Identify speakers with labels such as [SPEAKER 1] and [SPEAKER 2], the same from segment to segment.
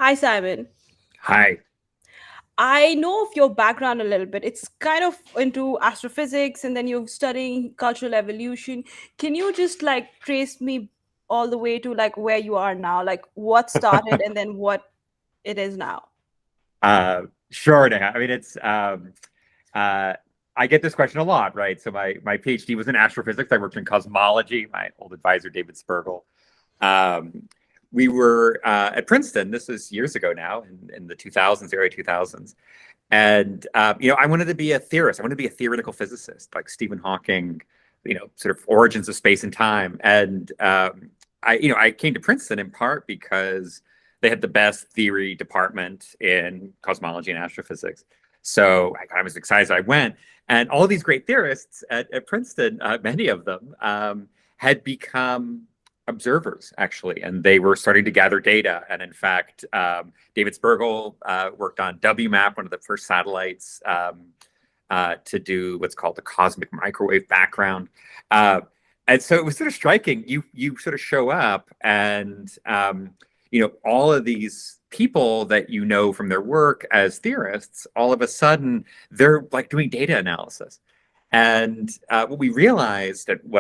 [SPEAKER 1] Hi, Simon.
[SPEAKER 2] Hi.
[SPEAKER 1] I know of your background a little bit. It's kind of into astrophysics, and then you're studying cultural evolution. Can you just like trace me all the way to like where you are now, like what started and then what it is now?
[SPEAKER 2] Uh, sure, Neha. I mean, uh, I get this question a lot, right? So my PhD was in astrophysics. I worked in cosmology. My old advisor, David Spergel. Um, we were at Princeton. This is years ago now, in the 2000s, early 2000s. And I wanted to be a theorist. I wanted to be a theoretical physicist, like Stephen Hawking. Sort of origins of space and time. And I came to Princeton in part because they had the best theory department in cosmology and astrophysics. So I was excited. I went, and all these great theorists at Princeton, many of them had become observers actually, and they were starting to gather data. And in fact, David Spergel worked on WMAP, one of the first satellites to do what's called the cosmic microwave background. And so it was sort of striking. You sort of show up, and all of these people that you know from their work as theorists, all of a sudden they're like doing data analysis. And what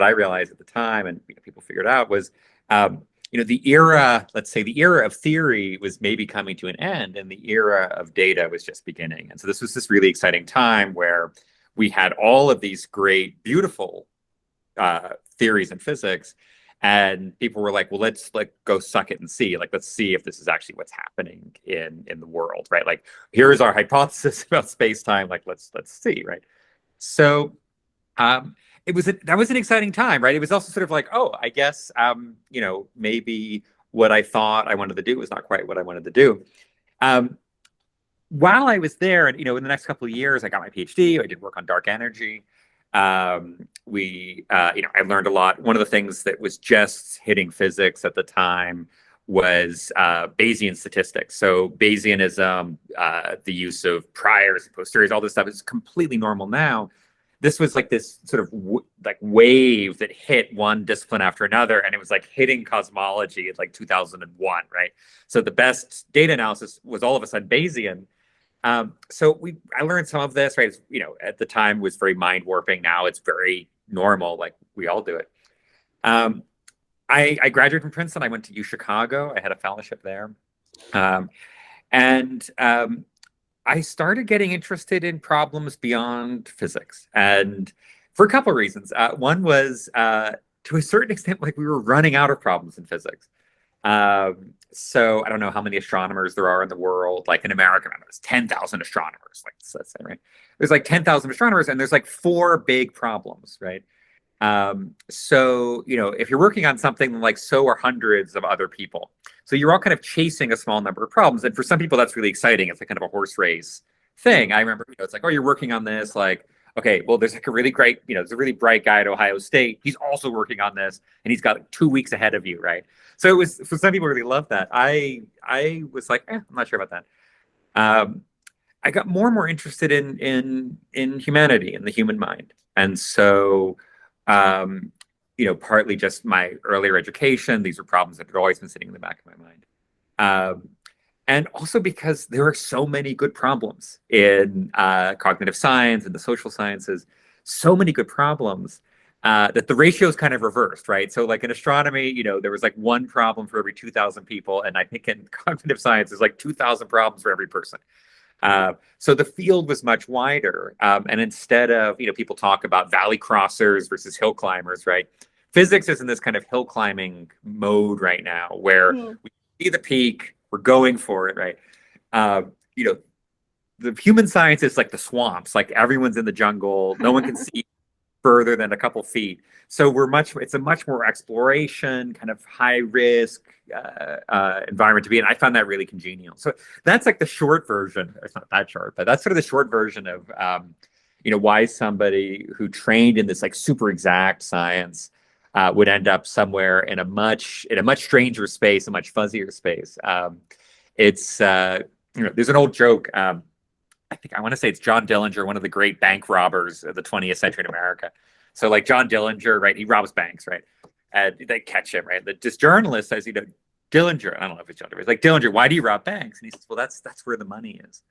[SPEAKER 2] I realized at the time, and people figured out, was the era, let's say the era of theory was maybe coming to an end, and the era of data was just beginning. And so this was this really exciting time where we had all of these great, beautiful theories in physics, and people were like, well, let's like go suck it and see, like, let's see if this is actually what's happening in the world, right? Like, here's our hypothesis about space-time, like, let's see, right? So that was an exciting time, right? It was also sort of like, oh, I guess maybe what I thought I wanted to do was not quite what I wanted to do. um, while I was there, and in the next couple of years, I got my PhD. I did work on dark energy. I learned a lot. One of the things that was just hitting physics at the time was Bayesian statistics. So Bayesianism, the use of priors and posteriors, all this stuff is completely normal now. This was like this sort of like wave that hit one discipline after another, and it was like hitting cosmology in like 2001, right? So the best data analysis was all of a sudden Bayesian. I learned some of this, right? At the time was very mind warping. Now it's very normal, like we all do it. Um, I graduated from Princeton. I went to U Chicago. I had a fellowship there. Um, and I started getting interested in problems beyond physics, and for a couple of reasons. One was to a certain extent, like we were running out of problems in physics. So I don't know how many astronomers there are in the world. Like in America, I don't know, there's 10,000 astronomers. Like let's say, right? There's like 10,000 astronomers, and there's like four big problems, right? If you're working on something, like so are hundreds of other people. So you're all kind of chasing a small number of problems. And for some people, that's really exciting. It's like kind of a horse race thing. I remember, it's like, oh, you're working on this. Like, okay, well, there's like a really great, there's a really bright guy at Ohio State. He's also working on this, and he's got like 2 weeks ahead of you, right? So it was, for some people, really love that. I was like, I'm not sure about that. I got more and more interested in humanity and the human mind. And so um, partly just my earlier education. These are problems that had always been sitting in the back of my mind. Um, and also because there are so many good problems in cognitive science and the social sciences, so many good problems that the ratio is kind of reversed, right? So like in astronomy, there was like one problem for every 2,000 people. And I think in cognitive science, there's like 2,000 problems for every person. So the field was much wider. And instead of, people talk about valley crossers versus hill climbers, right? Physics is in this kind of hill climbing mode right now where
[SPEAKER 1] Hmm.
[SPEAKER 2] we see the peak, we're going for it, right? Uh, you know, the human science is like the swamps, like everyone's in the jungle, no one can see further than a couple feet. So it's a much more exploration, kind of high risk environment to be in. I found that really congenial. So that's like the short version. It's not that short, but that's sort of the short version of, why somebody who trained in this like super exact science would end up somewhere in a much stranger space, a much fuzzier space. There's an old joke. I want to say it's John Dillinger, one of the great bank robbers of the 20th century in America. So like John Dillinger, right? He robs banks, right? And they catch him, right? This journalist says, Dillinger, I don't know if it's John Deere, it's like Dillinger, why do you rob banks? And he says, well, that's where the money is.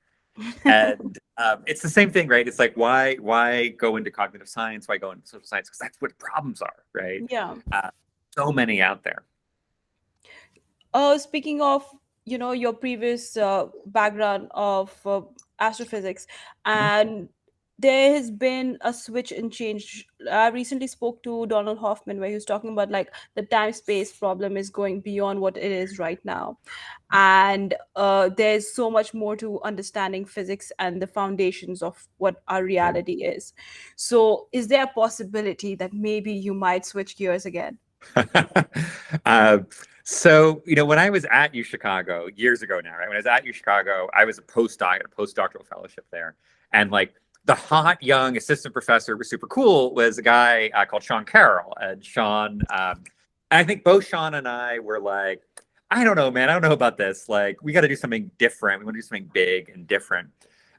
[SPEAKER 2] And it's the same thing, right? It's like why go into cognitive science? Why go into social science? Because that's what problems are, right?
[SPEAKER 1] Yeah.
[SPEAKER 2] Uh, so many out there.
[SPEAKER 1] Speaking of, your previous background of astrophysics,
[SPEAKER 2] Mhm.
[SPEAKER 1] and there has been a switch and change. I recently spoke to Donald Hoffman, where he was talking about like the time space problem is going beyond what it is right now, and there's so much more to understanding physics and the foundations of what our
[SPEAKER 2] Yeah.
[SPEAKER 1] reality is. So, is there a possibility that maybe you might switch gears again?
[SPEAKER 2] uh, so, when I was at U Chicago years ago now, right? When I was at U Chicago, I was a postdoc at a postdoctoral fellowship there. And like the hot young assistant professor was super cool was a guy called Sean Carroll. And Sean, I think both Sean and I were like, I don't know, man. I don't know about this. Like, we got to do something different. We want to do something big and different.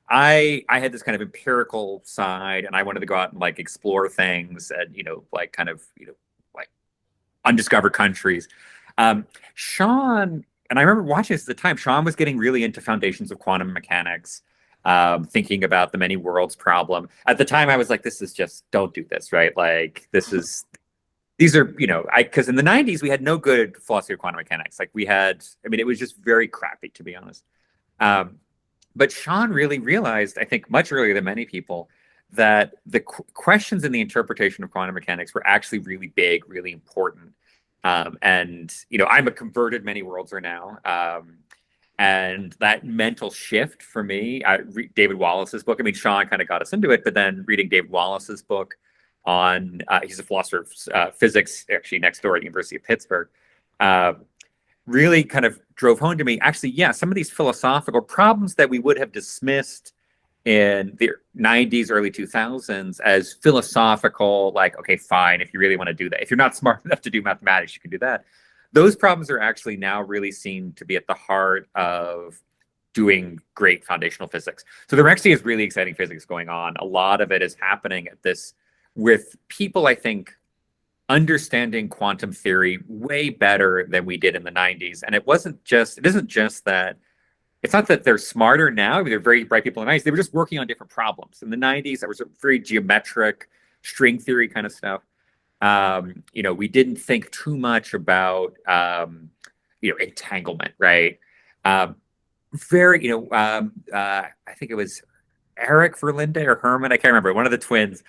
[SPEAKER 2] I had this kind of empirical side, and I wanted to go out and like explore things, and like kind of like undiscovered countries. Sean, and I remember watching this at the time. Sean was getting really into foundations of quantum mechanics, thinking about the many worlds problem. At the time, I was like, "This is just don't do this, right? Like these are I because in the '90s we had no good philosophy of quantum mechanics. Like we had, I mean, it was just very crappy to be honest. Um, but Sean really realized, I think, much earlier than many people, that the questions in the interpretation of quantum mechanics were actually really big, really important. And I'm a converted many worlds are now. And that mental shift for me, I read David Wallace's book. I mean, Sean kind of got us into it, but then reading David Wallace's book on, he's a philosopher of physics, actually next door at the University of Pittsburgh, uh, really kind of drove home to me. Actually, yeah, some of these philosophical problems that we would have dismissed in the '90s, early 2000s as philosophical, like, okay, fine, if you really want to do that. If you're not smart enough to do mathematics, you can do that. Those problems are actually now really seen to be at the heart of doing great foundational physics. So there actually is really exciting physics going on. A lot of it is happening at this with people, I think, understanding quantum theory way better than we did in the '90s. And it isn't just that it's not that they're smarter now. I mean, they're very bright people in the '90s. They were just working on different problems. In the '90s, that was a very geometric string theory kind of stuff. We didn't think too much about entanglement, right? Um, I think it was Eric Verlinde or Herman, I can't remember, one of the twins,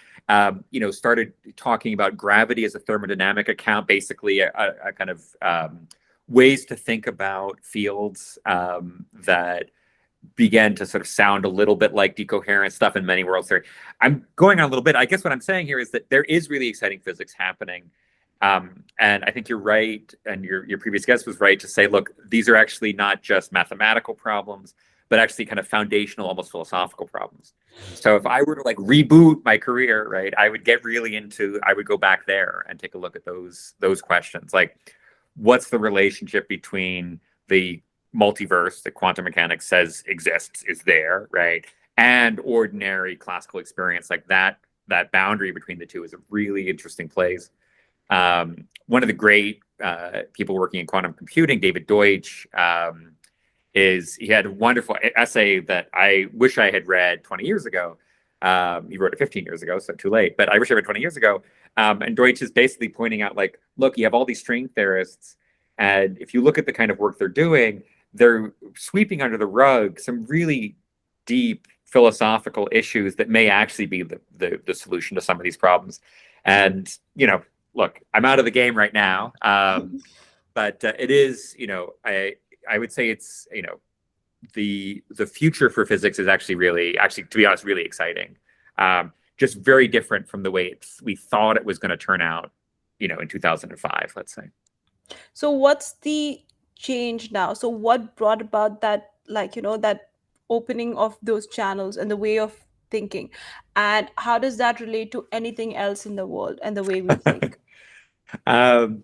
[SPEAKER 2] started talking about gravity as a thermodynamic account, basically a kind of ways to think about fields that began to sort of sound a little bit like decoherent stuff in many worlds theory. I'm going on a little bit. I guess what I'm saying here is that there is really exciting physics happening. And I think you're right, and your previous guest was right to say, look, these are actually not just mathematical problems, but actually kind of foundational, almost philosophical problems. So if I were to like reboot my career, right, I would go back there and take a look at those questions. Like, what's the relationship between the multiverse that quantum mechanics says exists, is there, right, and ordinary classical experience? Like that boundary between the two is a really interesting place. One of the great people working in quantum computing, David Deutsch, he had a wonderful essay that I wish I had read 20 years ago. He wrote it 15 years ago, so too late, but I wish I read 20 years ago. And Deutsch is basically pointing out, like, look, you have all these string theorists, and if you look at the kind of work they're doing, they're sweeping under the rug some really deep philosophical issues that may actually be the solution to some of these problems. And, look, I'm out of the game right now, but it is, I would say it's, the future for physics is actually, to be honest, really exciting. Just very different from the way we thought it was going to turn out, in 2005, let's say.
[SPEAKER 1] So what's the change now? So what brought about that, like, that opening of those channels and the way of thinking? And how does that relate to anything else in the world and the way we think?
[SPEAKER 2] um,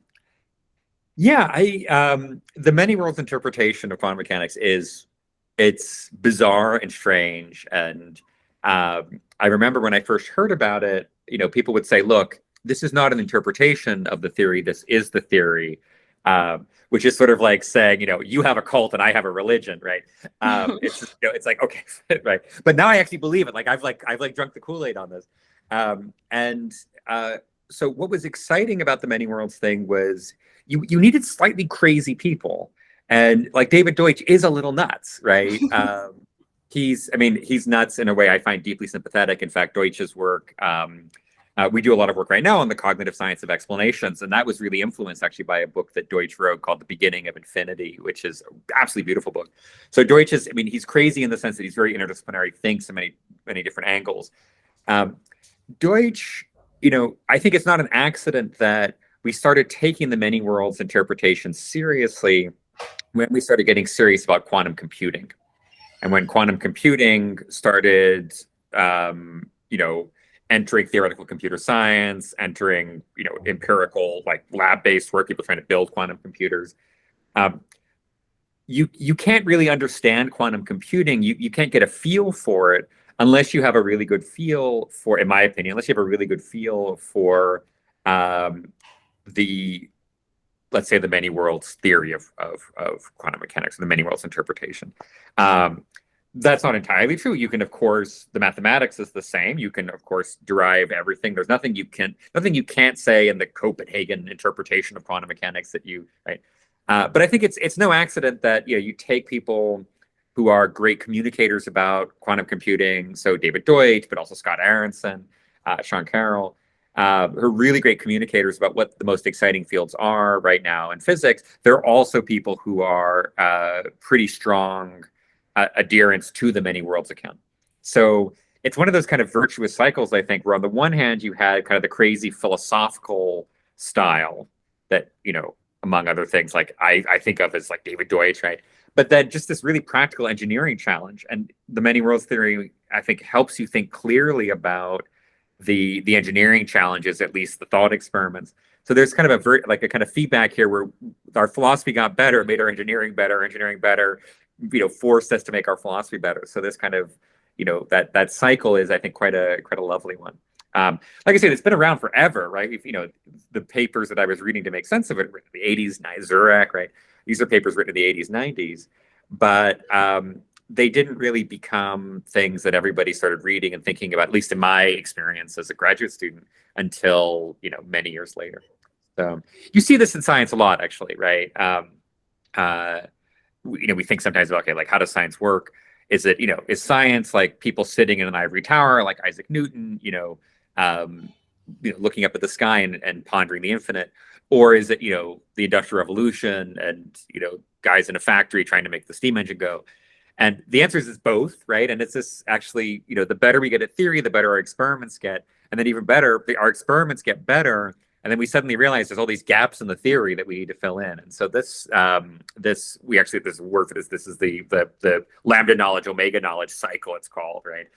[SPEAKER 2] yeah, the many worlds interpretation of quantum mechanics it's bizarre and strange. And I remember when I first heard about it, people would say, look, this is not an interpretation of the theory. This is the theory. which is sort of like saying, you have a cult and I have a religion, right? It's just, it's like, okay, right. But now I actually believe it. Like I've drunk the Kool-Aid on this. And so what was exciting about the many worlds thing was you needed slightly crazy people. And like David Deutsch is a little nuts, right? He's nuts in a way I find deeply sympathetic. In fact, Deutsch's work, we do a lot of work right now on the cognitive science of explanations, and that was really influenced actually by a book that Deutsch wrote called The Beginning of Infinity, which is an absolutely beautiful book. So Deutsch is, he's crazy in the sense that he's very interdisciplinary, thinks in many different angles. Deutsch, I think it's not an accident that we started taking the many worlds interpretation seriously when we started getting serious about quantum computing. And when quantum computing started, entering theoretical computer science, entering, empirical, like lab-based work, people trying to build quantum computers, you can't really understand quantum computing. You can't get a feel for it unless you have a really good feel for, in my opinion, unless you have a really good feel for let's say the many worlds theory of quantum mechanics and the many worlds interpretation. That's not entirely true. You can, of course, the mathematics is the same. You can, of course, derive everything. There's nothing you can't say in the Copenhagen interpretation of quantum mechanics that right. But I think it's no accident that you take people who are great communicators about quantum computing. So David Deutsch, but also Scott Aronson, Sean Carroll, who are really great communicators about what the most exciting fields are right now in physics. They're also people who are pretty strong adherence to the many worlds account. So it's one of those kind of virtuous cycles, I think, where on the one hand, you had kind of the crazy philosophical style that, among other things, like I think of as like David Deutsch, right? But then just this really practical engineering challenge. And the many worlds theory, I think, helps you think clearly about the engineering challenges, at least the thought experiments. So there's kind of a kind of feedback here where our philosophy got better, made our engineering better, forced us to make our philosophy better. So this kind of, that cycle is, I think, quite a lovely one. Like I said, it's been around forever, right? The papers that I was reading to make sense of it, written in the 80s, Zurich, right? These are papers written in the 80s, 90s, but they didn't really become things that everybody started reading and thinking about, at least in my experience as a graduate student, until, many years later. So you see this in science a lot, actually, right? We think sometimes about, okay, like, how does science work? Is it, is science like people sitting in an ivory tower, like Isaac Newton, looking up at the sky and pondering the infinite? Or is it, the Industrial Revolution and, guys in a factory trying to make the steam engine go? And the answer is both, right? And it's this actually, the better we get at theory, the better our experiments get. And then even better, our experiments get better. And then we suddenly realize there's all these gaps in the theory that we need to fill in. And so this there's a word for this. This is the lambda knowledge, omega knowledge cycle, it's called, right?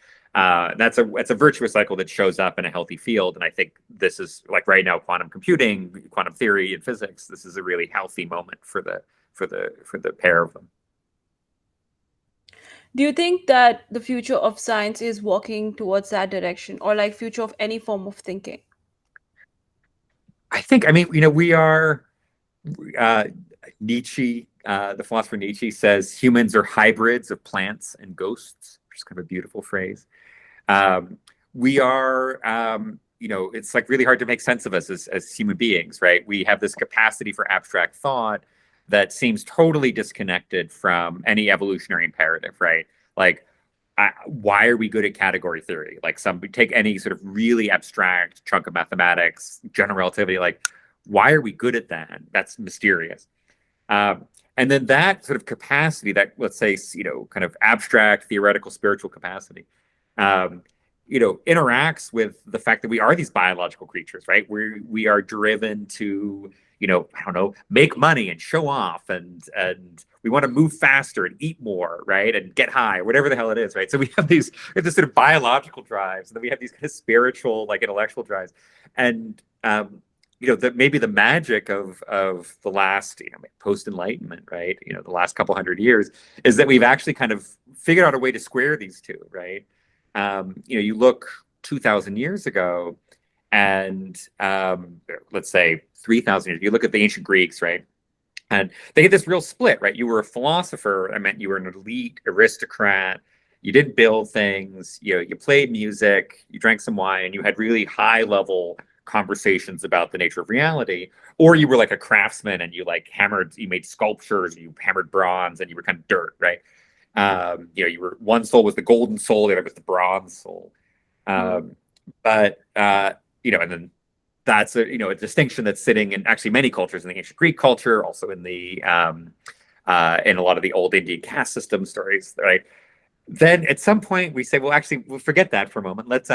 [SPEAKER 2] That's a virtuous cycle that shows up in a healthy field. And I think this is, like, right now, quantum computing, quantum theory, and physics. This is a really healthy moment for the pair of them.
[SPEAKER 1] Do you think that the future of science is walking towards that direction, or like future of any form of thinking?
[SPEAKER 2] I think, we are, Nietzsche, the philosopher Nietzsche says humans are hybrids of plants and ghosts, which is kind of a beautiful phrase. We are, it's like really hard to make sense of us as human beings, right? We have this capacity for abstract thought that seems totally disconnected from any evolutionary imperative, right? Like, why are we good at category theory? Like, take any sort of really abstract chunk of mathematics, general relativity, like, why are we good at that? That's mysterious. And then that sort of capacity, that, let's say, kind of abstract, theoretical, spiritual capacity, interacts with the fact that we are these biological creatures, right? We are driven to, I don't know, make money and show off, and we want to move faster and eat more, right? And get high, whatever the hell it is, right? So we have this sort of biological drives, and then we have these kind of spiritual, like, intellectual drives. And maybe the magic of the last, post-enlightenment, right? The last couple hundred years, is that we've actually kind of figured out a way to square these two, right? You look 2,000 years ago, and let's say 3,000 years, you look at the ancient Greeks, right? And they had this real split, right? You were a philosopher. I meant you were an elite aristocrat. You didn't build things. You played music. You drank some wine. You had really high level conversations about the nature of reality. Or you were like a craftsman and you like hammered. You made sculptures. You hammered bronze, and you were kind of dirt, right? You were one soul was the golden soul. The other was the bronze soul. Um, but and then that's a distinction that's sitting in actually many cultures, in the ancient Greek culture, also in in a lot of the old Indian caste system stories, right? Then at some point we say, well, actually, we'll forget that for a moment. Let's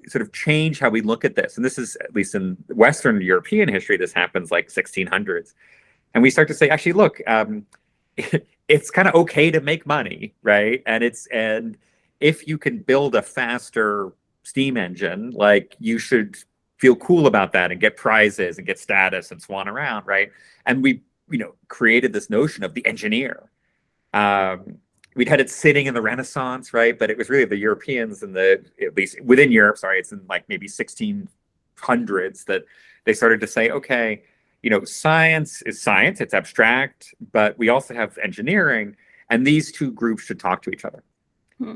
[SPEAKER 2] sort of change how we look at this. And this is, at least in Western European history, this happens like 1600s. And we start to say, actually, look, it's kind of okay to make money, right? And if you can build a faster steam engine, like, you should feel cool about that and get prizes and get status and swan around, right? And we created this notion of the engineer. We'd had it sitting in the Renaissance, right? But it was really the Europeans, at least within Europe, sorry, it's in like maybe 1600s, that they started to say, okay, science is science, it's abstract, but we also have engineering, and these two groups should talk to each other.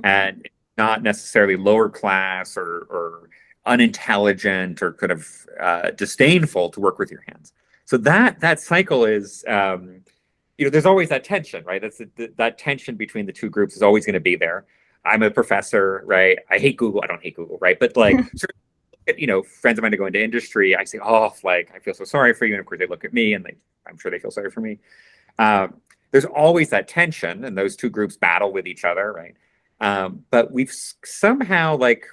[SPEAKER 2] And not necessarily lower class or unintelligent or kind of disdainful to work with your hands. So that cycle is, there's always that tension, right? That tension between the two groups is always going to be there. I'm a professor, right? I hate Google. I don't hate Google, right? But like, friends of mine to go into industry, I say, oh, like, I feel so sorry for you. And of course they look at me and I'm sure they feel sorry for me. There's always that tension, and those two groups battle with each other, right? But we've somehow, like,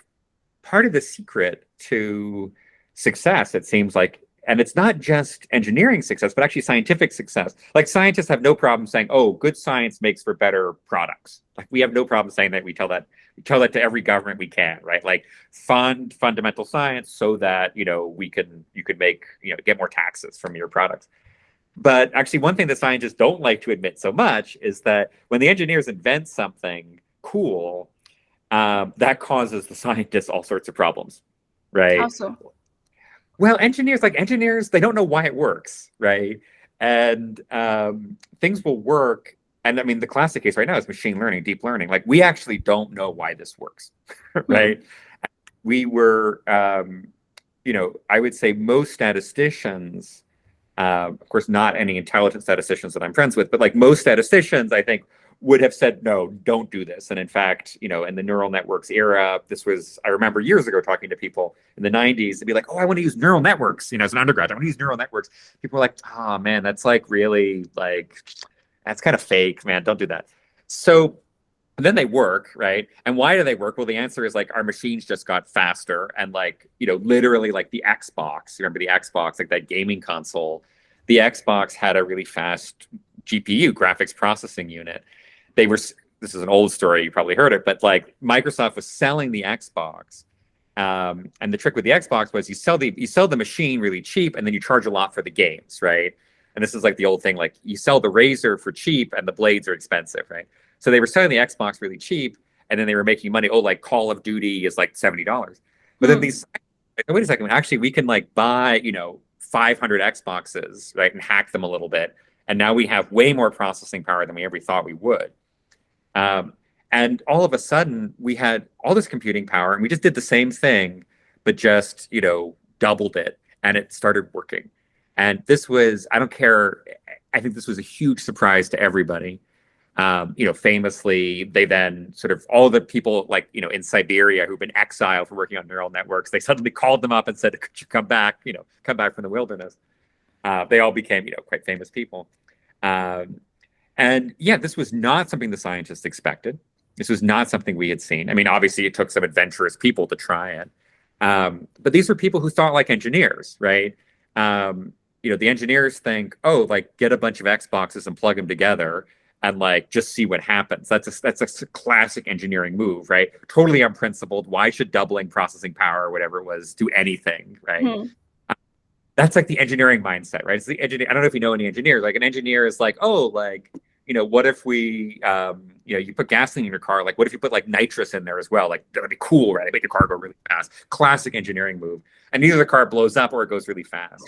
[SPEAKER 2] part of the secret to success, it seems like, and it's not just engineering success, but actually scientific success. Like, scientists have no problem saying, oh, good science makes for better products. Like, we have no problem saying that. We tell that to every government we can, right? Like, fund fundamental science so that, you could make, get more taxes from your products. But actually, one thing that scientists don't like to admit so much is that when the engineers invent something cool, that causes the scientists all sorts of problems, right?
[SPEAKER 1] How so?
[SPEAKER 2] Well, engineers, they don't know why it works, right? And things will work. And I mean, the classic case right now is machine learning, deep learning. Like, we actually don't know why this works, right? We were, I would say most statisticians, of course, not any intelligent statisticians that I'm friends with, but like most statisticians, I think, would have said, no, don't do this. And in fact, in the neural networks era, I remember years ago talking to people in the 90s, they'd be like, oh, I want to use neural networks, as an undergrad, I want to use neural networks. People were like, oh man, that's like really, like, that's kind of fake, man, don't do that. So then they work, right? And why do they work? Well, the answer is, like, our machines just got faster. And like, literally, like the Xbox, you remember the Xbox, like that gaming console, the Xbox had a really fast GPU, graphics processing unit. This is an old story, you probably heard it, but like, Microsoft was selling the Xbox. And the trick with the Xbox was you sell the machine really cheap, and then you charge a lot for the games, right? And this is like the old thing, like, you sell the razor for cheap and the blades are expensive, right? So they were selling the Xbox really cheap, and then they were making money. Oh, like Call of Duty is like $70. But then these, wait a second, actually we can like buy, 500 Xboxes, right? And hack them a little bit. And now we have way more processing power than we ever thought we would. And all of a sudden we had all this computing power, and we just did the same thing, but just, doubled it, and it started working. And this was, I don't care, I think this was a huge surprise to everybody. Famously, they then sort of, all the people, like, in Siberia who've been exiled for working on neural networks, they suddenly called them up and said, could you come back from the wilderness? They all became, quite famous people. And yeah, this was not something the scientists expected. This was not something we had seen. I mean, obviously it took some adventurous people to try it. But these were people who thought like engineers, right? The engineers think, oh, like, get a bunch of Xboxes and plug them together and like just see what happens. That's a classic engineering move, right? Totally unprincipled. Why should doubling processing power or whatever it was do anything, right? That's like the engineering mindset, right? It's the engineer. I don't know if you know any engineers. Like, an engineer is like, oh, like, what if we, you put gasoline in your car? Like, what if you put like nitrous in there as well? Like, that'd be cool, right? Make your car go really fast. Classic engineering move. And either the car blows up or it goes really fast.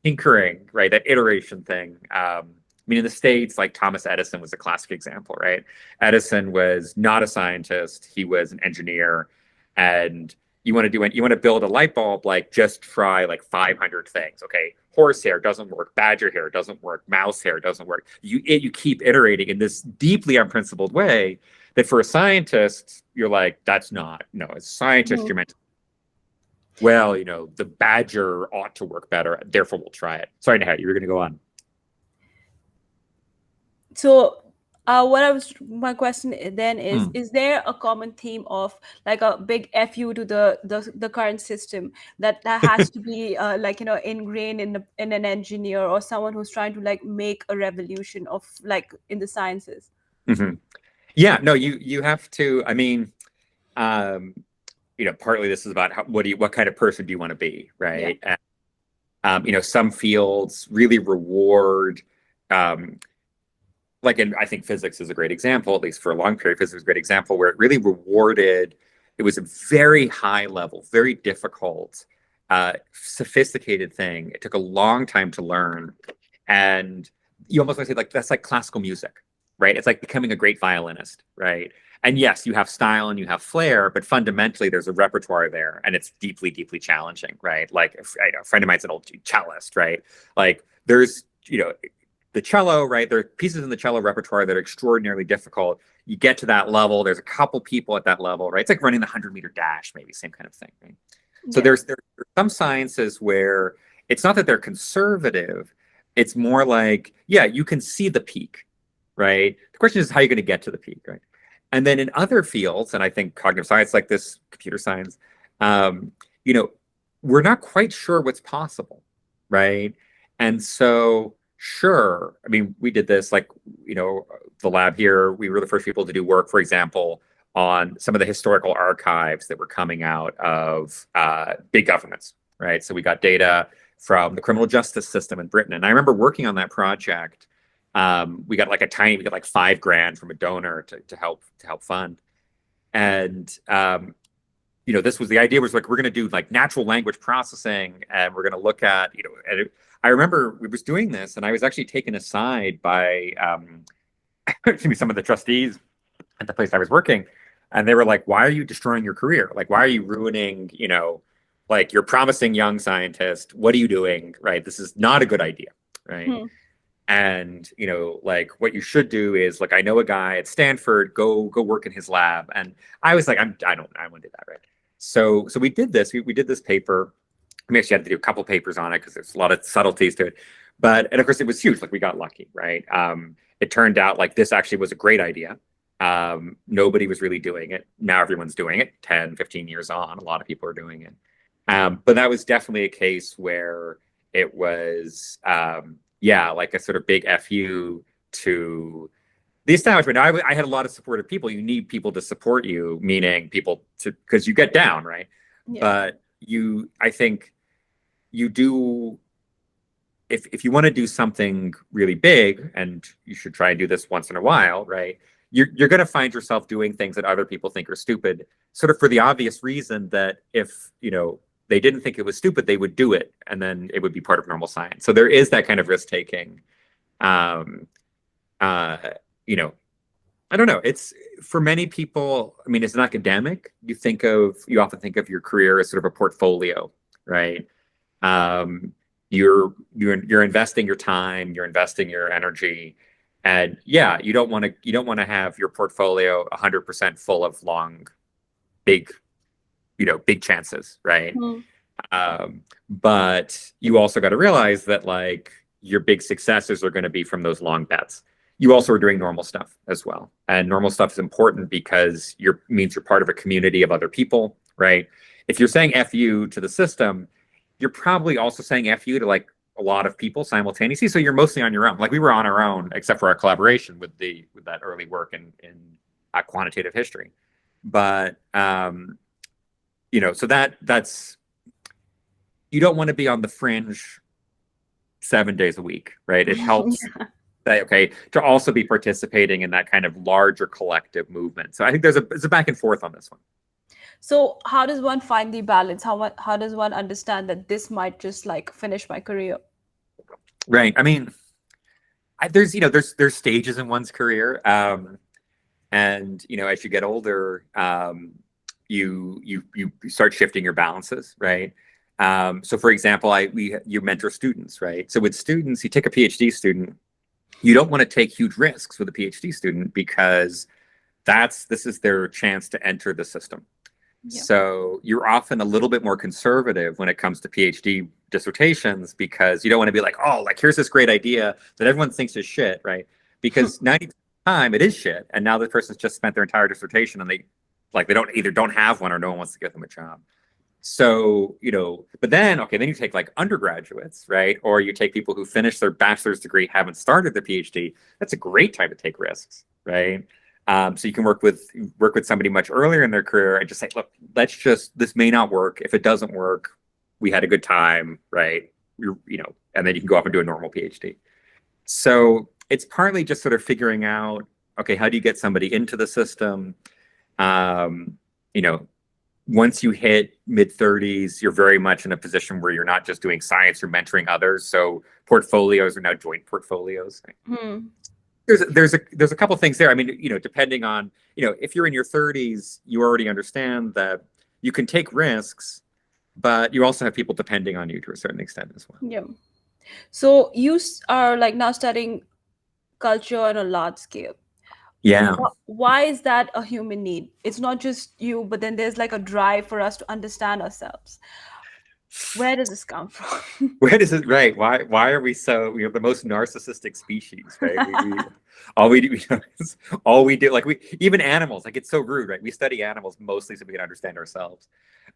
[SPEAKER 2] tinkering, right? That iteration thing. I mean, in the States, like Thomas Edison was a classic example, right? Edison was not a scientist; he was an engineer, and you want to build a light bulb, like just try like 500 things. Okay, horsehair doesn't work, badger hair doesn't work, mouse hair doesn't work. You keep iterating in this deeply unprincipled way that for a scientist, you're like, that's not no. As a scientist,
[SPEAKER 1] Mhm.
[SPEAKER 2] you're meant to, well, the badger ought to work better, therefore we'll try it. Sorry, Neha, you were going to go on.
[SPEAKER 1] So, what I was my question then
[SPEAKER 2] Hmm.
[SPEAKER 1] is there a common theme of like a big fu to the current system that has to be like ingrained in an engineer or someone who's trying to like make a revolution of like in the sciences?
[SPEAKER 2] Hmm. Yeah, no, you have to. I mean, um, partly this is about what kind of person do you want to be,
[SPEAKER 1] Yeah.
[SPEAKER 2] right? And, some fields really reward, um, like in I think physics is a great example, at least for a long period. Physics is a great example where it really rewarded. It was a very high level, very difficult, sophisticated thing. It took a long time to learn, and you almost want to say like that's like classical music, right? It's like becoming a great violinist, right? And yes, you have style and you have flair, but fundamentally there's a repertoire there, and it's deeply, deeply challenging, right? Like a friend of mine's an old cellist, right? Like there's the cello, right? There are pieces in the cello repertoire that are extraordinarily difficult. You get to that level, there's a couple people at that level, right? It's like running the 100-meter dash, maybe same kind of thing, right? So
[SPEAKER 1] Yeah.
[SPEAKER 2] there's some sciences where it's not that they're conservative, it's more like, yeah, you can see the peak, right? The question is how you're going to get to the peak, right? And then in other fields, and I think cognitive science like this, computer science, um, you know, we're not quite sure what's possible, right? And so, sure, I mean, we did this like, the lab here, we were the first people to do work, for example, on some of the historical archives that were coming out of big governments, right? So we got data from the criminal justice system in Britain. And I remember working on that project. We got like 5 grand from a donor to help fund. And this was the idea was like we're going to do like natural language processing, and we're going to look at I remember we was doing this, and I was actually taken aside by excuse me, some of the trustees at the place I was working, and they were like, "Why are you destroying your career? Like, why are you ruining? Like you're promising young scientist. What are you doing? Right? This is not a good idea, right?"
[SPEAKER 1] Hmm.
[SPEAKER 2] And like what you should do is like I know a guy at Stanford, go work in his lab. And I was like, I want to do that, right? So we did this. We did this paper. We actually had to do a couple papers on it because there's a lot of subtleties to it. And of course it was huge. Like we got lucky, right? It turned out like this actually was a great idea. Nobody was really doing it. Now everyone's doing it. 10, 15 years on, a lot of people are doing it. But that was definitely a case where it was, yeah, like a sort of big FU to the establishment. I had a lot of supportive people. You need people to support you, meaning people to, because you get down, right?
[SPEAKER 1] Yeah.
[SPEAKER 2] But I think you do, if you want to do something really big, and you should try and do this once in a while, right? You're going to find yourself doing things that other people think are stupid, sort of for the obvious reason that if they didn't think it was stupid, they would do it, and then it would be part of normal science. So there is that kind of risk taking. Um, uh, you know, I don't know. It's for many people. I mean, as an academic, you often think of your career as sort of a portfolio, right? Um, you're investing your time, you're investing your energy, and yeah, you don't want to have your portfolio 100% full of long, big, big chances, right?
[SPEAKER 1] Hmm.
[SPEAKER 2] But you also got to realize that like your big successes are going to be from those long bets. You also are doing normal stuff as well, and normal stuff is important because means you're part of a community of other people, right? If you're saying "fu" to the system, you're probably also saying "fu" to like a lot of people simultaneously. So you're mostly on your own. Like we were on our own, except for our collaboration with that early work in quantitative history. But so that's you don't want to be on the fringe 7 days a week, right? It helps say, okay, to also be participating in that kind of larger collective movement. So I think there's a back and forth on this one.
[SPEAKER 1] So how does one find the balance? How does one understand that this might just like finish my career?
[SPEAKER 2] Right. I mean, there's there's stages in one's career, and as you get older, you start shifting your balances, right? So, for example, you mentor students, right? So with students, you take a PhD student, you don't want to take huge risks with a PhD student because this is their chance to enter the system.
[SPEAKER 1] Yeah.
[SPEAKER 2] So you're often a little bit more conservative when it comes to PhD dissertations because you don't want to be like, oh, like here's this great idea that everyone thinks is shit, right? Because 90% of the time it is shit, and now this person's just spent their entire dissertation and they don't have one or no one wants to give them a job. So, but then, okay, then you take like undergraduates, right? Or you take people who finish their bachelor's degree, haven't started their PhD. That's a great time to take risks, right? So you can work with somebody much earlier in their career and just say, look, this may not work. If it doesn't work, we had a good time, right? And then you can go off and do a normal PhD. So it's partly just sort of figuring out, okay, how do you get somebody into the system? Once you hit mid-30s, you're very much in a position where you're not just doing science, you're mentoring others. So portfolios are now joint portfolios.
[SPEAKER 1] Hmm.
[SPEAKER 2] There's a couple things there. I mean, depending on, if you're in your 30s, you already understand that you can take risks, but you also have people depending on you to a certain extent as well.
[SPEAKER 1] Yeah. So you are like now studying culture on a large scale.
[SPEAKER 2] Yeah.
[SPEAKER 1] Why is that a human need? It's not just you, but then there's like a drive for us to understand ourselves. Where does this come from?
[SPEAKER 2] Where does it, right? Why are we we're the most narcissistic species, right? All we do, all we do, like even animals, like it's so rude, right? We study animals mostly so we can understand ourselves.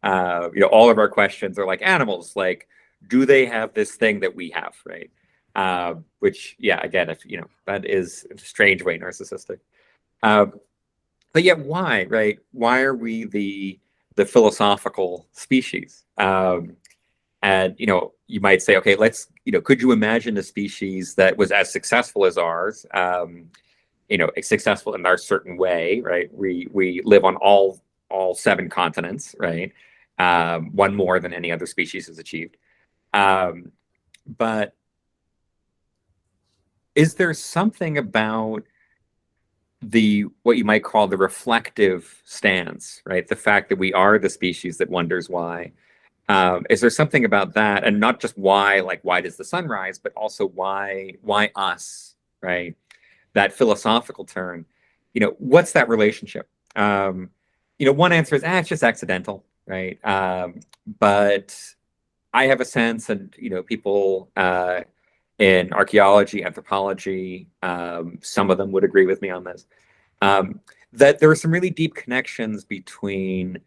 [SPEAKER 2] All of our questions are like animals, like, do they have this thing that we have, right? Which, yeah, again, if that is a strange way narcissistic. But yet, why, right? Why are we the philosophical species? And you might say, okay, could you imagine a species that was as successful as ours? Successful in our certain way, right? We live on all 7 continents, right? One more than any other species has achieved. But is there something about what you might call the reflective stance, right? The fact that we are the species that wonders why. Is there something about that, and not just why, like why does the sun rise, but also why us, right? That philosophical turn. What's that relationship? One answer is, it's just accidental, right? But I have a sense, and people in archaeology, anthropology, some of them would agree with me on this, that there are some really deep connections between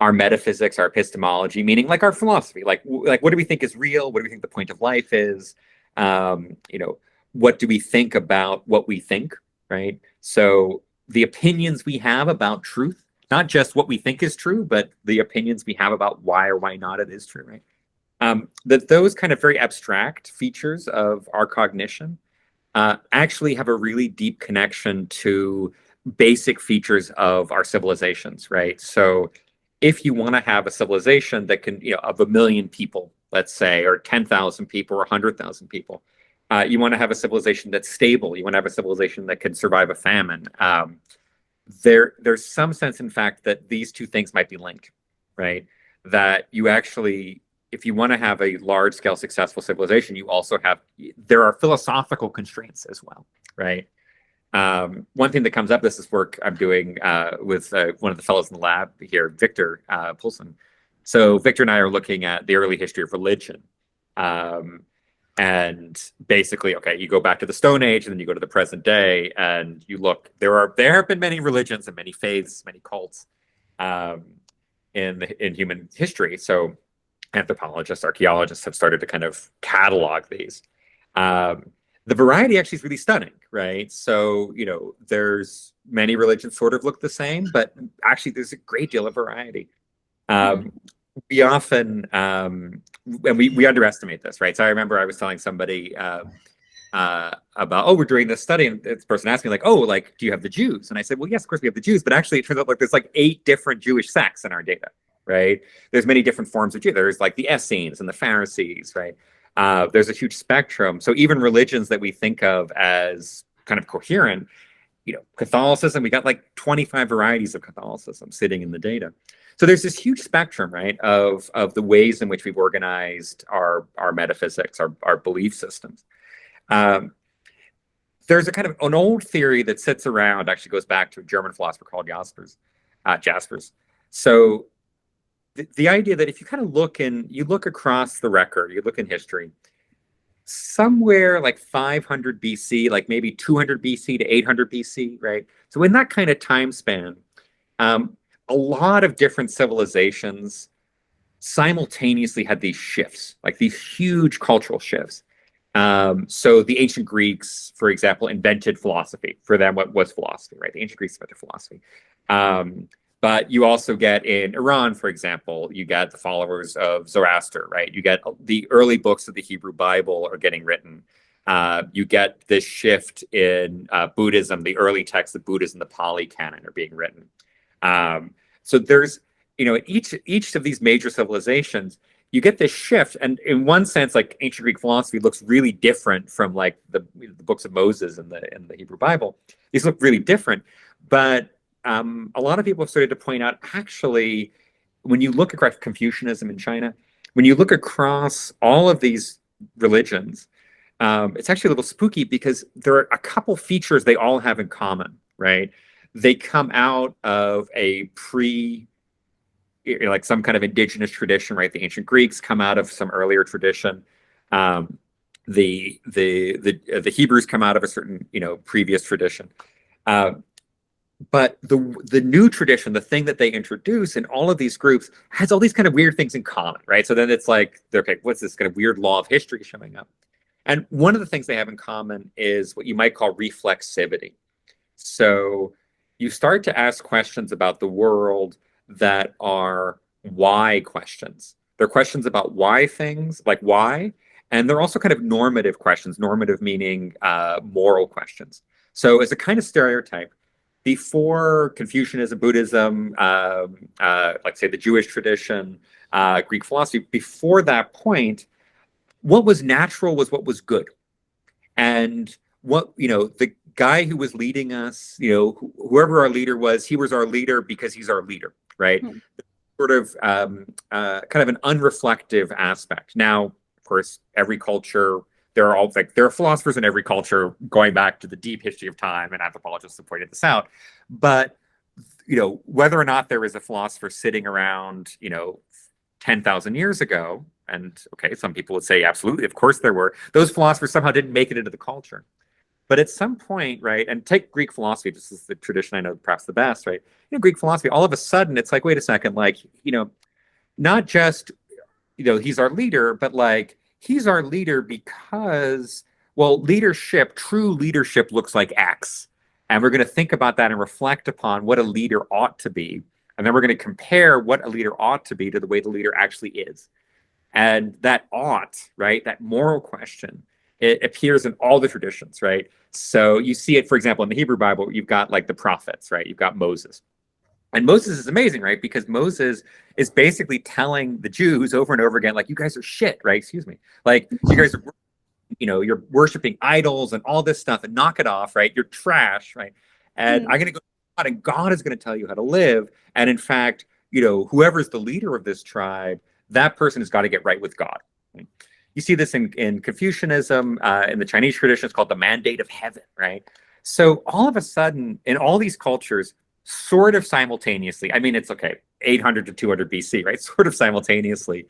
[SPEAKER 2] our metaphysics, our epistemology, meaning like our philosophy, like what do we think is real? What do we think the point of life is? What do we think about what we think, right? So the opinions we have about truth, not just what we think is true, but the opinions we have about why or why not it is true, right? That those kind of very abstract features of our cognition actually have a really deep connection to basic features of our civilizations, right? So if you want to have a civilization that can, of 1 million people, let's say, or 10,000 people or 100,000 people, you want to have a civilization that's stable. You want to have a civilization that can survive a famine. There's some sense, in fact, that these two things might be linked, right? That you actually, if you want to have a large-scale successful civilization, there are philosophical constraints as well, right? One thing that comes up, this is work I'm doing with one of the fellows in the lab here, Victor Poulsen. So Victor and I are looking at the early history of religion. And basically, okay, you go back to the Stone Age and then you go to the present day and you look, there have been many religions and many faiths, many cults in human history. So anthropologists, archaeologists have started to kind of catalog these. The variety actually is really stunning, right? So, there's many religions sort of look the same, but actually there's a great deal of variety. We often, and we underestimate this, right? So I remember I was telling somebody about, we're doing this study, and this person asked me like, do you have the Jews? And I said, well, yes, of course we have the Jews, but actually it turns out like there's like 8 different Jewish sects in our data, right? There's many different forms of Jew. There's like the Essenes and the Pharisees, right? There's a huge spectrum. So even religions that we think of as kind of coherent, Catholicism, we got like 25 varieties of Catholicism sitting in the data. So there's this huge spectrum, right, of the ways in which we've organized our metaphysics, our belief systems. Um, there's a kind of an old theory that sits around, actually goes back to a German philosopher called Jaspers. So the idea that if you kind of you look across the record, you look in history, somewhere like 500 BC, like maybe 200 BC to 800 BC, right? So in that kind of time span, a lot of different civilizations simultaneously had these shifts, like these huge cultural shifts. So the ancient Greeks, for example, invented philosophy. For them, what was philosophy, right? The ancient Greeks invented philosophy. But you also get in Iran, for example, you get the followers of Zoroaster, right? You get the early books of the Hebrew Bible are getting written. You get this shift in Buddhism, the early texts of Buddhism, the Pali Canon are being written. So there's, each of these major civilizations, you get this shift. And in one sense, like ancient Greek philosophy looks really different from like the books of Moses in the Hebrew Bible. These look really different. But a lot of people have started to point out, actually, when you look across Confucianism in China, when you look across all of these religions, it's actually a little spooky because there are a couple features they all have in common, right? They come out of like some kind of indigenous tradition, right? The ancient Greeks come out of some earlier tradition. The Hebrews come out of a certain, previous tradition. But the new tradition, the thing that they introduce in all of these groups, has all these kind of weird things in common, right? So then it's like, okay, what's this kind of weird law of history showing up? And one of the things they have in common is what you might call reflexivity. So you start to ask questions about the world that are why questions. They're questions about why things, like why, and they're also kind of normative questions, normative meaning moral questions. So as a kind of stereotype, before Confucianism, Buddhism, like say the Jewish tradition, Greek philosophy, before that point, what was natural was what was good. And the guy who was leading us, whoever our leader was, he was our leader because he's our leader, right? Sort of kind of an unreflective aspect. Now, of course, every culture, there are philosophers in every culture going back to the deep history of time, and anthropologists have pointed this out. But whether or not there is a philosopher sitting around 10,000 years ago, and okay, some people would say absolutely, of course there were. Those philosophers somehow didn't make it into the culture. But at some point, right, and take Greek philosophy, this is the tradition I know perhaps the best, right? Greek philosophy, all of a sudden, it's like, wait a second, like, not just, he's our leader, but like, he's our leader because, well, true leadership looks like X. And we're going to think about that and reflect upon what a leader ought to be. And then we're going to compare what a leader ought to be to the way the leader actually is. And that ought, right, that moral question, it appears in all the traditions, right? So you see it, for example, in the Hebrew Bible, you've got like the prophets, right? You've got Moses. And Moses is amazing, right? Because Moses is basically telling the Jews over and over again, like, you guys are shit, right? Excuse me. Like, you guys are, you're worshiping idols and all this stuff and knock it off, right? You're trash, right? And I'm going to go to God and God is going to tell you how to live. And in fact, whoever's the leader of this tribe, that person has got to get right with God. Right? You see this in Confucianism, in the Chinese tradition, it's called the mandate of heaven, right? So all of a sudden, in all these cultures, sort of simultaneously, I mean, it's okay, 800 to 200 BC, right? Sort of simultaneously,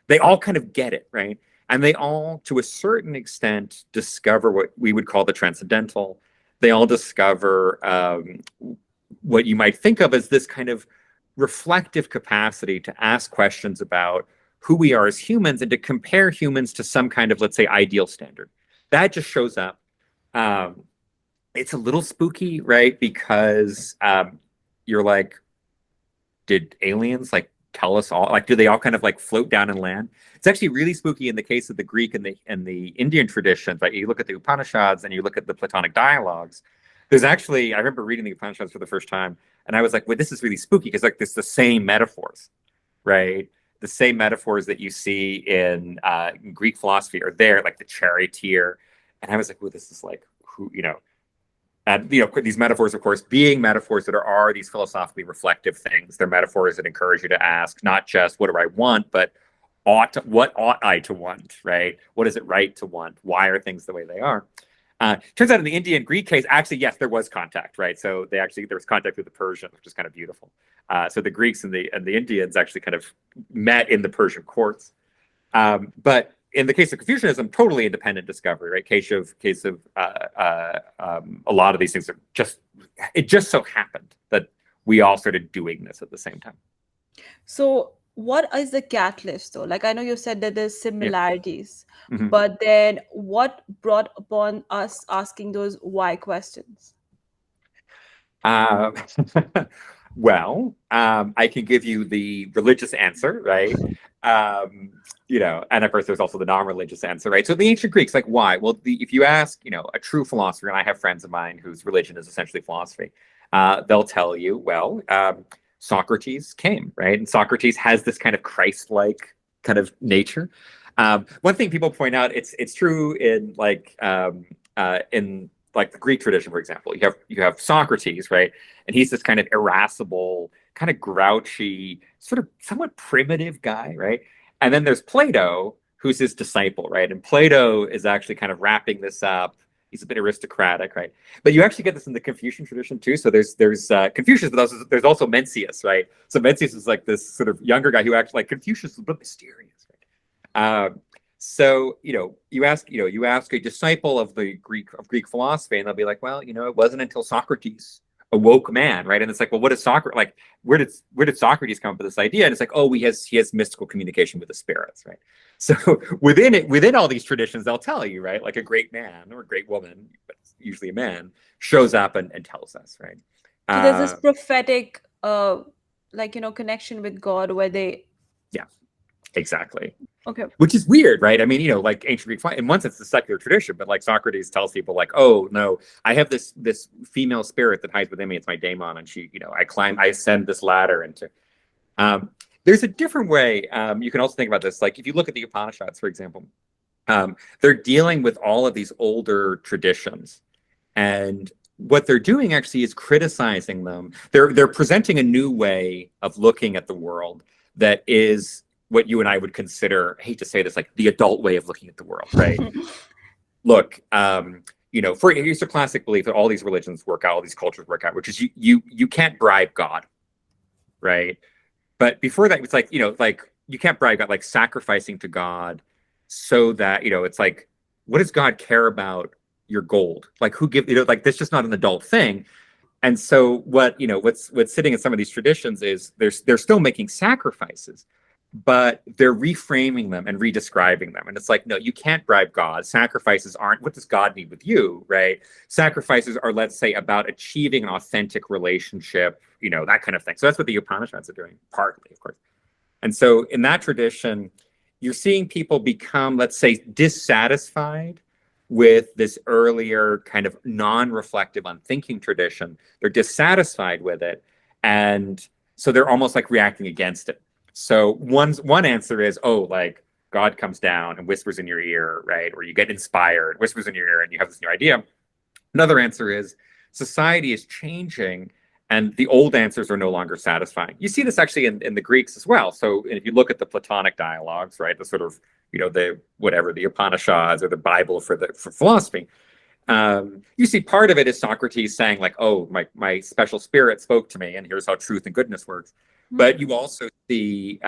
[SPEAKER 2] they all kind of get it, right? And they all, to a certain extent, discover what we would call the transcendental. They all discover what you might think of as this kind of reflective capacity to ask questions about who we are as humans and to compare humans to some kind of, let's say, ideal standard. That just shows up. It's a little spooky, right? Because you're like, did aliens like tell us all? Like, do they all kind of like float down and land? It's actually really spooky in the case of the Greek and the Indian traditions, right? You look at the Upanishads and you look at the Platonic dialogues. There's actually, I remember reading the Upanishads for the first time, and I was like, well, this is really spooky because like this the same metaphors, right? the same metaphors that you see in Greek philosophy are there, like the charioteer. And I was like, well, this is like who, and these metaphors, of course, being metaphors that are these philosophically reflective things. They're metaphors that encourage you to ask not just what do I want, but what ought I to want, right? What is it right to want? Why are things the way they are? Turns out in the Indian Greek case, actually, yes, there was contact, right? So there was contact with the Persians, which is kind of beautiful. So the Greeks and the Indians actually kind of met in the Persian courts. But in the case of Confucianism, totally independent discovery, right? Case of a lot of these things it just so happened that we all started doing this at the same time.
[SPEAKER 1] So, what is the catalyst though? Like, I know you said that there's
[SPEAKER 2] Yeah.
[SPEAKER 1] similarities,
[SPEAKER 2] Mm-hmm.
[SPEAKER 1] but then what brought upon us asking those why questions?
[SPEAKER 2] Well, I can give you the religious answer, right? And of course, there's also the non-religious answer, right? So the ancient Greeks, like, why? Well, if you ask, a true philosopher, and I have friends of mine whose religion is essentially philosophy, they'll tell you, well, Socrates came, right? And Socrates has this kind of Christ-like kind of nature. One thing people point out, it's true in the Greek tradition, for example. You have Socrates, right? And he's this kind of irascible, kind of grouchy, sort of somewhat primitive guy, right? And then there's Plato, who's his disciple, right? And Plato is actually kind of wrapping this up. He's a bit aristocratic, right? But you actually get this in the Confucian tradition too. So there's Confucius, but there's also Mencius, right? So Mencius is like this sort of younger guy who actually, like, Confucius is a bit mysterious, right? So you ask a disciple of Greek philosophy, and they'll be like, well, it wasn't until Socrates awoke man, right? And it's like, well, what is Socrates like? Where did Socrates come up with this idea? And it's like, oh, he has mystical communication with the spirits, right? So within all these traditions, they'll tell you, right, like a great man or a great woman, but usually a man, shows up and tells us, right?
[SPEAKER 1] So there's this prophetic, connection with God where they.
[SPEAKER 2] Yeah, exactly.
[SPEAKER 1] Okay.
[SPEAKER 2] Which is weird, right? I mean, like ancient Greek, in one sense, it's a secular tradition, but like Socrates tells people, like, oh no, I have this female spirit that hides within me. It's my daemon, and she, I ascend this ladder into. There's a different way. You can also think about this. Like, if you look at the Upanishads, for example, they're dealing with all of these older traditions, and what they're doing actually is criticizing them. They're presenting a new way of looking at the world that is what you and I would consider, I hate to say this, like the adult way of looking at the world, right? Look, here's a classic belief that all these religions work out, all these cultures work out, which is you can't bribe God, right? But before that, it's like, you can't bribe God, like sacrificing to God so that, it's like, what does God care about your gold? Like, who like, that's just not an adult thing. And so what's sitting in some of these traditions is they're still making sacrifices, but they're reframing them and redescribing them. And it's like, no, you can't bribe God. Sacrifices aren't, what does God need with you, right? Sacrifices are, let's say, about achieving an authentic relationship, that kind of thing. So that's what the Upanishads are doing, partly, of course. And so in that tradition, you're seeing people become, let's say, dissatisfied with this earlier kind of non-reflective, unthinking tradition. They're dissatisfied with it. And so they're almost like reacting against it. So one answer is, oh, like God comes down and whispers in your ear, right? Or you get inspired, whispers in your ear, and you have this new idea. Another answer is society is changing and the old answers are no longer satisfying. You see this actually in the Greeks as well. So if you look at the Platonic dialogues, right, the sort of, the Upanishads or the Bible for philosophy, you see part of it is Socrates saying, like, oh, my special spirit spoke to me, and here's how truth and goodness works. But you also see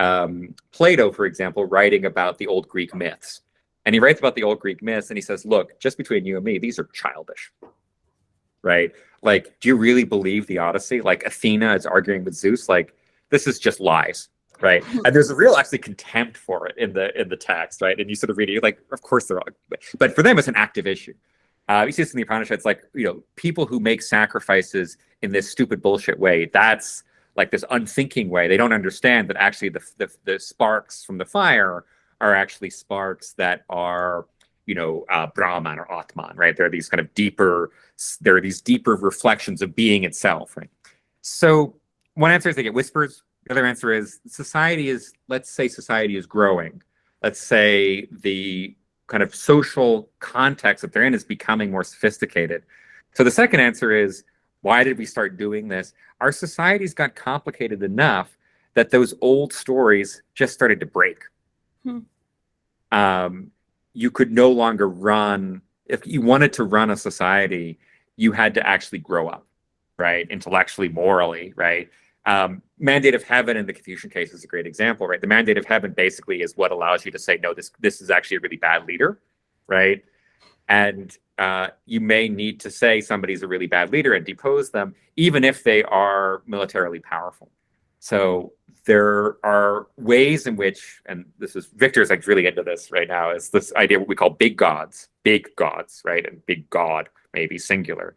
[SPEAKER 2] Plato, for example, writing about the old Greek myths. And he writes about the old Greek myths, and he says, look, just between you and me, these are childish, right? Like, do you really believe the Odyssey? Like, Athena is arguing with Zeus. Like, this is just lies, right? And there's a real actually contempt for it in the text, right? And you sort of read it, you're like, of course they're all, but for them it's an active issue. You see this in the Upanishads, like, people who make sacrifices in this stupid bullshit way, that's like this unthinking way. They don't understand that actually the sparks from the fire are actually sparks that are, Brahman or Atman, right? There are these deeper reflections of being itself, right? So one answer is they get whispers, The other answer is society is, let's say society is growing. Let's say the kind of social context that they're in is becoming more sophisticated. So the second answer is, why did we start doing this? Our societies got complicated enough that those old stories just started to break.
[SPEAKER 1] Hmm.
[SPEAKER 2] You could no longer run, if you wanted to run a society, you had to actually grow up, right? Intellectually, morally, right? Mandate of heaven in the Confucian case is a great example, right? The mandate of heaven basically is what allows you to say, no, this is actually a really bad leader, right? And you may need to say somebody's a really bad leader and depose them, even if they are militarily powerful. So there are ways in which, and this is Victor's like really into this right now, is this idea of what we call big gods, right? And big God, maybe singular.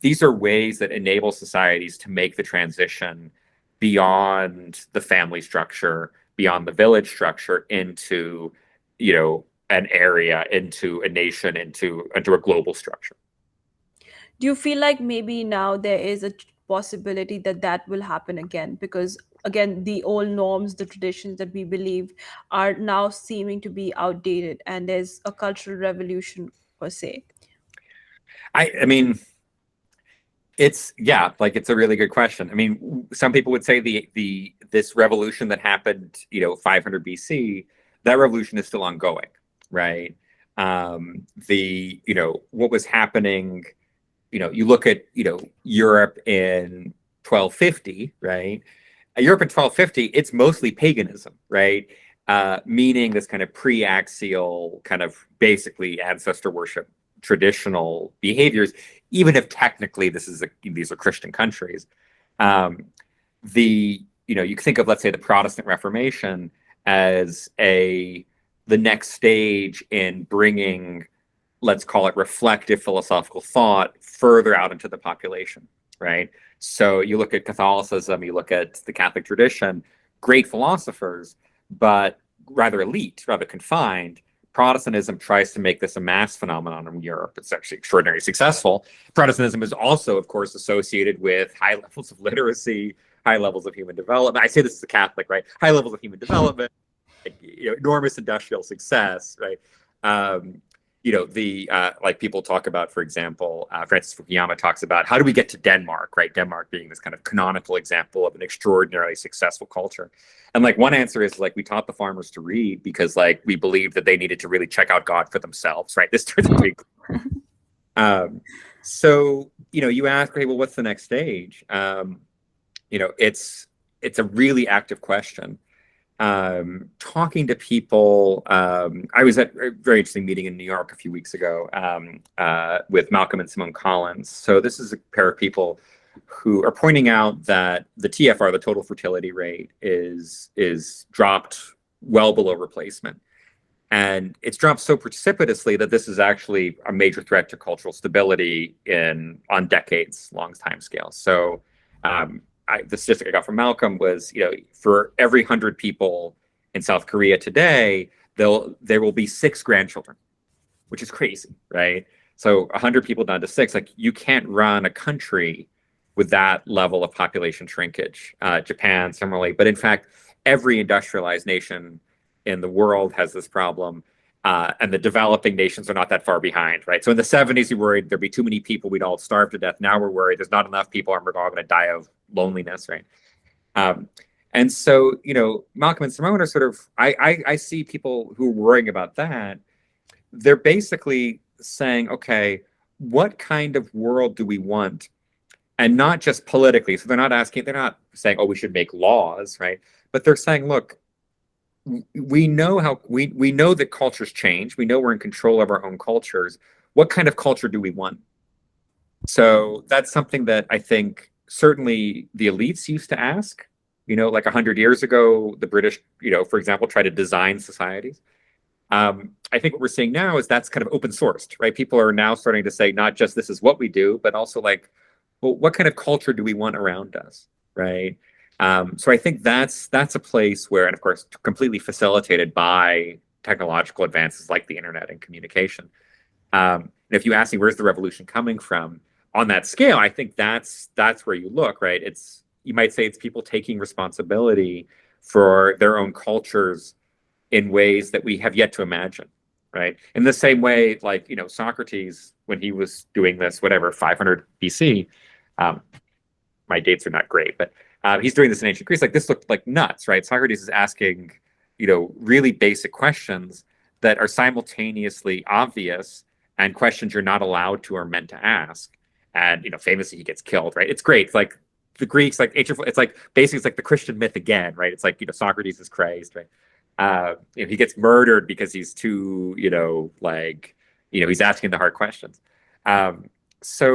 [SPEAKER 2] These are ways that enable societies to make the transition beyond the family structure, beyond the village structure, into, an area, into a nation, into a global structure.
[SPEAKER 1] Do you feel like maybe now there is a possibility that that will happen again? Because again, the old norms, the traditions that we believe are now seeming to be outdated, and there's a cultural revolution per se.
[SPEAKER 2] I mean, it's a really good question. I mean, some people would say the this revolution that happened, 500 BC, that revolution is still ongoing, right? What was happening, you look at, Europe in 1250, right? Europe in 1250, it's mostly paganism, right? Meaning this kind of pre-axial, kind of basically ancestor worship, traditional behaviors, even if technically these are Christian countries. You think of, let's say, the Protestant Reformation as the next stage in bringing, let's call it, reflective philosophical thought further out into the population, right? So you look at Catholicism, you look at the Catholic tradition, great philosophers, but rather elite, rather confined. Protestantism tries to make this a mass phenomenon in Europe. It's actually extraordinarily successful. Protestantism is also, of course, associated with high levels of literacy, high levels of human development. I say this as a Catholic, right? High levels of human development, enormous industrial success, right? Like people talk about, for example, Francis Fukuyama talks about, how do we get to Denmark, right? Denmark being this kind of canonical example of an extraordinarily successful culture. And like one answer is like, we taught the farmers to read because like we believed that they needed to really check out God for themselves, right? This turns out to be so, you ask, okay, well, what's the next stage? It's a really active question. Talking to people, I was at a very interesting meeting in New York a few weeks ago with Malcolm and Simone Collins. So this is a pair of people who are pointing out that the TFR, the total fertility rate, is dropped well below replacement. And it's dropped so precipitously that this is actually a major threat to cultural stability on decades long time scales. So the statistic I got from Malcolm was, for every 100 people in South Korea today, there will be 6 grandchildren, which is crazy, right? So 100 people down to 6, like you can't run a country with that level of population shrinkage. Japan similarly, but in fact, every industrialized nation in the world has this problem. And the developing nations are not that far behind, right? So in the 70s, we worried there'd be too many people, we'd all starve to death. Now we're worried there's not enough people, and we're all going to die of loneliness, right? And so, Malcolm and Simone are sort of, I see people who are worrying about that. They're basically saying, okay, what kind of world do we want? And not just politically. So they're not saying, oh, we should make laws, right? But they're saying, look, we know that cultures change. We know we're in control of our own cultures. What kind of culture do we want? So that's something that I think certainly the elites used to ask. Like 100 years ago, the British, for example, tried to design societies. I think what we're seeing now is that's kind of open sourced, right? People are now starting to say not just this is what we do, but also like, well, what kind of culture do we want around us, right? So I think that's a place where, and of course, completely facilitated by technological advances like the internet and communication. And if you ask me where's the revolution coming from on that scale, I think that's where you look, right? It's you might say it's people taking responsibility for their own cultures in ways that we have yet to imagine, right? In the same way, like, Socrates, when he was doing this, whatever, 500 BC, um, my dates are not great, but he's doing this in ancient Greece. Like, this looked like nuts, right? Socrates is asking, really basic questions that are simultaneously obvious and questions you're not allowed to or meant to ask. And, famously, he gets killed, right? It's great. It's like the Greeks, like ancient, it's like basically it's like the Christian myth again, right? It's like, Socrates is Christ, right? He gets murdered because he's too, he's asking the hard questions. But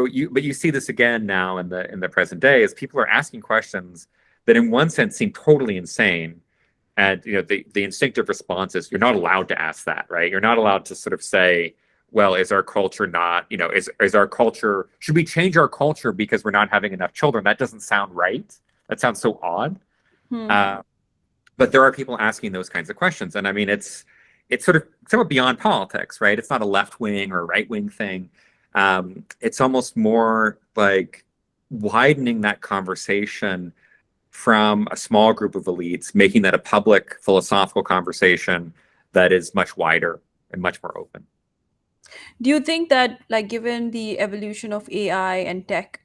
[SPEAKER 2] you see this again now in the present day, as people are asking questions that in one sense seem totally insane. And, the instinctive response is you're not allowed to ask that, right? You're not allowed to sort of say, well, is our culture not, is our culture, should we change our culture because we're not having enough children? That doesn't sound right. That sounds so odd.
[SPEAKER 1] Hmm.
[SPEAKER 2] But there are people asking those kinds of questions. And I mean, it's sort of somewhat beyond politics, right? It's not a left wing or right wing thing. It's almost more like widening that conversation from a small group of elites, making that a public philosophical conversation that is much wider and much more open.
[SPEAKER 1] Do you think that, like, given the evolution of AI and tech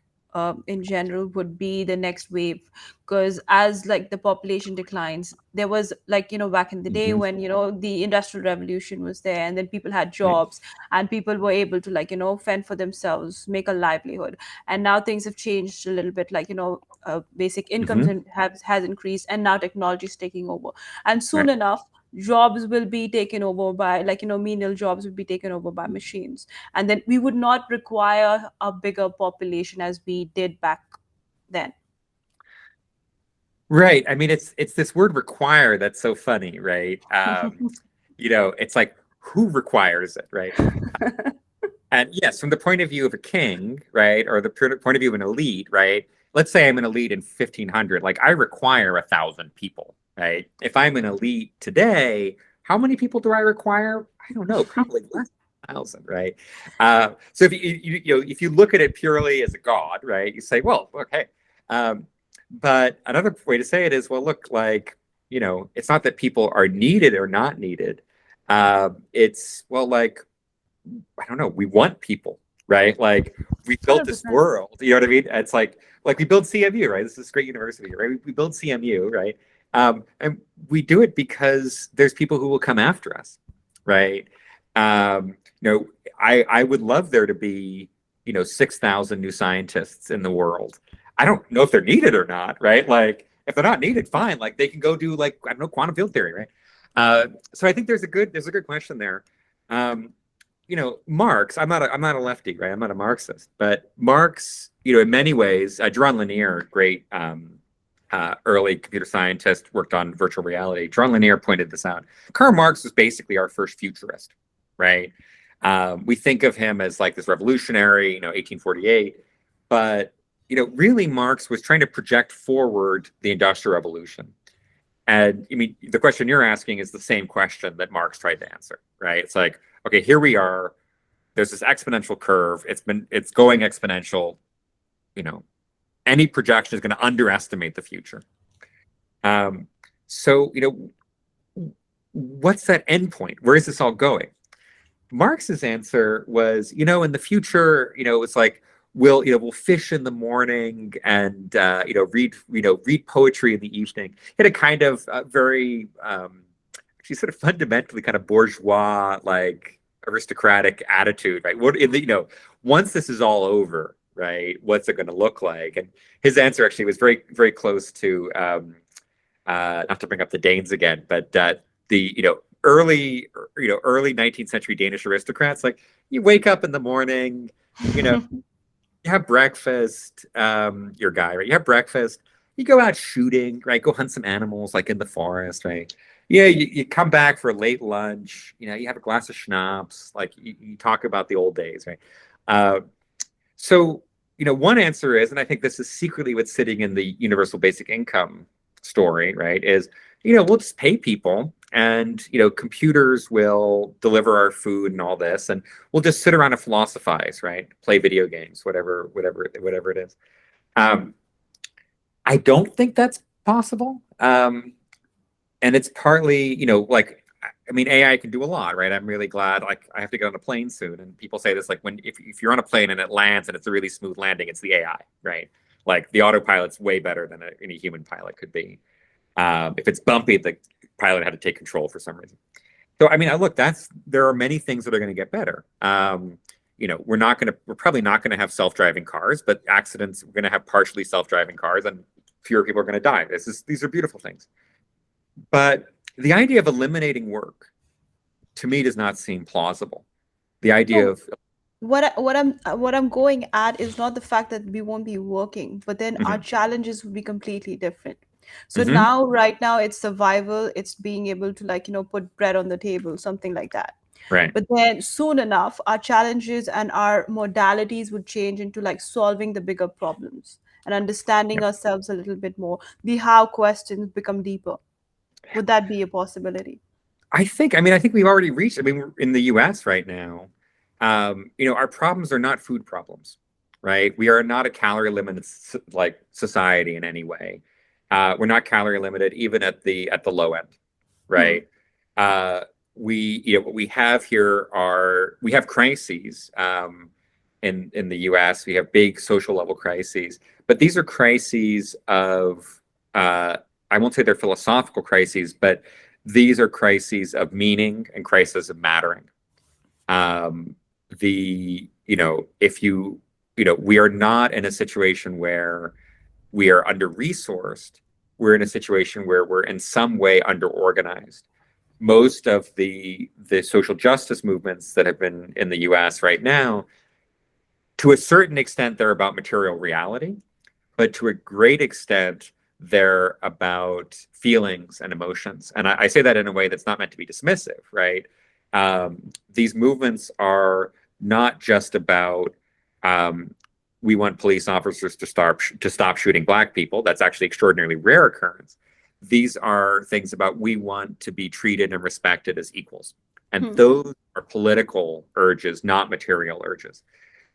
[SPEAKER 1] in general, would be the next wave? Because as like the population declines, there was, like, back in the day
[SPEAKER 2] Mm-hmm.
[SPEAKER 1] when the industrial revolution was there, and then people had
[SPEAKER 2] Right.
[SPEAKER 1] jobs, and people were able to, like, fend for themselves, make a livelihood. And now things have changed a little bit, like, basic incomes
[SPEAKER 2] Mm-hmm.
[SPEAKER 1] and has increased, and now technology is taking over, and soon
[SPEAKER 2] Right.
[SPEAKER 1] enough jobs will be taken over by, like, menial jobs will be taken over by machines, and then we would not require a bigger population as we did back then.
[SPEAKER 2] Right. I mean, it's this word require that's so funny, right? It's like who requires it, right? And yes, from the point of view of a king, right, or the point of view of an elite, right? Let's say I'm an elite in 1500, like I require 1,000 people, right? If I'm an elite today, how many people do I require? I don't know, probably less than 1,000, right? So if you look at it purely as a god, right, you say, well, okay. But another way to say it is, well, look, like, it's not that people are needed or not needed. It's, well, like, I don't know, we want people, right? Like we built this
[SPEAKER 1] 100%.
[SPEAKER 2] world, you know what I mean? It's like we build CMU, right? This is a great university, right? We build CMU, right? And we do it because there's people who will come after us, right? Um, you know, I would love there to be, 6,000 new scientists in the world. I don't know if they're needed or not, right? Like if they're not needed, fine. Like they can go do, like, I don't know, quantum field theory, right? So I think there's a good question there. Um, Marx, I'm not a lefty, right? I'm not a Marxist, but Marx, in many ways, Jaron Lanier, great early computer scientist, worked on virtual reality. Jaron Lanier pointed this out. Karl Marx was basically our first futurist, right? We think of him as like this revolutionary, 1848, but really Marx was trying to project forward the Industrial Revolution. And I mean, the question you're asking is the same question that Marx tried to answer, right? It's like, okay, here we are. There's this exponential curve. It's going exponential. You know, any projection is going to underestimate the future. So, what's that endpoint? Where is this all going? Marx's answer was, in the future, it's like we'll fish in the morning and read poetry in the evening. He had a kind of very actually sort of fundamentally kind of bourgeois, like aristocratic attitude, right? Once this is all over, right, what's it going to look like? And his answer actually was very, very close to not to bring up the Danes again, but the early 19th century Danish aristocrats. Like you wake up in the morning, you have breakfast, your guy, right? You have breakfast, you go out shooting, right? Go hunt some animals like in the forest, right? Yeah, you come back for a late lunch, you have a glass of schnapps, like you talk about the old days, right? So, one answer is, and I think this is secretly what's sitting in the universal basic income story, right? Is, we'll just pay people and, computers will deliver our food and all this, and we'll just sit around and philosophize, right? Play video games, whatever it is. I I don't think that's possible. And it's partly, like, I mean, AI can do a lot, right? I'm really glad. Like, I have to get on a plane soon, and people say this, like, if you're on a plane and it lands and it's a really smooth landing, it's the AI, right? Like, the autopilot's way better than any human pilot could be. If it's bumpy, the pilot had to take control for some reason. So, I mean, look, there are many things that are going to get better. We're probably not going to have self-driving cars, but accidents, we're going to have partially self-driving cars, and fewer people are going to die. These are beautiful things. But the idea of eliminating work, to me, does not seem plausible. The idea
[SPEAKER 1] No,
[SPEAKER 2] of
[SPEAKER 1] what I'm going at is not the fact that we won't be working, but then our
[SPEAKER 2] Mhm,
[SPEAKER 1] challenges would be completely different. So
[SPEAKER 2] mhm,
[SPEAKER 1] now, right now, it's survival, it's being able to, like, put bread on the table, something like that.
[SPEAKER 2] right.
[SPEAKER 1] But then soon enough, our challenges and our modalities would change into like solving the bigger problems and understanding
[SPEAKER 2] Yeah.
[SPEAKER 1] ourselves a little bit more. The how questions become deeper. Would that be a possibility?
[SPEAKER 2] I think we've already reached. I mean, we're in the U.S. right now. Our problems are not food problems, right? We are not a calorie limited like society in any way. We're not calorie limited even at the low end,
[SPEAKER 1] Hmm.
[SPEAKER 2] right? Uh, what we have here we have crises in the U.S. We have big social level crises, but these are crises of I won't say they're philosophical crises, but these are crises of meaning and crises of mattering. Um, if we are not in a situation where we are under resourced. We're in a situation where we're in some way under organized. Most of the social justice movements that have been in the U.S. right now, to a certain extent, they're about material reality, but to a great extent, they're about feelings and emotions. And I say that in a way that's not meant to be dismissive, right? These movements are not just about we want police officers to stop shooting black people. That's actually extraordinarily rare occurrence. These are things about we want to be treated and respected as equals. And
[SPEAKER 1] Hmm.
[SPEAKER 2] those are political urges, not material urges.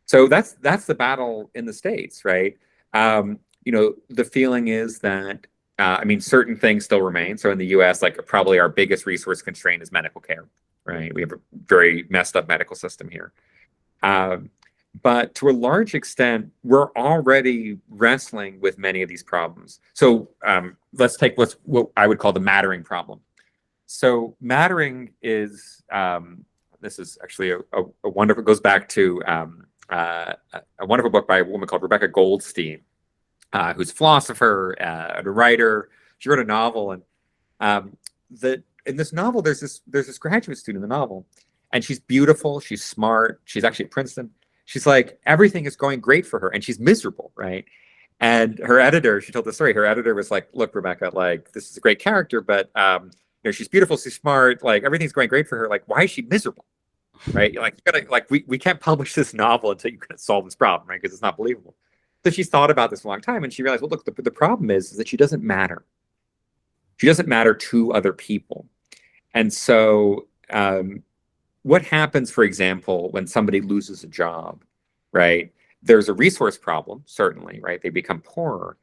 [SPEAKER 2] So that's the battle in the States, right? The feeling is that I mean, certain things still remain. So in the U.S., like probably our biggest resource constraint is medical care, right? We have a very messed up medical system here. Um, but to a large extent, we're already wrestling with many of these problems. So let's take what I would call the mattering problem. So mattering is this is actually a wonderful goes back to a wonderful book by a woman called Rebecca Goldstein, who's a philosopher and a writer. She wrote a novel, and that in this novel, there's this graduate student in the novel, and she's beautiful, she's smart, she's actually at Princeton. She's like everything is going great for her, and she's miserable, right? And her editor, she told the story. Her editor was like, "Look, Rebecca, like this is a great character, but she's beautiful, she's smart, like everything's going great for her. Like, why is she miserable, right? Like, you gotta, like, we can't publish this novel until you can solve this problem, right? Because it's not believable." So she's thought about this a long time, and she realized, well, look, the problem is that she doesn't matter. She doesn't matter to other people, and so what happens, for example, when somebody loses a job, right? There's a resource problem, certainly, right? They become poorer.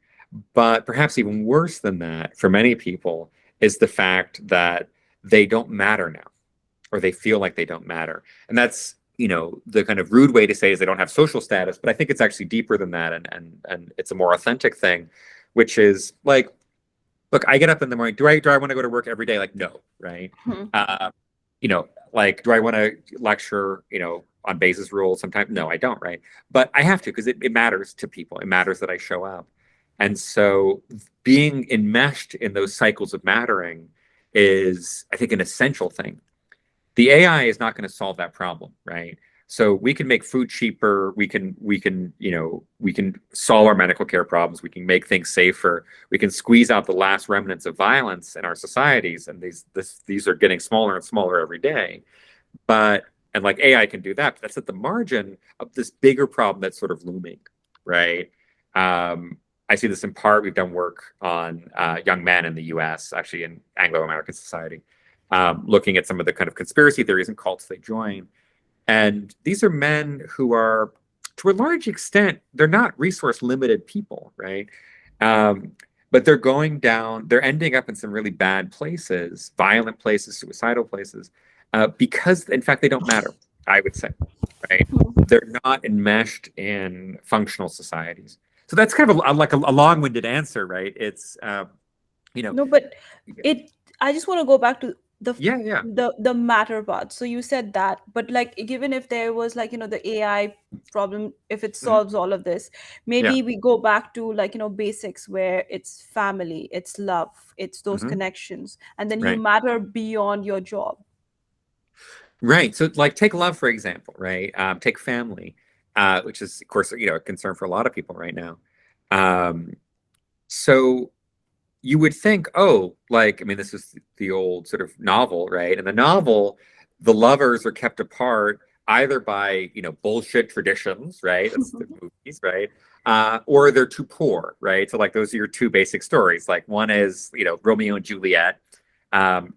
[SPEAKER 2] But perhaps even worse than that for many people is the fact that they don't matter now, or they feel like they don't matter. And that's, the kind of rude way to say is they don't have social status, but I think it's actually deeper than that, and it's a more authentic thing, which is like, look, I get up in the morning. Do I want to go to work every day? Like, no, right?
[SPEAKER 1] Hmm.
[SPEAKER 2] Uh, like, do I want to lecture, on basis rules sometimes? No, I don't, right? But I have to because it matters to people. It matters that I show up. And so being enmeshed in those cycles of mattering is, I think, an essential thing. The AI is not going to solve that problem, right? So we can make food cheaper. We can solve our medical care problems. We can make things safer. We can squeeze out the last remnants of violence in our societies, and these are getting smaller and smaller every day. And like AI can do that, but that's at the margin of this bigger problem that's sort of looming, right? I see this in part. We've done work on young men in the U.S., actually in Anglo-American society, looking at some of the kind of conspiracy theories and cults they join. And these are men who are, to a large extent, they're not resource limited people, right? Um, but they're going down, they're ending up in some really bad places, violent places, suicidal places, because in fact they don't matter, I would say, right? They're not enmeshed in functional societies. So that's kind of like a long-winded answer, right? It's you know,
[SPEAKER 1] No, but it. I just want to go back to the f-
[SPEAKER 2] yeah, yeah,
[SPEAKER 1] the matter part. So you said that, but like, given if there was like, the AI problem, if it
[SPEAKER 2] mhm,
[SPEAKER 1] solves all of this,
[SPEAKER 2] yeah,
[SPEAKER 1] maybe we go back to like, basics, where it's family, it's love, it's those
[SPEAKER 2] hmm,
[SPEAKER 1] connections, and then you
[SPEAKER 2] right,
[SPEAKER 1] matter beyond your job.
[SPEAKER 2] right. So like take love for example, right? Take family, which is of course a concern for a lot of people right now. Um, so you would think, oh, like, I mean, this is the old sort of novel, right? In the novel, the lovers are kept apart either by, bullshit traditions, right? That's the movies, right? Or they're too poor, right? So, like, those are your two basic stories. Like, one is, Romeo and Juliet,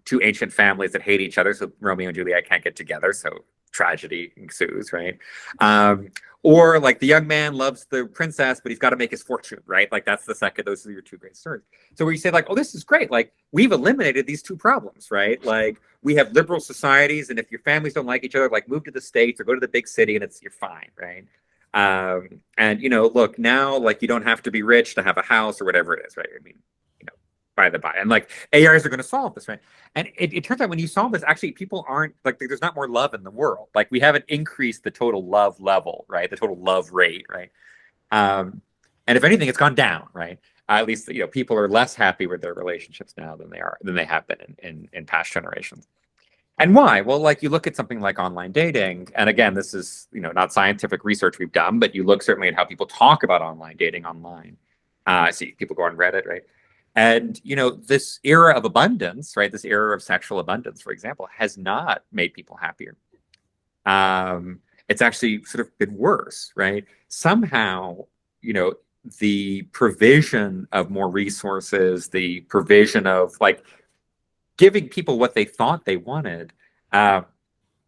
[SPEAKER 2] two ancient families that hate each other. So, Romeo and Juliet can't get together. So, tragedy ensues, right? Um, or like the young man loves the princess, but he's got to make his fortune, right? Like that's the second. Those are your two great stories. So where you say like, oh, this is great. Like we've eliminated these two problems, right? Like we have liberal societies, and if your families don't like each other, like move to the States or go to the big city, and you're fine, right? And look now, like you don't have to be rich to have a house or whatever it is, right? I mean, by the by, and like AIs are going to solve this, right? And it turns out when you solve this, actually, people aren't like there's not more love in the world. Like we haven't increased the total love level, right? The total love rate, right? Um, and if anything, it's gone down, right? At least people are less happy with their relationships now than they have been in past generations. And why? Well, like you look at something like online dating, and again, this is not scientific research we've done, but you look certainly at how people talk about online dating online. See, people go on Reddit, right? And this era of abundance, right? This era of sexual abundance, for example, has not made people happier. It's actually sort of been worse, right? Somehow, you know, the provision of more resources, the provision of like giving people what they thought they wanted, uh,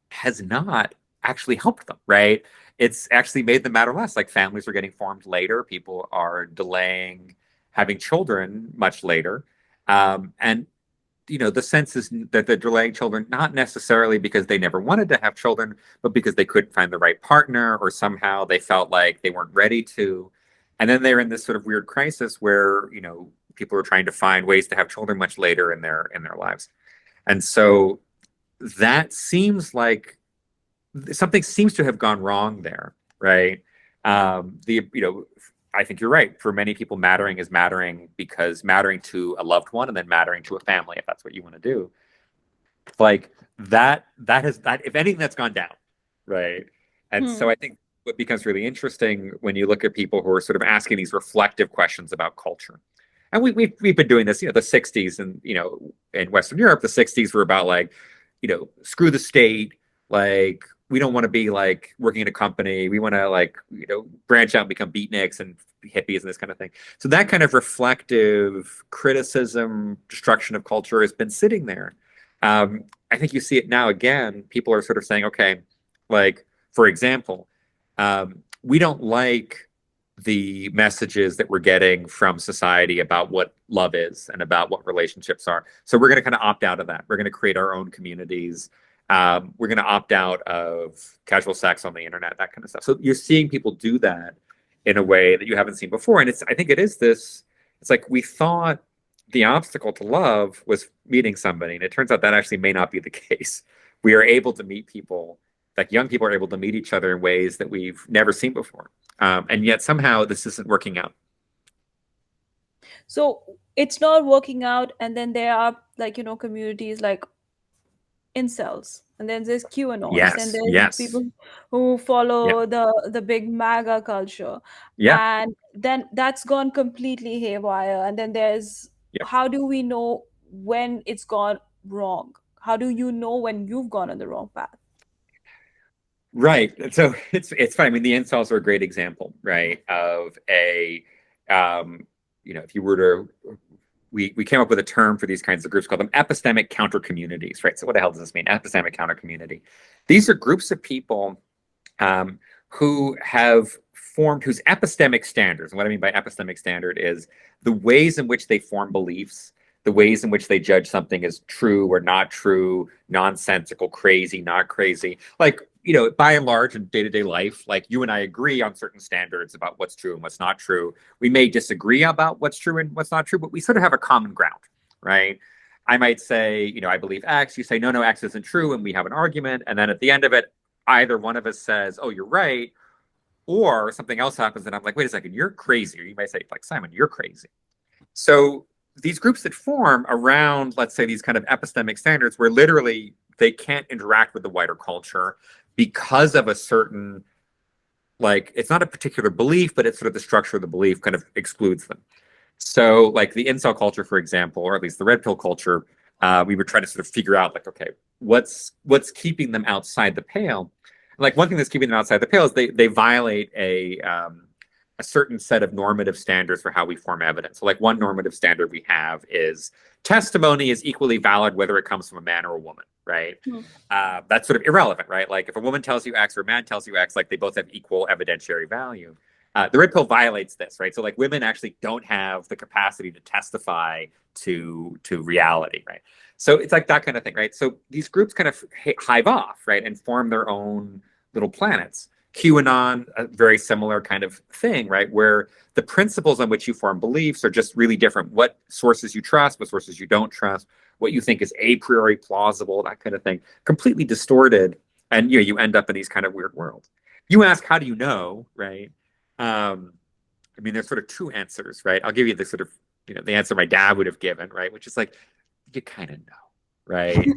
[SPEAKER 2] has not actually helped them, right? It's actually made them matter less. Like families are getting formed later, people are delaying having children much later. And the sense is that they're delaying children not necessarily because they never wanted to have children, but because they couldn't find the right partner or somehow they felt like they weren't ready to. And then they're in this sort of weird crisis where, people are trying to find ways to have children much later in their lives. And so that seems like something seems to have gone wrong there, right? The I think you're right. For many people, mattering is mattering because mattering to a loved one and then mattering to a family, if that's what you want to do. Like that if anything, that's gone down, right? And so
[SPEAKER 1] Hmm.
[SPEAKER 2] I think what becomes really interesting when you look at people who are sort of asking these reflective questions about culture. And we've been doing this, the 60s and in Western Europe, the 60s were about like, screw the state, like we don't want to be like working in a company. We want to like, branch out and become beatniks and hippies and this kind of thing. So that kind of reflective criticism, destruction of culture has been sitting there. I think you see it now again. People are sort of saying, okay, like, for example, we don't like the messages that we're getting from society about what love is and about what relationships are. So we're going to kind of opt out of that. We're going to create our own communities. We're going to opt out of casual sex on the internet, that kind of stuff. So you're seeing people do that in a way that you haven't seen before. And I think it is this, it's like we thought the obstacle to love was meeting somebody. And it turns out that actually may not be the case. We are able to meet people, like young people are able to meet each other in ways that we've never seen before. And yet somehow this isn't working out.
[SPEAKER 1] So it's not working out, and then there are like, communities like incels, and then there's QAnons, and
[SPEAKER 2] Yes,
[SPEAKER 1] there's
[SPEAKER 2] yes,
[SPEAKER 1] people who
[SPEAKER 2] yeah,
[SPEAKER 1] follow the big MAGA culture,
[SPEAKER 2] yeah,
[SPEAKER 1] and then that's gone completely haywire. And then there's,
[SPEAKER 2] yeah.
[SPEAKER 1] how do we know when it's gone wrong? How do you know when you've gone on the wrong path?
[SPEAKER 2] Right. So it's fine. I mean, the incels are a great example, right? Of um, if you were to, we came up with a term for these kinds of groups called them epistemic counter communities, right? So what the hell does this mean? Epistemic counter community. These are groups of people um, who have formed, whose epistemic standards, and what I mean by epistemic standard is the ways in which they form beliefs, the ways in which they judge something as true or not true, nonsensical, crazy, not crazy. Like, by and large in day-to-day life, like you and I agree on certain standards about what's true and what's not true. We may disagree about what's true and what's not true, but we sort of have a common ground, right? I might say, I believe X. You say, no, no, X isn't true. And we have an argument. And then at the end of it, either one of us says, oh, you're right. Or something else happens and I'm like, wait a second, you're crazy. Or you might say, like, Simon, you're crazy. So these groups that form around, let's say, these kind of epistemic standards where literally they can't interact with the wider culture because of a certain, like, it's not a particular belief, but it's sort of the structure of the belief kind of excludes them. So like the incel culture, for example, or at least the red pill culture, we would try to sort of figure out like, okay, what's keeping them outside the pale? Like one thing that's keeping them outside the pale is they violate a certain set of normative standards for how we form evidence. So like one normative standard we have is testimony is equally valid whether it comes from a man or a woman, right? That's sort of irrelevant, right? Like if a woman tells you X or a man tells you X, like they both have equal evidentiary value. The red pill violates this, right? So like women actually don't have the capacity to testify to reality, right? So it's like that kind of thing, right? So these groups kind of hive off, right, and form their own little planets. QAnon, a very similar kind of thing, right? Where the principles on which you form beliefs are just really different. What sources you trust, what sources you don't trust, what you think is a priori plausible, that kind of thing, completely distorted. And you end up in these kind of weird worlds. You ask, how do you know, right? I mean, there's sort of two answers, right? I'll give you the sort of, the answer my dad would have given, right? Which is like, you kind of know, right?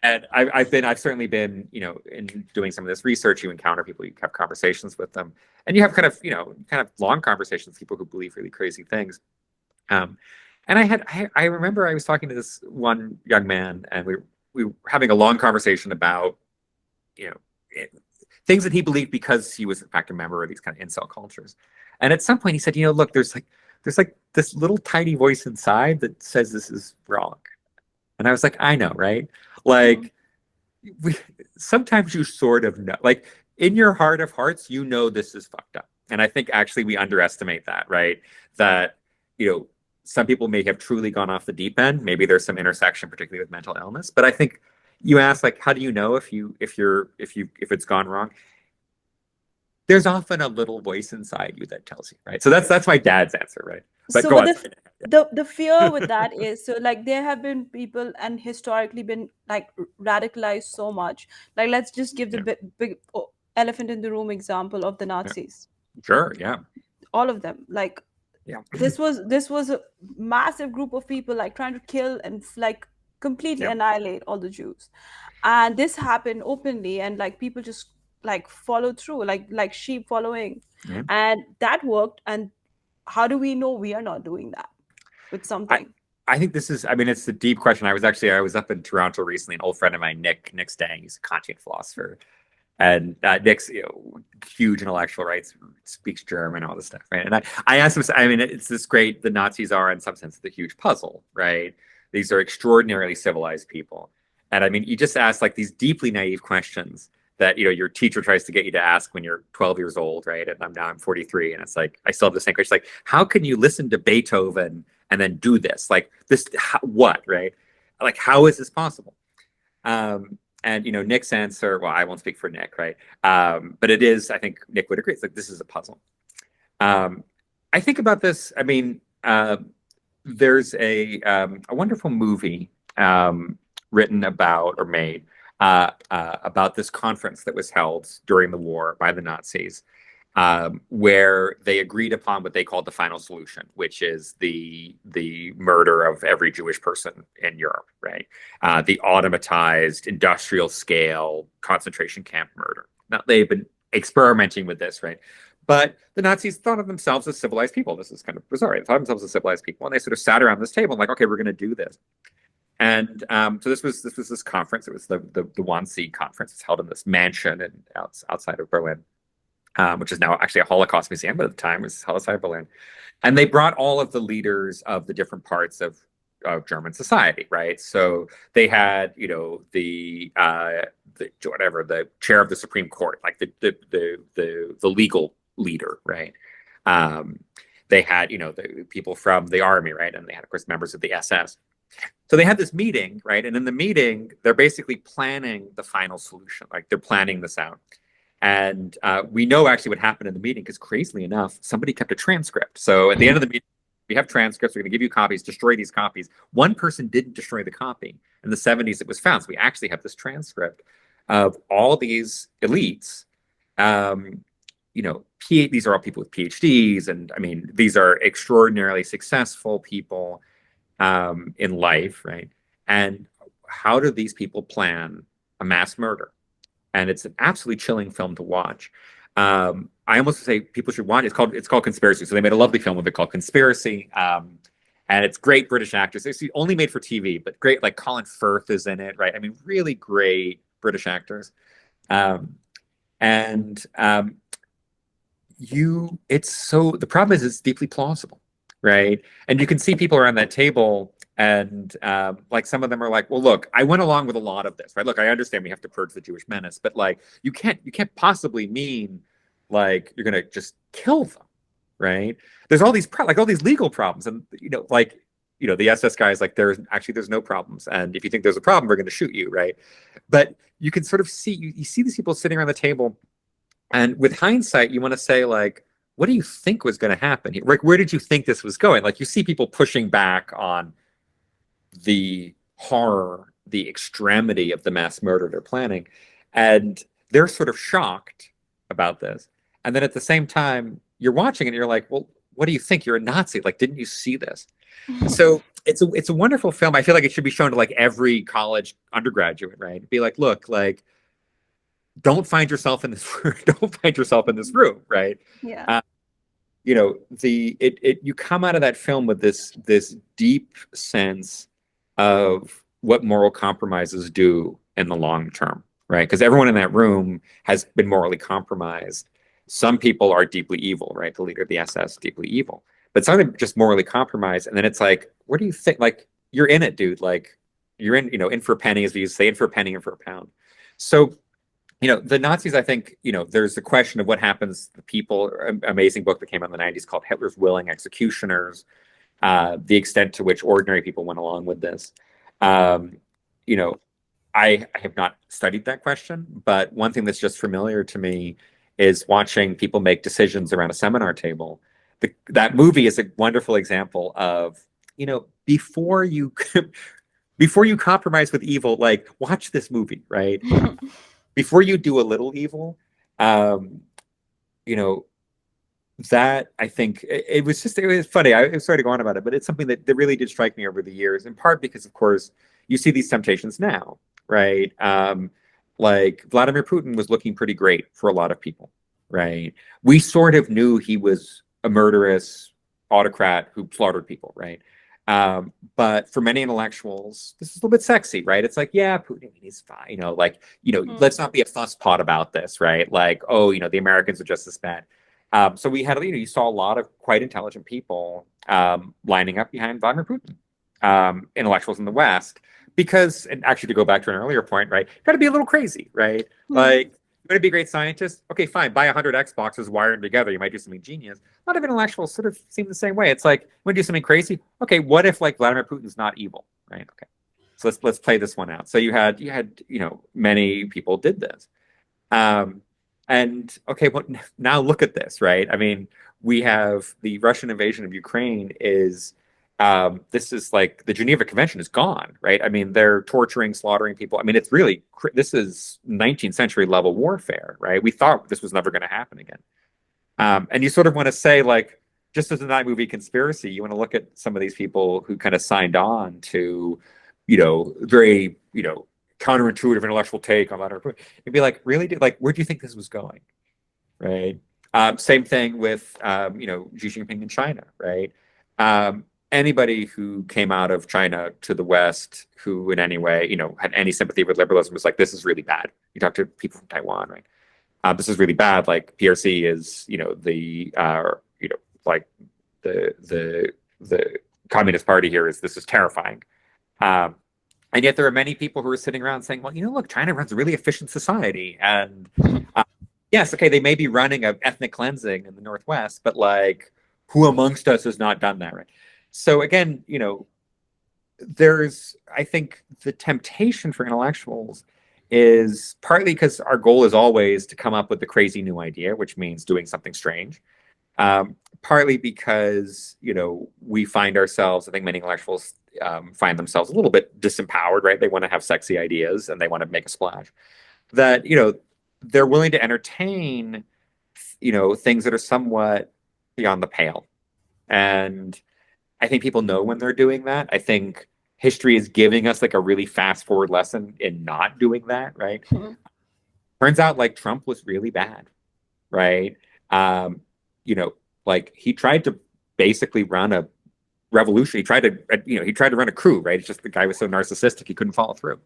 [SPEAKER 2] And I've certainly been, in doing some of this research, you encounter people, you have conversations with them, and you have kind of long conversations with people who believe really crazy things. And I remember I was talking to this one young man, and we were having a long conversation about, things that he believed because he was in fact a member of these kind of incel cultures. And at some point he said, look, there's like this little tiny voice inside that says this is wrong. And I was like, I know, right? Like, sometimes you sort of know, like in your heart of hearts, this is fucked up. And I think actually we underestimate that, right? That, some people may have truly gone off the deep end. Maybe there's some intersection, particularly with mental illness. But I think you ask, like, how do you know if it's gone wrong? There's often a little voice inside you that tells you, right? So that's my dad's answer, right? But
[SPEAKER 1] So
[SPEAKER 2] go
[SPEAKER 1] but
[SPEAKER 2] on.
[SPEAKER 1] the fear with that is, so like there have been people and historically been like radicalized so much. Like let's just give the
[SPEAKER 2] Yeah.
[SPEAKER 1] big elephant in the room example of the
[SPEAKER 2] Yeah.
[SPEAKER 1] Nazis.
[SPEAKER 2] Sure. Yeah.
[SPEAKER 1] All of them, like
[SPEAKER 2] Yeah.
[SPEAKER 1] this was a massive group of people like trying to kill and like completely
[SPEAKER 2] Yeah.
[SPEAKER 1] annihilate all the Jews, and this happened openly, and like people just like followed through like sheep following,
[SPEAKER 2] Yeah.
[SPEAKER 1] and that worked. And how do we know we are not doing that with
[SPEAKER 2] I,
[SPEAKER 1] something?
[SPEAKER 2] I think this is, I mean, it's a deep question. I was up in Toronto recently. An old friend of mine, Nick Stang, he's a Kantian philosopher. And Nick's huge intellectual, right? Speaks German, all this stuff, right? And I asked him, I mean, it's this great, the Nazis are in some sense the huge puzzle, right? These are extraordinarily civilized people. And I mean, you just ask like these deeply naive questions that, your teacher tries to get you to ask when you're 12 years old, right? And I'm 43. And it's like, I still have the same question. Like, how can you listen to Beethoven and then do this? Like this, what, right? Like, how is this possible? And Nick's answer, well, I won't speak for Nick, right? But it is, I think Nick would agree. It's like this is a puzzle. I think about this. I mean, there's a wonderful movie written about or made about this conference that was held during the war by the Nazis, where they agreed upon what they called the final solution, which is the murder of every Jewish person in Europe, right? The automatized industrial scale concentration camp murder. Now, they've been experimenting with this, right? But the Nazis thought of themselves as civilized people. This is kind of bizarre. They thought of themselves as civilized people, and they sort of sat around this table and like, okay, we're going to do this. And so this was this conference. It was the Wannsee conference. It's held in this mansion outside of Berlin, which is now actually a Holocaust museum, but at the time it was outside of Berlin. And they brought all of the leaders of the different parts of of German society, right? So they had, you know, the whatever the chair of the Supreme Court, like the legal leader, right? Um, they had, you know, the people from the army, right? And they had, of course, members of the SS. So they had this meeting, right? And in the meeting, they're basically planning the final solution. Like they're planning this out. And we know actually what happened in the meeting because, crazily enough, somebody kept a transcript. So at the end of the meeting, we have transcripts. We're going to give you copies. Destroy these copies. One person didn't destroy the copy. In the 70s, it was found. So we actually have this transcript of all these elites. You know, these are all people with PhDs, and I mean, these are extraordinarily successful people in life, right? And how do these people plan a mass murder? And it's an absolutely chilling film to watch. I almost say people should watch it. It's called Conspiracy. So they made a lovely film of it called Conspiracy. And it's great British actors. It's only made for TV, but great. Like Colin Firth is in it, right? I mean, really great British actors. And the problem is it's deeply plausible, right? And you can see people around that table, and like some of them are like, well, look, I went along with a lot of this, right? Look, I understand we have to purge the Jewish menace, but like you can't possibly mean like you're gonna just kill them, right? There's all these all these legal problems, and the SS guy is like, there's no problems, and if you think there's a problem, we're going to shoot you, right? But you can sort of see you see these people sitting around the table, and with hindsight, you want to say like, what do you think was going to happen here? Like, where did you think this was going? Like, you see people pushing back on the horror, the extremity of the mass murder they're planning, and they're sort of shocked about this. And then at the same time, you're watching and you're like, well, what do you think? You're a Nazi. Like, didn't you see this? So it's a wonderful film. I feel like it should be shown to like every college undergraduate, right? Be like, look, like, don't find yourself in this room, right?
[SPEAKER 1] Yeah.
[SPEAKER 2] You know, you come out of that film with this deep sense of what moral compromises do in the long term, right? Because everyone in that room has been morally compromised. Some people are deeply evil, right? The leader of the SS, deeply evil, but some of them just morally compromised. And then it's like, what do you think? Like, you're in it, dude. Like, you're in, in for a penny, as we say, in for a penny and for a pound. So, the Nazis, I think, there's the question of what happens to the people. Amazing book that came out in the 90s called Hitler's Willing Executioners, the extent to which ordinary people went along with this. I have not studied that question, but one thing that's just familiar to me is watching people make decisions around a seminar table. That movie is a wonderful example of, before you compromise with evil, like, watch this movie, right? Before you do a little evil, that I think it was funny. I'm sorry to go on about it, but it's something that really did strike me over the years, in part because, of course, you see these temptations now, right? Like Vladimir Putin was looking pretty great for a lot of people, right? We sort of knew he was a murderous autocrat who slaughtered people, right? But for many intellectuals, this is a little bit sexy, right? It's like, yeah, Putin, he's fine, let's not be a fuss pot about this, right? Like, oh, the Americans are just as bad. So we had, you saw a lot of quite intelligent people lining up behind Vladimir Putin, intellectuals in the West, because, and actually to go back to an earlier point, right, got to be a little crazy, right? Like, you want to be a great scientist? Okay, fine, buy 100 Xboxes, wire them together, you might do something genius. A lot of intellectuals sort of seem the same way. It's like, want to do something crazy? Okay, what if like Vladimir Putin's not evil, right? Okay, so let's play this one out. So you had many people did this. And okay, well, now look at this, right? I mean, we have the Russian invasion of Ukraine is, this is like the Geneva Convention is gone, right? I mean, they're torturing, slaughtering people. I mean, it's really, this is 19th century level warfare, right? We thought this was never going to happen again. And you sort of want to say, like, just as in that movie Conspiracy, you want to look at some of these people who kind of signed on to, very, counterintuitive intellectual take on that. It'd be like, really? Like, where do you think this was going? Right. Same thing with, Xi Jinping in China, right? Anybody who came out of China to the West who in any way, had any sympathy with liberalism was like, this is really bad. You talk to people from Taiwan, right? This is really bad. Like PRC is, like the Communist Party here is this is terrifying. Um, and yet there are many people who are sitting around saying, well, look, China runs a really efficient society. And yes, okay, they may be running a ethnic cleansing in the Northwest, but like, who amongst us has not done that, right? So again, there's, I think the temptation for intellectuals is partly because our goal is always to come up with the crazy new idea, which means doing something strange. Partly because, we find ourselves, I think many intellectuals find themselves a little bit disempowered, right? They want to have sexy ideas and they want to make a splash. That, they're willing to entertain, things that are somewhat beyond the pale. And I think people know when they're doing that. I think history is giving us like a really fast forward lesson in not doing that, right? Turns out like Trump was really bad, right? Like he tried to basically run a revolution. He tried to run a coup, right? It's just the guy was so narcissistic he couldn't follow through.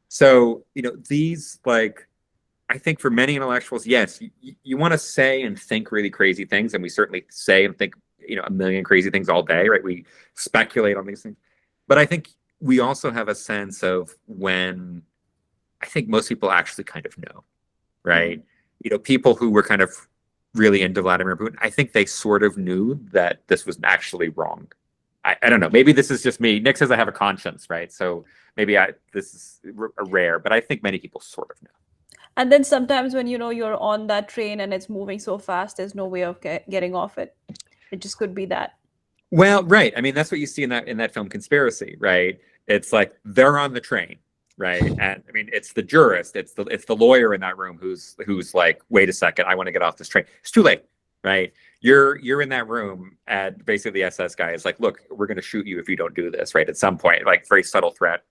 [SPEAKER 2] So, these like, I think for many intellectuals, yes, you want to say and think really crazy things, and we certainly say and think, a million crazy things all day, right? We speculate on these things. But I think we also have a sense of when I think most people actually kind of know, right? People who were kind of really into Vladimir Putin, I think they sort of knew that this was actually wrong. I don't know. Maybe this is just me. Nick says I have a conscience, right? So maybe this is rare, but I think many people sort of know.
[SPEAKER 1] And then sometimes when you're on that train and it's moving so fast, there's no way of getting off it. It just could be that.
[SPEAKER 2] Well, right. I mean, that's what you see in that film Conspiracy, right? It's like they're on the train, right? And I mean, it's the jurist, it's the lawyer in that room who's like, wait a second, I want to get off this train. It's too late, right? You're in that room, and basically the SS guy is like, look, we're going to shoot you if you don't do this, right? At some point, like very subtle threat.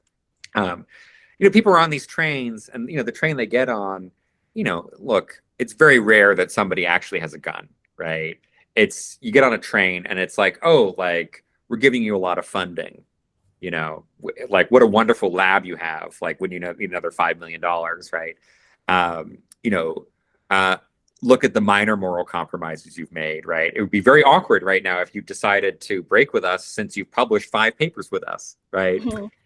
[SPEAKER 2] People are on these trains, and the train they get on, look, it's very rare that somebody actually has a gun, right? It's you get on a train and it's like, oh, like we're giving you a lot of funding, like what a wonderful lab you have, like when you need another $5 million, right? Look at the minor moral compromises you've made, right? It would be very awkward right now if you decided to break with us since you've published 5 papers with us, right?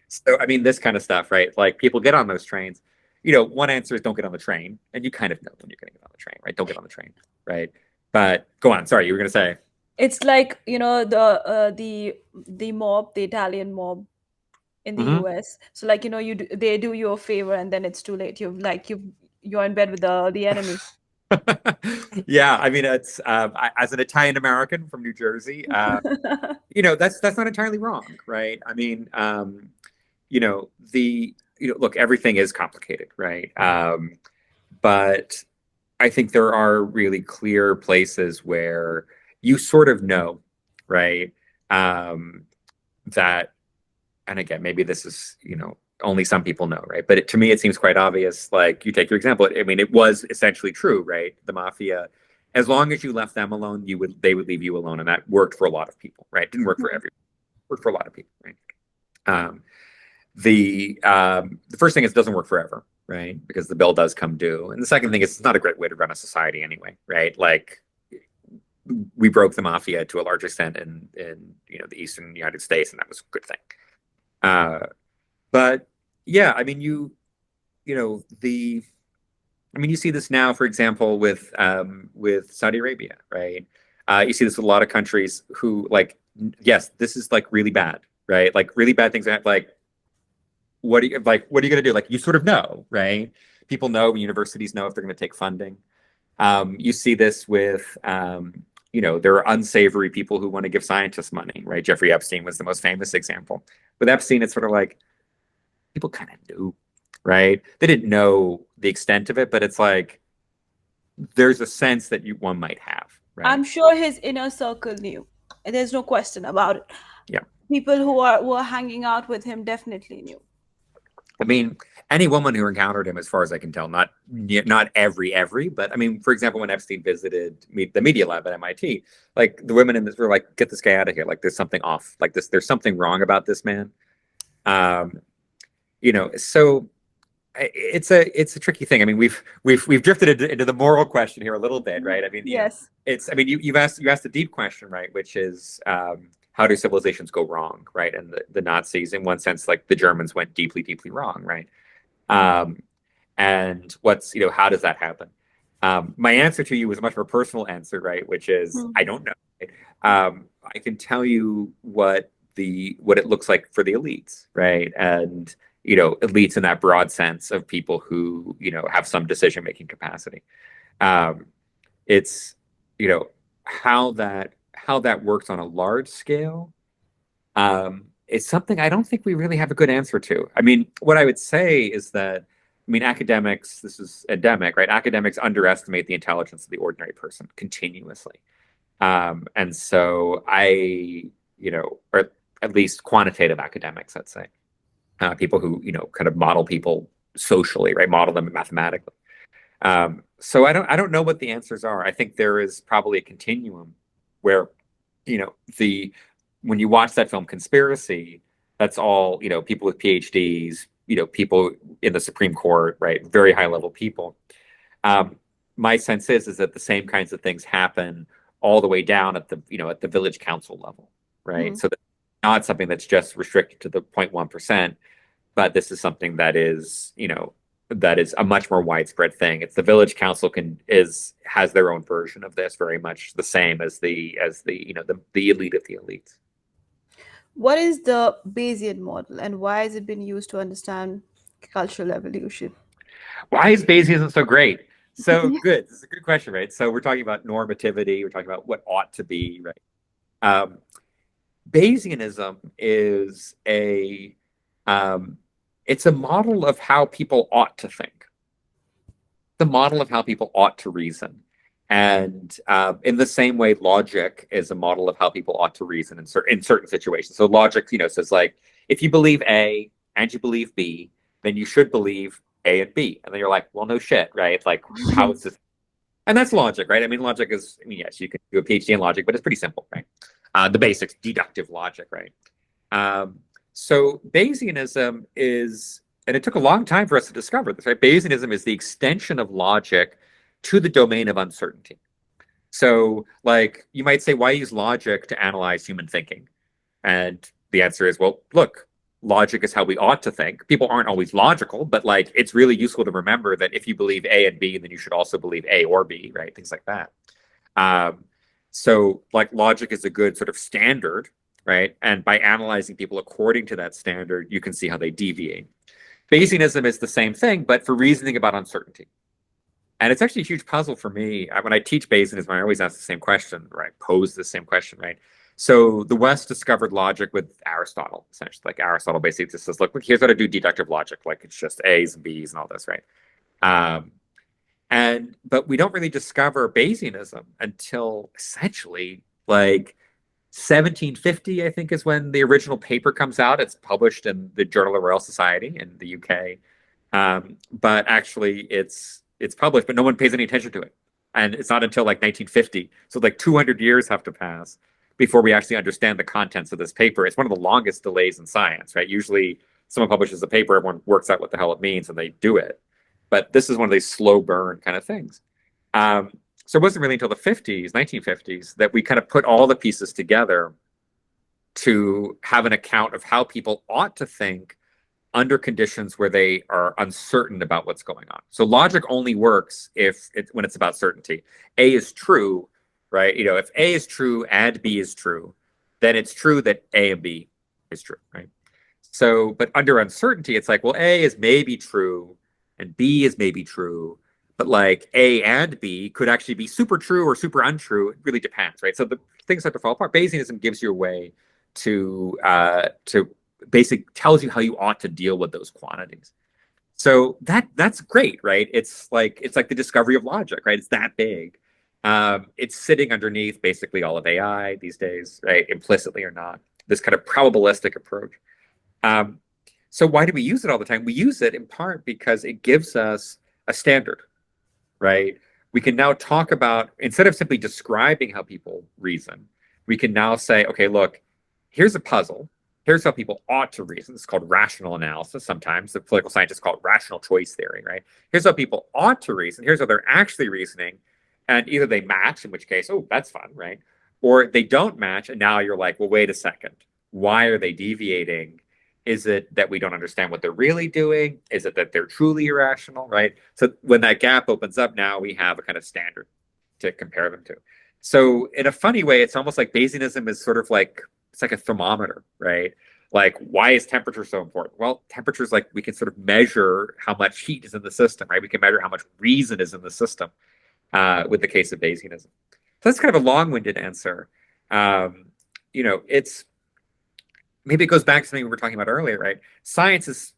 [SPEAKER 2] So, I mean, this kind of stuff, right? Like people get on those trains. One answer is don't get on the train, and you kind of know when you're going to get on the train, right? Don't get on the train, right? But go on. Sorry, you were going to say.
[SPEAKER 1] It's like the mob, the Italian mob in the US. So like they do you a favor and then it's too late. You're in bed with the enemy.
[SPEAKER 2] Yeah, I mean, it's as an Italian American from New Jersey, that's not entirely wrong, right? I mean, look, everything is complicated, right? But I think there are really clear places where you sort of know, right? That, and again, maybe this is, only some people know, right? But to me, it seems quite obvious. Like you take your example, I mean, it was essentially true, right? The mafia, as long as you left them alone, they would leave you alone, and that worked for a lot of people, right? It didn't work for everyone, it worked for a lot of people, right? The first thing is it doesn't work forever, right? Because the bill does come due, and the second thing is it's not a great way to run a society anyway, right? Like we broke the mafia to a large extent in the eastern United States, and that was a good thing. But yeah, I mean, you see this now, for example, with Saudi Arabia, right? You see this with a lot of countries who, like, yes, this is like really bad, right? Like really bad things. Like, what are you going to do? Like, you sort of know, right? People know, universities know if they're going to take funding. You see this with, there are unsavory people who want to give scientists money, right? Jeffrey Epstein was the most famous example. With Epstein, it's sort of like, people kind of knew, right? They didn't know the extent of it, but it's like there's a sense that one might have, right?
[SPEAKER 1] I'm sure his inner circle knew. There's no question about it.
[SPEAKER 2] Yeah.
[SPEAKER 1] People who were hanging out with him definitely knew.
[SPEAKER 2] I mean, any woman who encountered him, as far as I can tell, not every, but I mean, for example, when Epstein visited the media lab at MIT, like the women in this were like, "Get this guy out of here! Like, there's something off. Like there's something wrong about this man." So it's a tricky thing. I mean, we've drifted into the moral question here a little bit, right? I mean,
[SPEAKER 1] yes.
[SPEAKER 2] You asked a deep question, right? Which is, how do civilizations go wrong, right? And the Nazis, in one sense, like the Germans went deeply, deeply wrong, right? Um, and what's, how does that happen? My answer to you was a much more personal answer, right? Which is,
[SPEAKER 1] Hmm.
[SPEAKER 2] I don't know. Right? I can tell you what it looks like for the elites, right? And elites in that broad sense of people who have some decision making capacity. Um, it's you know how that works on a large scale. It's something I don't think we really have a good answer to. I mean, what I would say is that, I mean, academics, this is endemic, right? Academics underestimate the intelligence of the ordinary person continuously. And so or at least quantitative academics, let's say, people who, kind of model people socially, right? Model them mathematically. So I don't know what the answers are. I think there is probably a continuum where, the when you watch that film Conspiracy, that's all, people with PhDs, people in the Supreme Court, right? Very high level people. Um, my sense is that the same kinds of things happen all the way down at the village council level, right?
[SPEAKER 1] Hmm.
[SPEAKER 2] So that's not something that's just restricted to the 0.1%, but this is something that is a much more widespread thing. It's the village council has their own version of this, very much the same as the elite of the elites.
[SPEAKER 1] What is the Bayesian model and why has it been used to understand cultural evolution?
[SPEAKER 2] Why is Bayesianism so great? So good. This is a good question, right? So we're talking about normativity. We're talking about what ought to be, right? Um, Bayesianism is um, it's a model of how people ought to think. The model of how people ought to reason. And in the same way, logic is a model of how people ought to reason in certain situations. So logic, says like, if you believe A and you believe B, then you should believe A and B. And then you're like, well, no shit, right? Like, how is this? And that's logic, right? I mean, logic is, I mean, yes, you can do a PhD in logic, but it's pretty simple, right? The basics, deductive logic, right? Um, so Bayesianism is, and it took a long time for us to discover this, right? Bayesianism is the extension of logic to the domain of uncertainty. So, like, you might say, why use logic to analyze human thinking? And the answer is, well, look, logic is how we ought to think. People aren't always logical, but like, it's really useful to remember that if you believe A and B, then you should also believe A or B, right? Things like that. Um, so, like, logic is a good sort of standard, right? And by analyzing people according to that standard, you can see how they deviate. Bayesianism is the same thing, but for reasoning about uncertainty. And it's actually a huge puzzle for me. When I teach Bayesianism, I always ask the same question, right? Pose the same question, right? So the West discovered logic with Aristotle, essentially. Like Aristotle basically just says, look, here's how to do deductive logic. Like it's just A's and B's and all this, right? Um, but we don't really discover Bayesianism until essentially like 1750, I think, is when the original paper comes out. It's published in the Journal of the Royal Society in the UK. But actually, it's published, but no one pays any attention to it, and it's not until like 1950. So like 200 years have to pass before we actually understand the contents of this paper. It's one of the longest delays in science, right? Usually, someone publishes a paper, everyone works out what the hell it means, and they do it. But this is one of these slow burn kind of things. Um, so it wasn't really until the 50s, 1950s, that we kind of put all the pieces together to have an account of how people ought to think under conditions where they are uncertain about what's going on. So logic only works when it's about certainty. A is true, right? If A is true and B is true, then it's true that A and B is true, right? So, but under uncertainty, it's like, well, A is maybe true and B is maybe true, but like A and B could actually be super true or super untrue. It really depends, right? So the things have to fall apart. Bayesianism gives you a way to basically tells you how you ought to deal with those quantities. So that's great, right? It's like the discovery of logic, right? It's that big. It's sitting underneath basically all of AI these days, right? Implicitly or not, this kind of probabilistic approach. Um, so why do we use it all the time? We use it in part because it gives us a standard, right? We can now talk about, instead of simply describing how people reason, we can now say, okay, look, here's a puzzle. Here's how people ought to reason. It's called rational analysis. Sometimes the political scientists call it rational choice theory, right? Here's how people ought to reason. Here's how they're actually reasoning. And either they match, in which case, oh, that's fun, right? or they don't match, and now you're like, well, wait a second, why are they deviating? Is it that we don't understand what they're really doing? Is it that they're truly irrational, right? So when that gap opens up, now we have a kind of standard to compare them to. So in a funny way, it's almost like Bayesianism is sort of like, it's like a thermometer, right? Like, why is temperature so important? Well, temperature is like, we can sort of measure how much heat is in the system, right? We can measure how much reason is in the system with the case of Bayesianism. So that's kind of a long-winded answer. Um, it's maybe it goes back to something we were talking about earlier, right? Science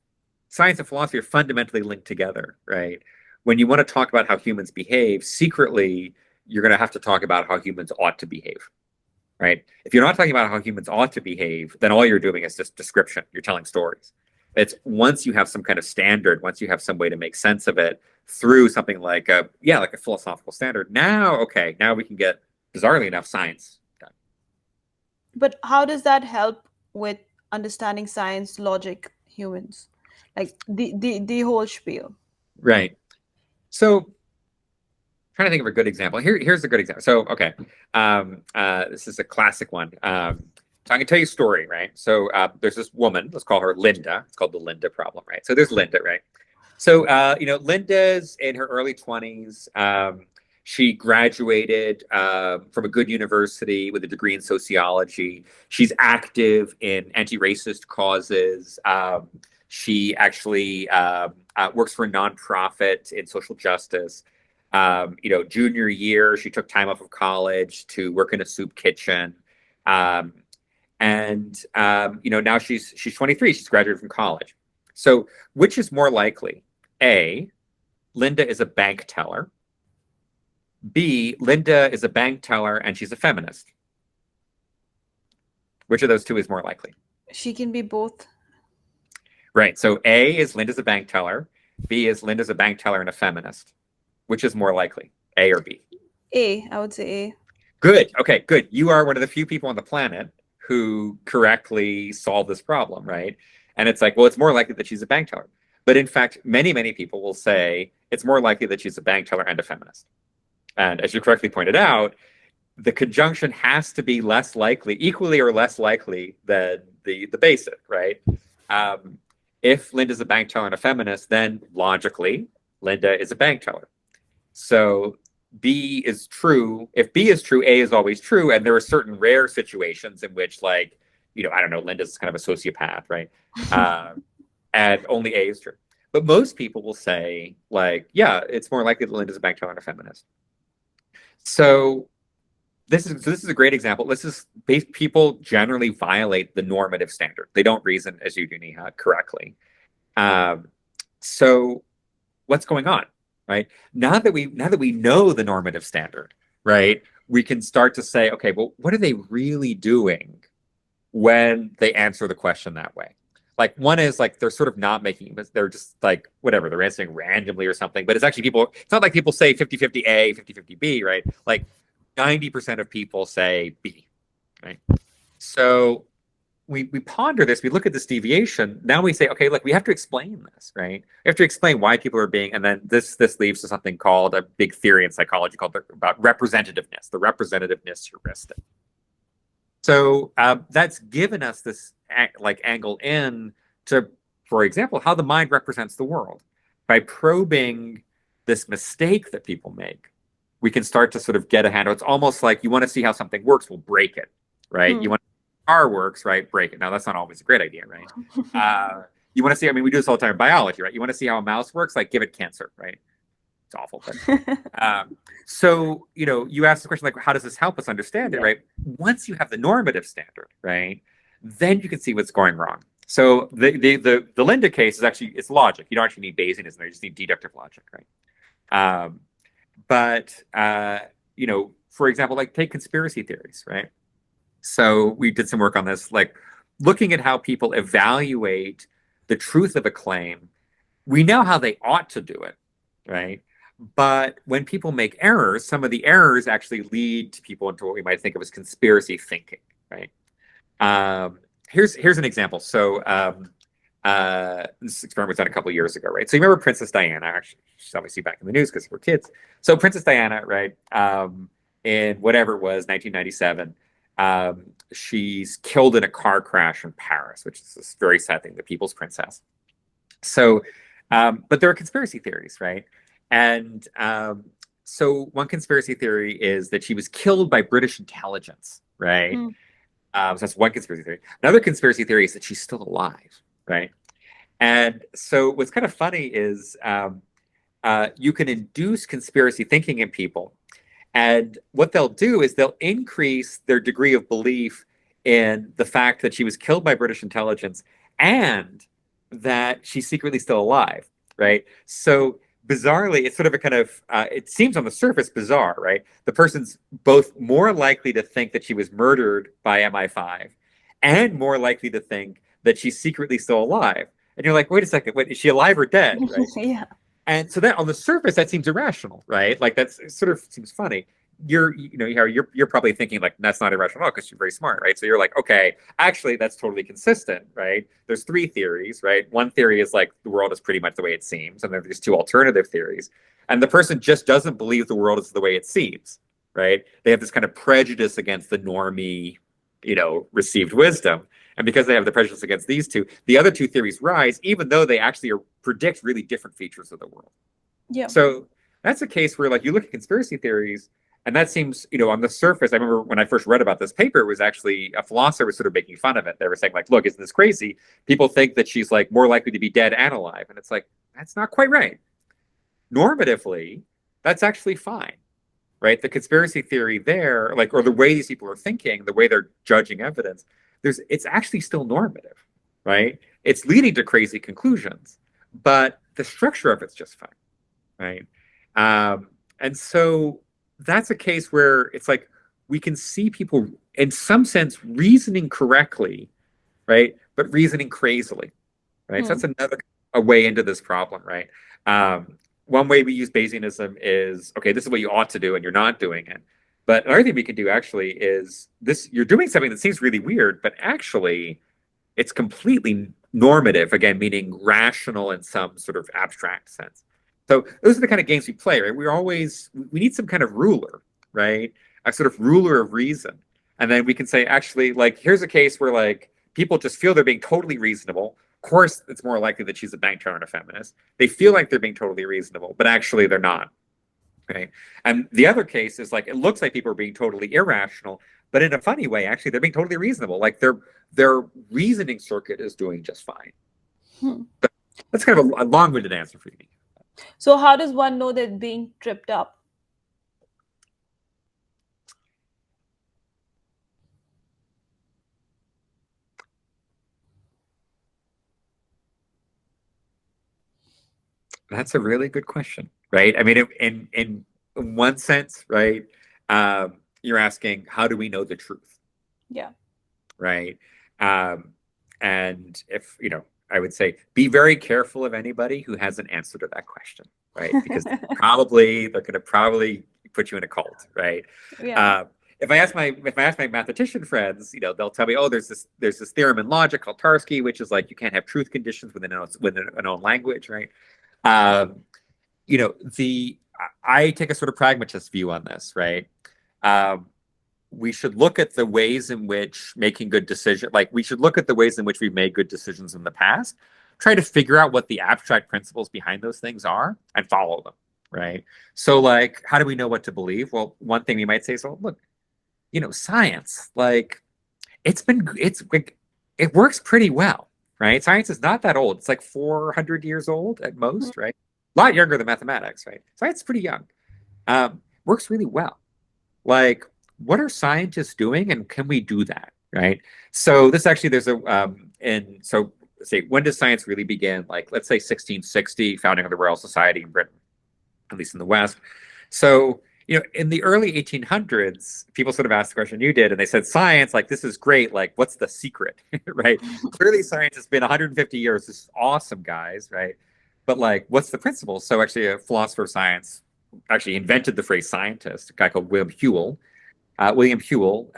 [SPEAKER 2] and philosophy are fundamentally linked together, right? When you want to talk about how humans behave, secretly, you're going to have to talk about how humans ought to behave, right? If you're not talking about how humans ought to behave, then all you're doing is just description. You're telling stories. It's once you have some kind of standard, once you have some way to make sense of it through something like a philosophical standard. Now, okay, now we can get, bizarrely enough, science done.
[SPEAKER 1] But how does that help with understanding science, logic, humans? Like the whole spiel.
[SPEAKER 2] Right. So trying to think of a good example. Here's a good example. So, okay, this is a classic one. So I can tell you a story, right? So there's this woman, let's call her Linda. It's called the Linda problem, right? So there's Linda, right? So, Linda's in her early 20s. She graduated from a good university with a degree in sociology. She's active in anti-racist causes. She actually works for a nonprofit in social justice. Junior year, she took time off of college to work in a soup kitchen. Now she's 23. She's graduated from college. So which is more likely? A, Linda is a bank teller. B, Linda is a bank teller and she's a feminist. Which of those two is more likely?
[SPEAKER 1] She can be both.
[SPEAKER 2] Right. So A is Linda's a bank teller. B is Linda's a bank teller and a feminist. Which is more likely, A or B?
[SPEAKER 1] I would say A.
[SPEAKER 2] Good. Okay, good. You are one of the few people on the planet who correctly solved this problem, right? And it's like, well, it's more likely that she's a bank teller. But in fact, many, many people will say it's more likely that she's a bank teller and a feminist. And as you correctly pointed out, the conjunction has to be less likely, equally or less likely than the basic, right? If Linda's a bank teller and a feminist, then logically, Linda is a bank teller. So B is true. If B is true, A is always true. And there are certain rare situations in which, like, I don't know, Linda's kind of a sociopath, right? And only A is true. But most people will say, like, yeah, it's more likely that Linda's a bank teller and a feminist. So this is a great example. People generally violate the normative standard. They don't reason, as you do, Neha, correctly. So what's going on? Right. Now that we know the normative standard, right, we can start to say, okay, well, what are they really doing when they answer the question that way? Like, one is like they're sort of not making, they're just like, whatever, they're answering randomly or something. But it's actually it's not like people say 50-50 A, 50-50 B, right? Like 90% of people say B, right? So we ponder this, we look at this deviation. Now we say, okay, look, we have to explain this, right? We have to explain why people are being, and then this leads to something called a big theory in psychology called about representativeness, the representativeness heuristic. So that's given us this angle in to, for example, how the mind represents the world. By probing this mistake that people make, we can start to sort of get a handle. It's almost like you want to see how something works, we'll break it, right? You want car works, right? Break it. Now, that's not always a great idea, right? You want to see, we do this all the time in biology, right? You want to see how a mouse works, like give it cancer, right? It's awful. But, so, you ask the question, like, how does this help us understand it, right? Once you have the normative standard, right, then you can see what's going wrong. So the Linda case is actually, it's logic. You don't actually need Bayesianism there, you just need deductive logic, right? For example, like take conspiracy theories, right? So we did some work on this, like looking at how people evaluate the truth of a claim. We know how they ought to do it, right? But when people make errors, some of the errors actually lead to people into what we might think of as conspiracy thinking, right? Here's an example. So this experiment was done a couple of years ago, right? So you remember Princess Diana? Actually, she's obviously back in the news because we're kids. So Princess Diana, right, in whatever it was, 1997. She's killed in a car crash in Paris, which is this very sad thing, the People's Princess. So, but there are conspiracy theories, right? And so one conspiracy theory is that she was killed by British intelligence, right?
[SPEAKER 1] Mm.
[SPEAKER 2] So that's one conspiracy theory. Another conspiracy theory is that she's still alive, right? And so what's kind of funny is you can induce conspiracy thinking in people. And what they'll do is they'll increase their degree of belief in the fact that she was killed by British intelligence and that she's secretly still alive, right? So bizarrely, it's sort of a kind of, it seems on the surface bizarre, right? The person's both more likely to think that she was murdered by MI5 and more likely to think that she's secretly still alive. And you're like, wait a second, wait, is she alive or dead, right?
[SPEAKER 1] Yeah.
[SPEAKER 2] And so that on the surface, that seems irrational, right? Like that's sort of seems funny. You're probably thinking like that's not irrational because you're very smart, right? So you're like, okay, actually that's totally consistent, right? There's three theories, right? One theory is like the world is pretty much the way it seems, and then there's two alternative theories. And the person just doesn't believe the world is the way it seems, right? They have this kind of prejudice against the normie, received wisdom. And because they have the prejudice against these two, the other two theories rise, even though they actually predict really different features of the world.
[SPEAKER 1] Yeah.
[SPEAKER 2] So that's a case where, like, you look at conspiracy theories, and that seems, on the surface. I remember when I first read about this paper, it was actually a philosopher was sort of making fun of it. They were saying, like, look, isn't this crazy? People think that she's like more likely to be dead and alive, and it's like that's not quite right. Normatively, that's actually fine, right? The conspiracy theory there, like, or the way these people are thinking, the way they're judging evidence. It's actually still normative, right? It's leading to crazy conclusions, but the structure of it's just fine, right? And so that's a case where it's like we can see people in some sense reasoning correctly, right? But reasoning crazily, right? So that's another a way into this problem, right? One way we use Bayesianism is, okay, this is what you ought to do and you're not doing it. But another thing we can do actually is this, you're doing something that seems really weird, but actually it's completely normative, again, meaning rational in some sort of abstract sense. So those are the kind of games we play, right? We need some kind of ruler, right? A sort of ruler of reason. And then we can say, actually, like, here's a case where like people just feel they're being totally reasonable. Of course, it's more likely that she's a bank teller and a feminist. They feel like they're being totally reasonable, but actually they're not. Right. And the other case is like it looks like people are being totally irrational, but in a funny way, actually, they're being totally reasonable. Like their reasoning circuit is doing just fine. But that's kind of a long-winded answer for you.
[SPEAKER 1] So how does one know they're being tripped up?
[SPEAKER 2] That's a really good question, right? I mean, in one sense, right? You're asking, how do we know the truth?
[SPEAKER 1] Yeah.
[SPEAKER 2] Right. And if, I would say be very careful of anybody who has an answer to that question, right? Because they're going to probably put you in a cult, right?
[SPEAKER 1] Yeah.
[SPEAKER 2] If I ask my mathematician friends, they'll tell me, oh, there's this theorem in logic called Tarski, which is like you can't have truth conditions within a known language, right? I take a sort of pragmatist view on this, right? We should look at the ways in which making good decisions, like we should look at the ways in which we've made good decisions in the past, try to figure out what the abstract principles behind those things are and follow them, right? So like, how do we know what to believe? Well, one thing we might say is, well, look, science, like it works pretty well, right? Science is not that old. It's like 400 years old at most, right? A lot younger than mathematics, right? Science is pretty young. Works really well. Like, what are scientists doing, and can we do that, right? So this actually, there's so say, when does science really begin? Like, let's say 1660, founding of the Royal Society in Britain, at least in the West. So, in the early 1800s, people sort of asked the question you did, and they said, science, like, this is great. Like, what's the secret, right? Clearly, science has been 150 years. This is awesome, guys, right? But like, what's the principle? So actually, a philosopher of science actually invented the phrase scientist, a guy called William Whewell. William Whewell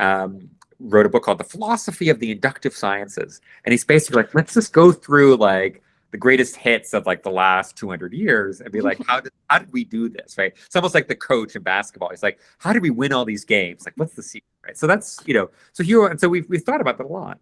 [SPEAKER 2] wrote a book called The Philosophy of the Inductive Sciences. And he's basically like, let's just go through like the the greatest hits of like the last 200 years and be like, how did we do this, right? It's almost like the coach in basketball. He's like, how did we win all these games? Like, what's the secret, right? So that's, so here, and so we've thought about that a lot.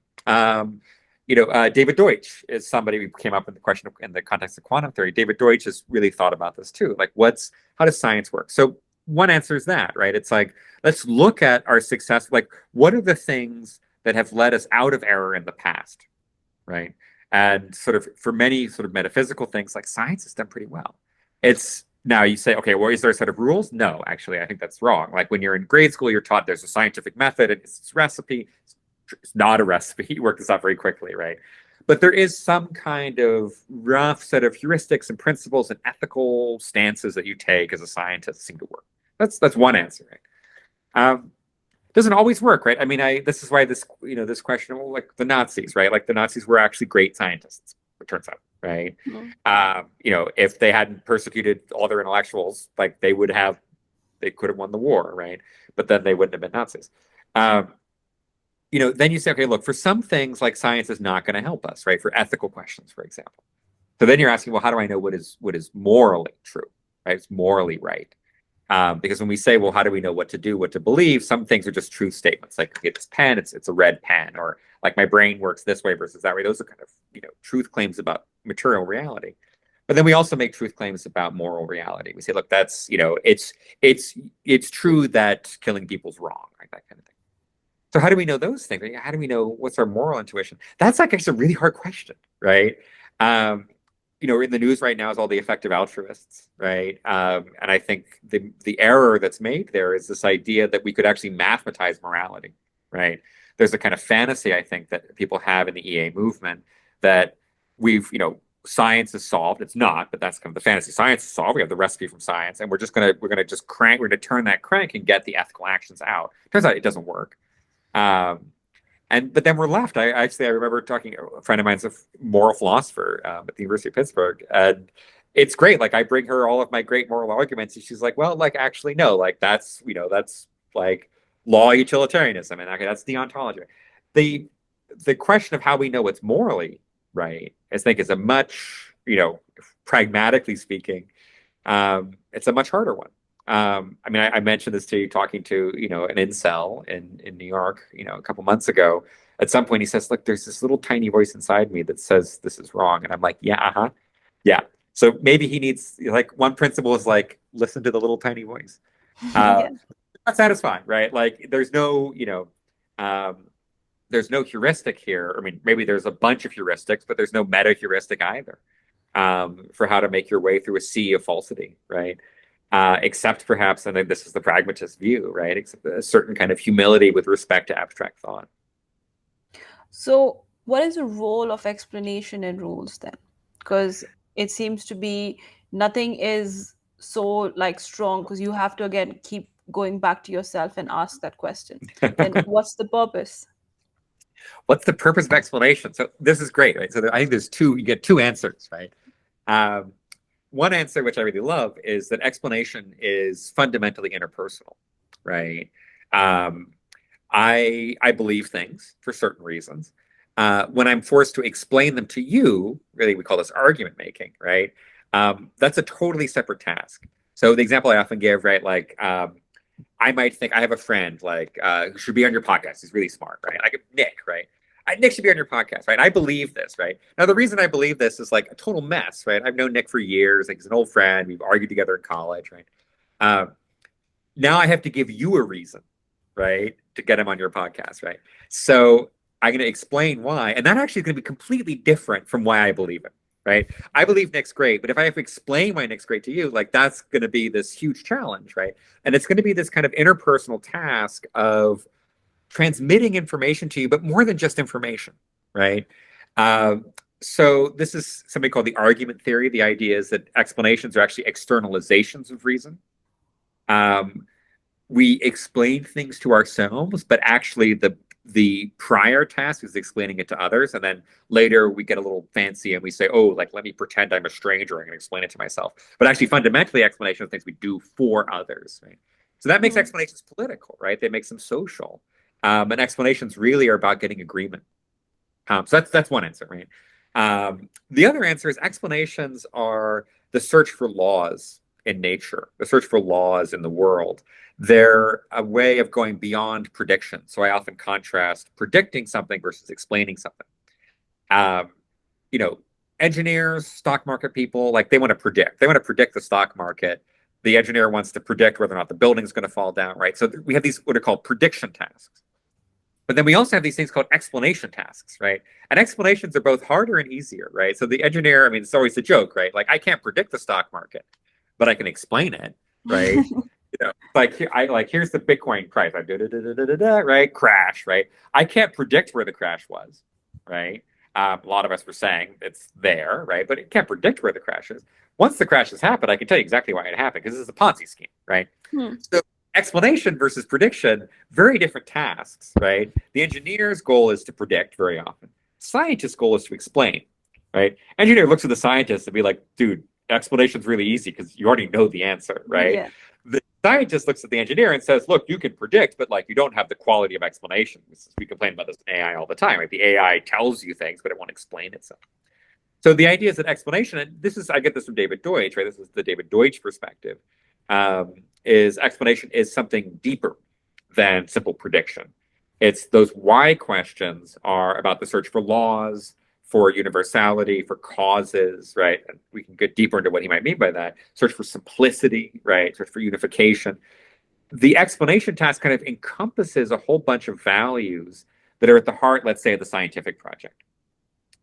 [SPEAKER 2] David Deutsch is somebody we came up with the question in the context of quantum theory. David Deutsch has really thought about this too. Like, how does science work? So one answer is that, right? It's like, let's look at our success. Like, what are the things that have led us out of error in the past, right? And sort of for many sort of metaphysical things, like science has done pretty well. It's now you say, okay, well, is there a set of rules? No, actually, I think that's wrong. Like when you're in grade school, you're taught there's a scientific method and it's this recipe. It's not a recipe. You work this out very quickly, right? But there is some kind of rough set of heuristics and principles and ethical stances that you take as a scientist seem to work. That's one answer, right? Doesn't always work, right? I mean, this is why this question, well, like the Nazis, right? Like the Nazis were actually great scientists, it turns out, right? Mm-hmm. If they hadn't persecuted all their intellectuals, like they could have won the war, right? But then they wouldn't have been Nazis. Then you say, okay, look, for some things, like science is not going to help us, right? For ethical questions, for example. So then you're asking, well, how do I know what is morally true, right? It's morally right. Because when we say, well, how do we know what to do, what to believe? Some things are just truth statements, like okay, this pen, it's a red pen, or like my brain works this way versus that way. Those are kind of truth claims about material reality. But then we also make truth claims about moral reality. We say, look, that's it's true that killing people's wrong, right? That kind of thing. So how do we know those things? How do we know what's our moral intuition? That's like actually a really hard question, right? In the news right now is all the effective altruists, right? And I think the error that's made there is this idea that we could actually mathematize morality, right? There's a kind of fantasy, I think, that people have in the EA movement that science is solved. It's not, but that's kind of the fantasy. Science is solved. We have the recipe from science, and we're gonna turn that crank and get the ethical actions out. Turns out it doesn't work. But then we're left. I remember talking to a friend of mine's a moral philosopher at the University of Pittsburgh, and it's great. Like I bring her all of my great moral arguments, and she's like, "Well, like actually, no. Like that's like law utilitarianism, and okay, that's deontology." The question of how we know what's morally right, I think, is a much pragmatically speaking, it's a much harder one. I mentioned this to you talking to, an incel in New York, a couple months ago. At some point he says, look, there's this little tiny voice inside me that says this is wrong. And I'm like, yeah, yeah. So maybe he needs, like, one principle is like, listen to the little tiny voice.
[SPEAKER 1] Yeah.
[SPEAKER 2] Not satisfying, right? Like there's no heuristic here. I mean, maybe there's a bunch of heuristics, but there's no meta heuristic either for how to make your way through a sea of falsity, right? Except perhaps, and this is the pragmatist view, right? Except a certain kind of humility with respect to abstract thought.
[SPEAKER 1] So, what is the role of explanation in rules then? Because it seems to be nothing is so like strong because you have to again keep going back to yourself and ask that question. Then what's the purpose?
[SPEAKER 2] What's the purpose of explanation? So this is great, right? So I think you get two answers, right? One answer, which I really love, is that explanation is fundamentally interpersonal, right? I believe things for certain reasons. When I'm forced to explain them to you, really, we call this argument making, right? That's a totally separate task. So the example I often give, right, like I might think I have a friend like who should be on your podcast. He's really smart, right? Like Nick, right? Nick should be on your podcast, right? I believe this, right? Now, the reason I believe this is like a total mess, right? I've known Nick for years. Like he's an old friend. We've argued together in college, right? Now I have to give you a reason, right, to get him on your podcast, right? So I'm going to explain why. And that actually is going to be completely different from why I believe it, right? I believe Nick's great, but if I have to explain why Nick's great to you, like that's going to be this huge challenge, right? And it's going to be this kind of interpersonal task of transmitting information to you, but more than just information, right? So this is something called the argument theory. The idea is that explanations are actually externalizations of reason. We explain things to ourselves, but actually the prior task is explaining it to others. And then later we get a little fancy and we say, oh, like, let me pretend I'm a stranger. I'm going to explain it to myself. But actually, fundamentally, explanation of things we do for others, right? So that makes explanations political, right? They make them social. And explanations really are about getting agreement. So that's one answer, right? The other answer is explanations are the search for laws in nature, the search for laws in the world. They're a way of going beyond prediction. So I often contrast predicting something versus explaining something. Um, you know, engineers, stock market people, like they want to predict. They want to predict the stock market. The engineer wants to predict whether or not the building's going to fall down, right? So we have these what are called prediction tasks. But then we also have these things called explanation tasks, right? And explanations are both harder and easier, right? So the engineer, I mean, it's always a joke, right? Like I can't predict the stock market, but I can explain it, right? Like here's the Bitcoin price, right? Crash, right? I can't predict where the crash was, right? A lot of us were saying it's there, right? But it can't predict where the crash is. Once the crash has happened, I can tell you exactly why it happened because this is a Ponzi scheme, right?
[SPEAKER 1] Hmm.
[SPEAKER 2] So explanation versus prediction, very different tasks, right? The engineer's goal is to predict very often. Scientist's goal is to explain, right? Engineer looks at the scientist and be like, dude, explanation's really easy because you already know the answer, right?
[SPEAKER 1] Yeah.
[SPEAKER 2] The scientist looks at the engineer and says, look, you can predict, but like you don't have the quality of explanation. We complain about this in AI all the time, right? The AI tells you things, but it won't explain itself. So the idea is that explanation, and this is, I get this from David Deutsch, right? This is the David Deutsch perspective, is explanation is something deeper than simple prediction. It's those why questions are about the search for laws, for universality, for causes, right? And we can get deeper into what he might mean by that. Search for simplicity, right? Search for unification. The explanation task kind of encompasses a whole bunch of values that are at the heart, let's say, of the scientific project.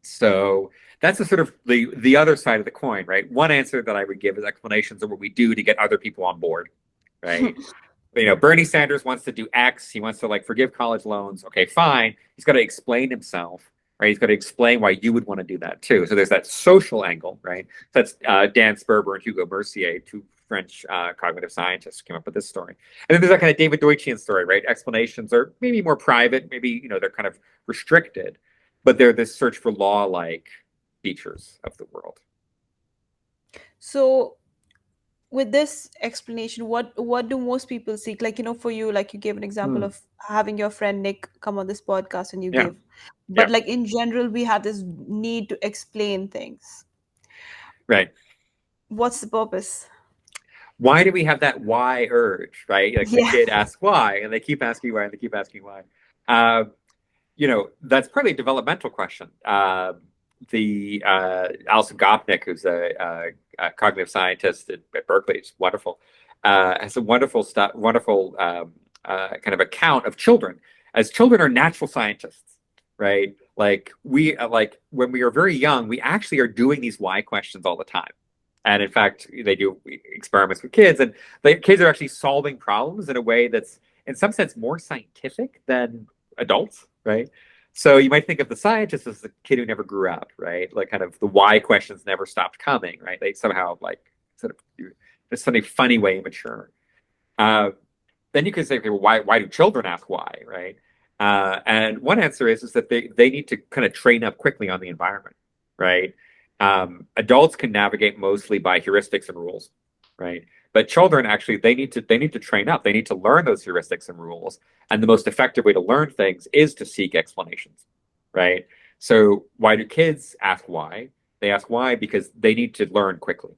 [SPEAKER 2] So that's the sort of the other side of the coin, right? One answer that I would give is explanations of what we do to get other people on board, right? Bernie Sanders wants to do X. He wants to like forgive college loans. Okay, fine. He's got to explain himself, right? He's got to explain why you would want to do that too. So there's that social angle, right? So that's Dan Sperber and Hugo Mercier, two French cognitive scientists who came up with this story. And then there's that kind of David Deutschian story, right? Explanations are maybe more private, maybe they're kind of restricted, but they're this search for law-like features of the world.
[SPEAKER 1] So with this explanation, what do most people seek? Like, for you, like you gave an example of having your friend Nick come on this podcast and you
[SPEAKER 2] Yeah.
[SPEAKER 1] give. But
[SPEAKER 2] Yeah.
[SPEAKER 1] like in general, we have this need to explain things.
[SPEAKER 2] Right.
[SPEAKER 1] What's the purpose?
[SPEAKER 2] Why do we have that why urge, right? Like the
[SPEAKER 1] Yeah.
[SPEAKER 2] kid asks why, and they keep asking why, and they keep asking why. That's partly a developmental question. The Alison Gopnik, who's a cognitive scientist at Berkeley, is wonderful. Has a wonderful kind of account of children, as children are natural scientists, right? Like when we are very young, we actually are doing these why questions all the time. And in fact, they do experiments with kids, and the kids are actually solving problems in a way that's, in some sense, more scientific than adults, right? So you might think of the scientist as the kid who never grew up, right? Like kind of the why questions never stopped coming, right? They somehow like sort of in some funny way immature. Then you could say, okay, well, why do children ask why, right? And one answer is that they need to kind of train up quickly on the environment, right? Adults can navigate mostly by heuristics and rules, right? But children actually they need to train up. They need to learn those heuristics and rules. And the most effective way to learn things is to seek explanations, right? So why do kids ask why? They ask why because they need to learn quickly,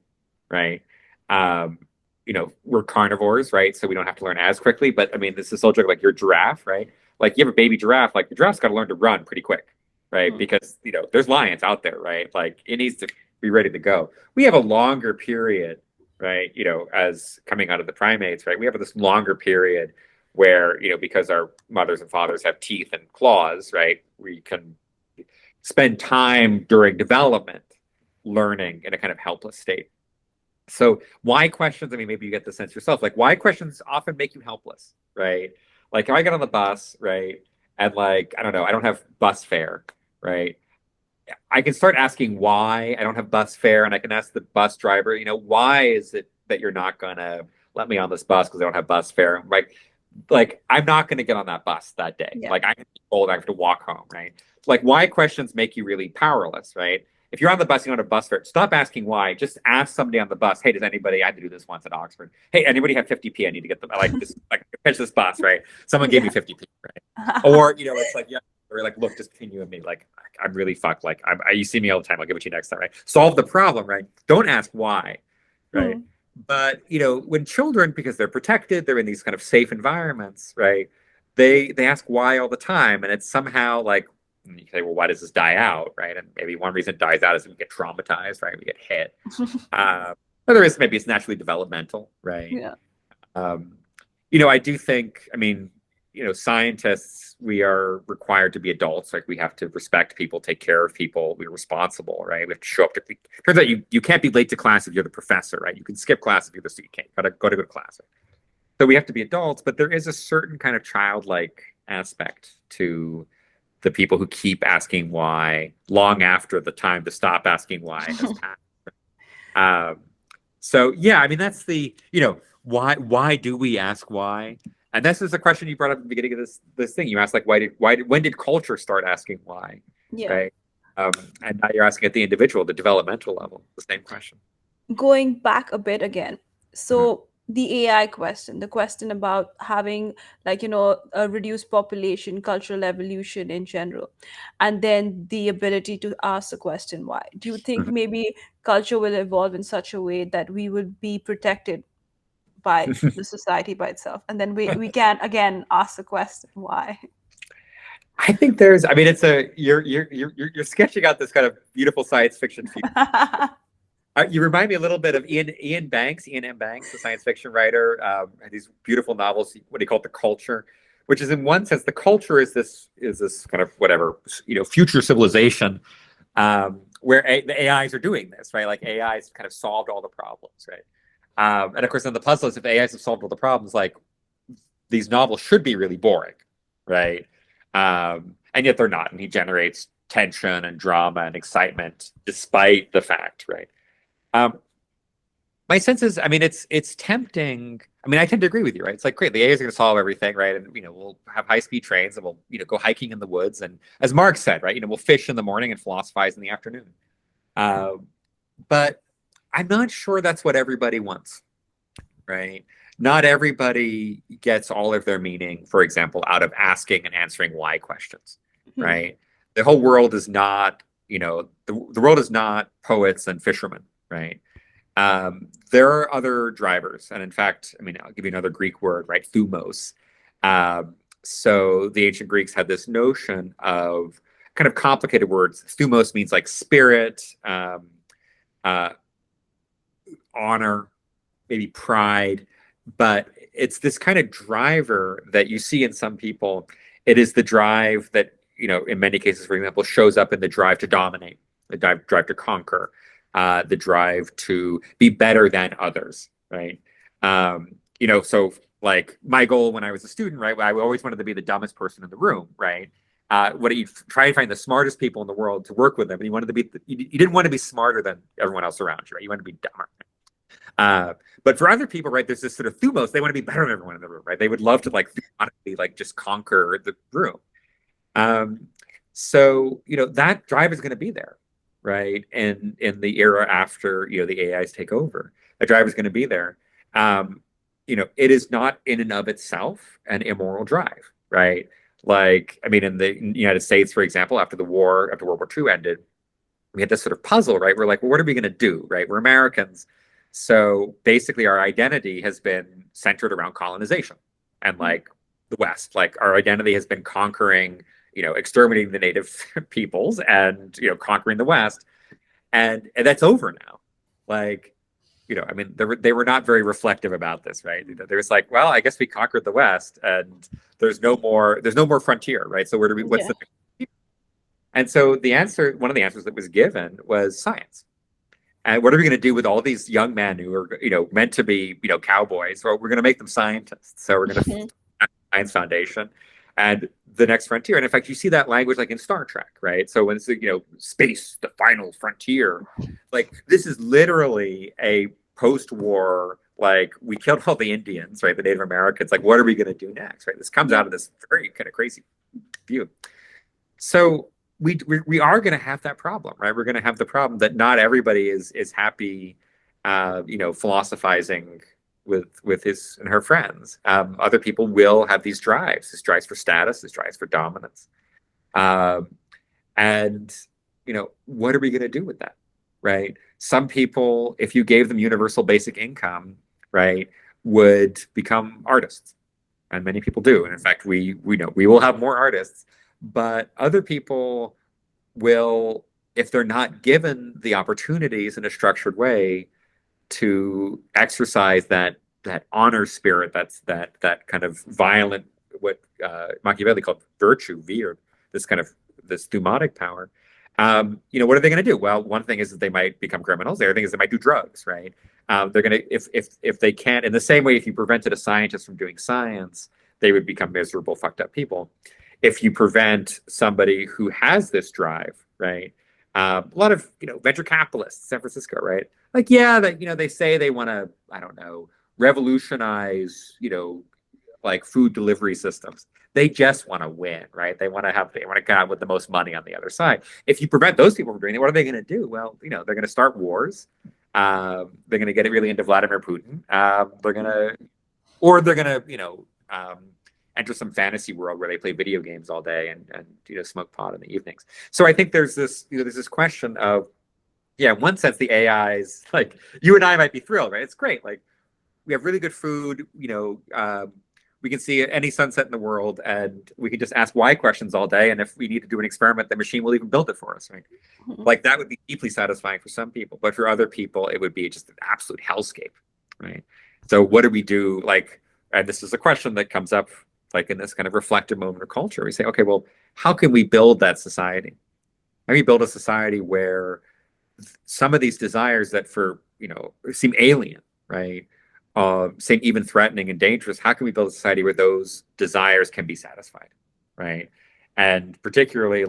[SPEAKER 2] right? We're carnivores, right? So we don't have to learn as quickly. But I mean, this is so joke like your giraffe, right? Like you have a baby giraffe, like the giraffe's got to learn to run pretty quick, right? Because there's lions out there, right? Like it needs to be ready to go. We have a longer period, right? As coming out of the primates, right? We have this longer period where because our mothers and fathers have teeth and claws, right? We can spend time during development learning in a kind of helpless state. So why questions? I mean, maybe you get the sense yourself. Like why questions often make you helpless, right? Like if I get on the bus, right, and like I don't know, I don't have bus fare, right? I can start asking why I don't have bus fare, and I can ask the bus driver, why is it that you're not gonna let me on this bus because I don't have bus fare, right? Like I'm not gonna get on that bus that day.
[SPEAKER 1] Yeah.
[SPEAKER 2] Like I'm old, I have to walk home, right? Like why questions make you really powerless, right? If you're on the bus, you don't have bus fare, stop asking why. Just ask somebody on the bus, hey, does anybody, I had to do this once at Oxford. Hey, anybody have 50p? I need to get them, like this, like pitch this bus, right? Someone gave me 50p, right? Or, it's like, yeah, or like, look, just between you and me, like, I'm really fucked. Like, you see me all the time. I'll give it to you next time, right? Solve the problem, right? Don't ask why, right?
[SPEAKER 1] Hmm.
[SPEAKER 2] But when children, because they're protected, they're in these kind of safe environments, right? They ask why all the time, and it's somehow like you say, well, why does this die out, right? And maybe one reason it dies out is we get traumatized, right? We get hit. Other is maybe it's naturally developmental, right?
[SPEAKER 1] Yeah.
[SPEAKER 2] Um, I do think, I mean, scientists, we are required to be adults. Like we have to respect people, take care of people. We're responsible, right? We have to show up to. Turns out you can't be late to class if you're the professor, right? You can skip class if you're the student. You can't gotta go to class. Right? So we have to be adults, but there is a certain kind of childlike aspect to the people who keep asking why long after the time to stop asking why has passed. Um, so yeah, I mean that's the why do we ask why? And this is a question you brought up at the beginning of this thing. You asked like when did culture start asking why,
[SPEAKER 1] Yeah.
[SPEAKER 2] right? And now you're asking at the individual, the developmental level, the same question.
[SPEAKER 1] Going back a bit again.
[SPEAKER 2] Mhm.
[SPEAKER 1] So the AI question, the question about having like, a reduced population, cultural evolution in general, and then the ability to ask the question why. Do you think
[SPEAKER 2] Mhm.
[SPEAKER 1] maybe culture will evolve in such a way that we would be protected by the society by itself? And then we can again ask the question why.
[SPEAKER 2] I think there's. I mean, it's a you're sketching out this kind of beautiful science fiction future. You remind me a little bit of Ian M. Banks, the science fiction writer. And these beautiful novels. What do you call it? The Culture, which is in one sense the culture is this kind of whatever future civilization where the AIs are doing this, right? Like AIs kind of solved all the problems, right? And of course, then the puzzle is if AIs have solved all the problems, like these novels should be really boring, right? And yet they're not, and he generates tension and drama and excitement despite the fact, right? Um, my sense is, I mean, it's tempting. I mean, I tend to agree with you, right? It's like great, the AI is going to solve everything, right? And we'll have high-speed trains, and we'll go hiking in the woods, and as Mark said, right, we'll fish in the morning and philosophize in the afternoon. Uh, but I'm not sure that's what everybody wants, right? Not everybody gets all of their meaning, for example, out of asking and answering why questions,
[SPEAKER 1] Hmm.
[SPEAKER 2] right? The whole world is not, the world is not poets and fishermen, right? There are other drivers. And in fact, I mean, I'll give you another Greek word, right? Thumos. So the ancient Greeks had this notion of kind of complicated words. Thumos means like spirit, uh, honor, maybe pride, but it's this kind of driver that you see in some people. It is the drive that, in many cases, for example, shows up in the drive to dominate, the drive to conquer, the drive to be better than others, right? So like my goal when I was a student, right, I always wanted to be the dumbest person in the room, right? What you try and find the smartest people in the world to work with them, and you wanted to be, you didn't want to be smarter than everyone else around you, right? You wanted to be dumber. Uh, but for other people, right, there's this sort of thumos. They want to be better than everyone in the room, right? They would love to like theoretically, like just conquer the room. Um, so that drive is going to be there, right? And in the era after the AIs take over, that drive is going to be there. It is not in and of itself an immoral drive, right? Like, I mean, in the United States, for example, after World War II ended, we had this sort of puzzle, right? We're like, well, what are we going to do, right? We're Americans. So basically, our identity has been centered around colonization and like the West. Like our identity has been conquering, exterminating the native peoples and, conquering the West. And that's over now. Like, I mean, they were not very reflective about this, right? They was like, well, I guess we conquered the West and there's no more frontier, right? So what's
[SPEAKER 1] Yeah.
[SPEAKER 2] the and so one of the answers that was given was science. And what are we going to do with all these young men who are, meant to be, cowboys? Well, we're going to make them scientists. So we're going to science foundation and the next frontier. And in fact, you see that language like in Star Trek, right? So when it's, space, the final frontier, like this is literally a post-war, like we killed all the Indians, right? The Native Americans, like what are we going to do next, right? This comes
[SPEAKER 1] Yeah.
[SPEAKER 2] out of this very kind of crazy view. So we are going to have that problem, right? We're going to have the problem that not everybody is happy, philosophizing with his and her friends. Other people will have these drives for status, these drives for dominance. Um, and, what are we going to do with that? Right. Some people, if you gave them universal basic income, right, would become artists. And many people do. And in fact, we know we will have more artists, but other people will, if they're not given the opportunities in a structured way to exercise that honor spirit, that kind of violent, what Machiavelli called virtue, vir, this kind of this thumatic power. What are they going to do? Well, one thing is that they might become criminals. The other thing is they might do drugs, right? They're going to, if they can't, in the same way, if you prevented a scientist from doing science, they would become miserable, fucked up people. If you prevent somebody who has this drive, right? A lot of venture capitalists, San Francisco, right? Like, yeah, that they say they want to, I don't know, revolutionize, like food delivery systems. They just want to win, right? They want to get out with the most money on the other side. If you prevent those people from doing it, what are they going to do? Well, they're going to start wars. They're going to get really into Vladimir Putin. They're going to, enter some fantasy world where they play video games all day and smoke pot in the evenings. So I think there's this question of, yeah, in one sense, the AIs, like you and I might be thrilled, right? It's great. Like we have really good food, we can see any sunset in the world and we can just ask why questions all day. And if we need to do an experiment, the machine will even build it for us, right? Like that would be deeply satisfying for some people, but for other people, it would be just an absolute hellscape, right? So what do we do? Like, and this is a question that comes up like in this kind of reflective moment of culture. We say, okay, well, how can we build that society? How can we build a society where some of these desires that seem alien, right? Seem even threatening and dangerous. How can we build a society where those desires can be satisfied, right? And particularly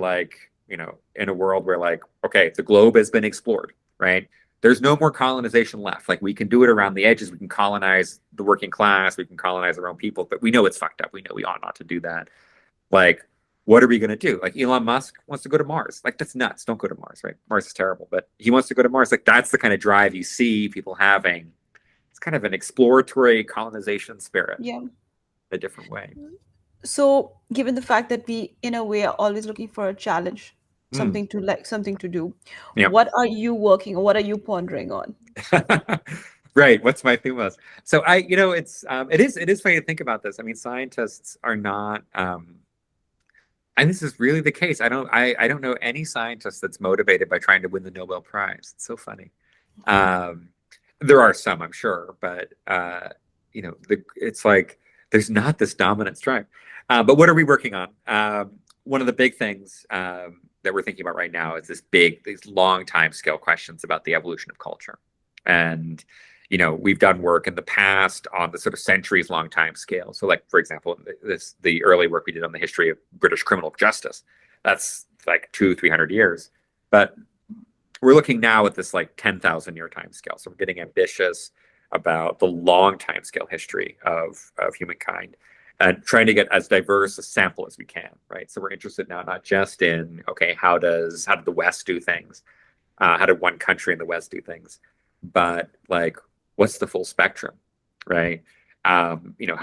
[SPEAKER 2] in a world where okay, the globe has been explored, right? There's no more colonization left. Like we can do it around the edges. We can colonize the working class. We can colonize our own people, but we know it's fucked up. We know we ought not to do that. Like, what are we going to do? Like Elon Musk wants to go to Mars. Like that's nuts. Don't go to Mars, right? Mars is terrible, but he wants to go to Mars. Like that's the kind of drive you see people having. It's kind of an exploratory colonization spirit,
[SPEAKER 1] Yeah.
[SPEAKER 2] a different way.
[SPEAKER 1] So, given the fact that we, in a way, are always looking for a challenge,
[SPEAKER 2] Mm,
[SPEAKER 1] something to do,
[SPEAKER 2] yeah.
[SPEAKER 1] what are you working or what are you pondering on?
[SPEAKER 2] Right. What's my theme was? So it is funny to think about this. I mean, scientists are not, and this is really the case. I don't know any scientist that's motivated by trying to win the Nobel Prize. It's so funny. Um, there are some, I'm sure, but it's like there's not this dominant drive. But what are we working on? One of the big things that we're thinking about right now is these long time scale questions about the evolution of culture. And we've done work in the past on the sort of centuries long time scale. So, like for example, the early work we did on the history of British criminal justice, that's like 200-300 years. But we're looking now at this like 10,000-year time scale. So we're getting ambitious about the long time scale history of humankind and trying to get as diverse a sample as we can, right? So we're interested now not just in, okay, how did the West do things? How did one country in the West do things? But like, what's the full spectrum, right? How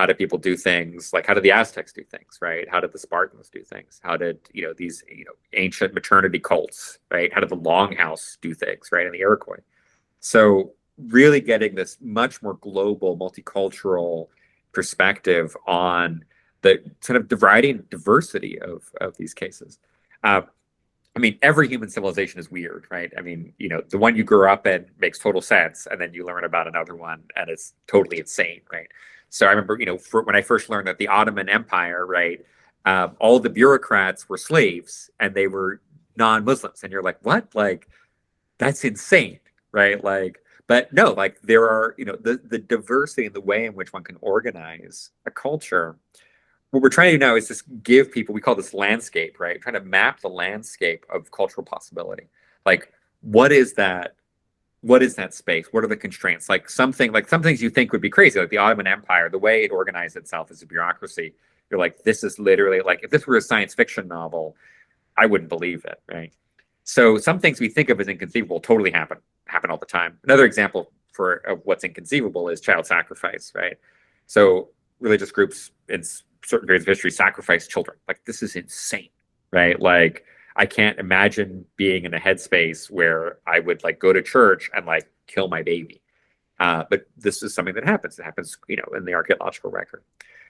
[SPEAKER 2] did people do things? Like, how did the Aztecs do things, right? How did the Spartans do things? How did these ancient maternity cults, right? How did the Longhouse do things, right? And the Iroquois. So really getting this much more global, multicultural perspective on the sort of variety and diversity of these cases. I mean, every human civilization is weird, right? I mean, the one you grew up in makes total sense, and then you learn about another one, and it's totally insane, right? So I remember, when I first learned that the Ottoman Empire, right, all the bureaucrats were slaves, and they were non-Muslims, and you're like, what? Like, that's insane, right? Like, but no, like there are, the diversity in the way in which one can organize a culture. What we're trying to do now is just give people, we call this landscape, right? Trying to map the landscape of cultural possibility. Like, what is that space? What are the constraints? Like some things you think would be crazy, like the Ottoman Empire, the way it organized itself as a bureaucracy. You're like, this is literally like, if this were a science fiction novel, I wouldn't believe it, right? So some things we think of as inconceivable totally happen all the time. Another example of what's inconceivable is child sacrifice, right? So religious groups in certain periods of history sacrifice children. Like, this is insane, right? Like I can't imagine being in a headspace where I would like go to church and like kill my baby. But this is something that happens. It happens, in the archaeological record.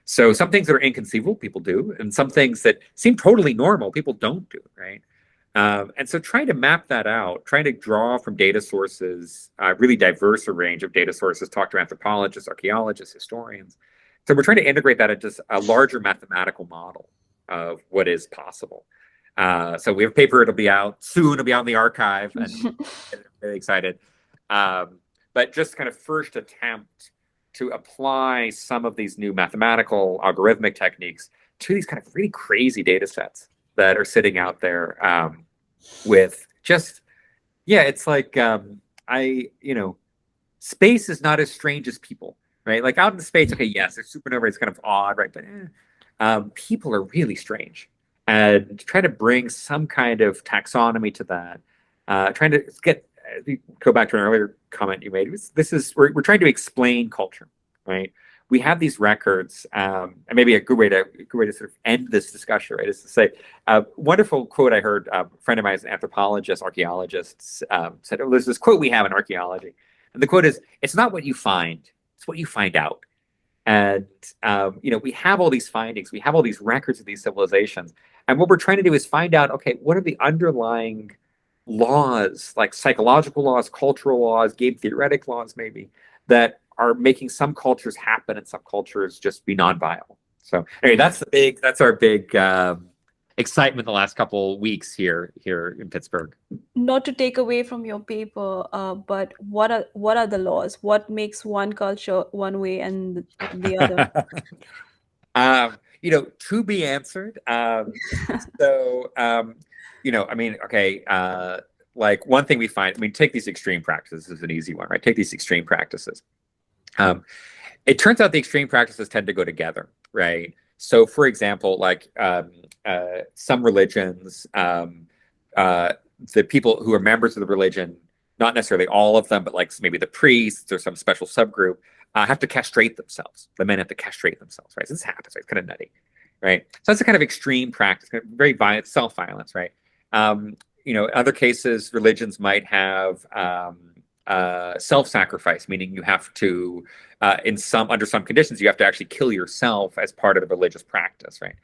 [SPEAKER 2] So some things that are inconceivable, people do, and some things that seem totally normal, people don't do, right? And so trying to map that out, trying to draw from data sources, really diverse a range of data sources, talk to anthropologists, archaeologists, historians. So we're trying to integrate that into a larger mathematical model of what is possible. So we have a paper, it'll be out soon, it'll be out in the archive, and I'm very excited. But just kind of first attempt to apply some of these new mathematical algorithmic techniques to these kind of really crazy data sets that are sitting out there with just, yeah, it's like, space is not as strange as people, right? Like out in space, okay, yes, there's supernova, it's kind of odd, right? But people are really strange. And try to bring some kind of taxonomy to that, trying to go back to an earlier comment you made. We're trying to explain culture, right? We have these records, and maybe a good way to sort of end this discussion, right, is to say a wonderful quote I heard. A friend of mine is an anthropologist, archaeologist, said, "Oh, there's this quote we have in archaeology, and the quote is, it's not what you find, it's what you find out." And we have all these findings, we have all these records of these civilizations, and what we're trying to do is find out, okay, what are the underlying laws, like psychological laws, cultural laws, game theoretic laws, maybe, that are making some cultures happen and some cultures just be non-viable. So anyway, that's our big excitement the last couple weeks here in Pittsburgh.
[SPEAKER 1] Not to take away from your paper, but what are the laws? What makes one culture one way and the other?
[SPEAKER 2] To be answered. So, I mean, okay, like one thing we find, I mean, take these extreme practices is an easy one, right? Take these extreme practices. It turns out the extreme practices tend to go together, right? So, for example, like some religions, the people who are members of the religion, not necessarily all of them, but like maybe the priests or some special subgroup, have to castrate themselves. The men have to castrate themselves, right? So this happens, right? It's kind of nutty, right? So that's a kind of extreme practice, kind of very violent, self-violence, right? In other cases, religions might have self-sacrifice, meaning you have to, under some conditions, you have to actually kill yourself as part of the religious practice, right?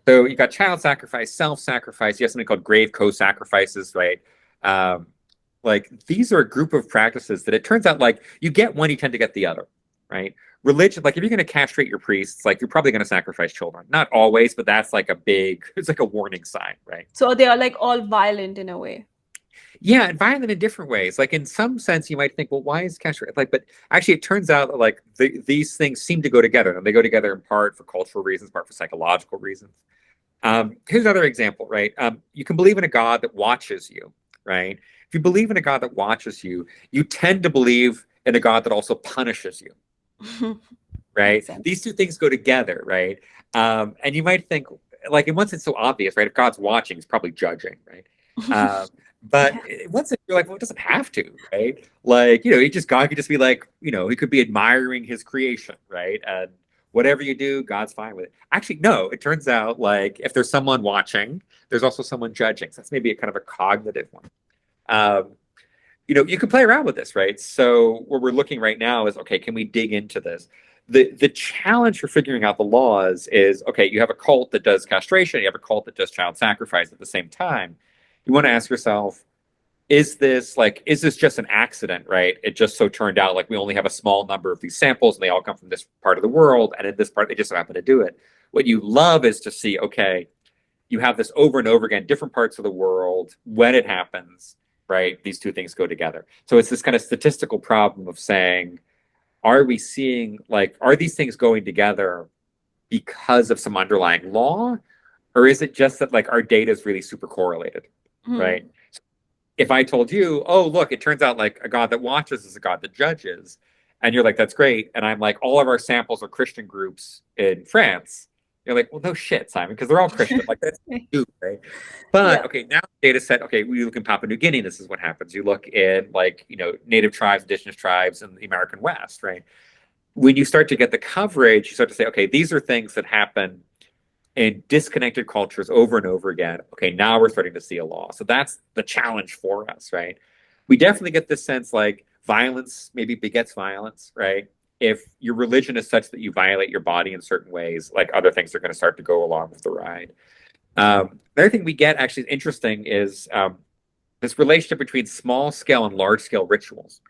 [SPEAKER 2] So you got child sacrifice, self-sacrifice. You have something called grave co-sacrifices, right? Like these are a group of practices that it turns out like you get one, you tend to get the other, right? Religion, like if you're going to castrate your priests, like you're probably going to sacrifice children. Not always, but that's like it's like a warning sign, right?
[SPEAKER 1] So they are like all violent in a way.
[SPEAKER 2] Yeah, and violent in different ways. Like in some sense, you might think, well, why is castration? Like, but actually, it turns out that like these things seem to go together, and they go together in part for cultural reasons, part for psychological reasons. Here's another example, right? You can believe in a God that watches you, right? If you believe in a God that watches you, you tend to believe in a God that also punishes you, right? These two things go together, right? And you might think, like, in one sense, so obvious, right? If God's watching, he's probably judging, right? But once you're like, well, it doesn't have to, right? Like, God could just be like, he could be admiring his creation, right? And whatever you do, God's fine with it. Actually, no, it turns out like if there's someone watching, there's also someone judging. So that's maybe a kind of a cognitive one. You can play around with this, right? So what we're looking right now is, okay, can we dig into this? The challenge for figuring out the laws is, okay, you have a cult that does castration, you have a cult that does child sacrifice at the same time. You want to ask yourself, is this just an accident, right? It just so turned out like we only have a small number of these samples and they all come from this part of the world, and in this part they just happen to do it. What you love is to see, okay, you have this over and over again, different parts of the world, when it happens, right? These two things go together. So it's this kind of statistical problem of saying, are these things going together because of some underlying law? Or is it just that like our data is really super correlated, right? If I told you, oh, look, it turns out like a God that watches is a God that judges, and you're like, that's great. And I'm like, all of our samples are Christian groups in France. You're like, well, no shit, Simon, because they're all Christian. Like that's stupid, right? But okay, now data set, okay, we look in Papua New Guinea, this is what happens. You look in like, native tribes, indigenous tribes in the American West, right? When you start to get the coverage, you start to say, okay, these are things that happen in disconnected cultures over and over again, okay, now we're starting to see a law. So that's the challenge for us, right? We definitely get this sense like violence maybe begets violence, right? If your religion is such that you violate your body in certain ways, like other things are going to start to go along with the ride. The other thing we get actually interesting is this relationship between small scale and large scale rituals.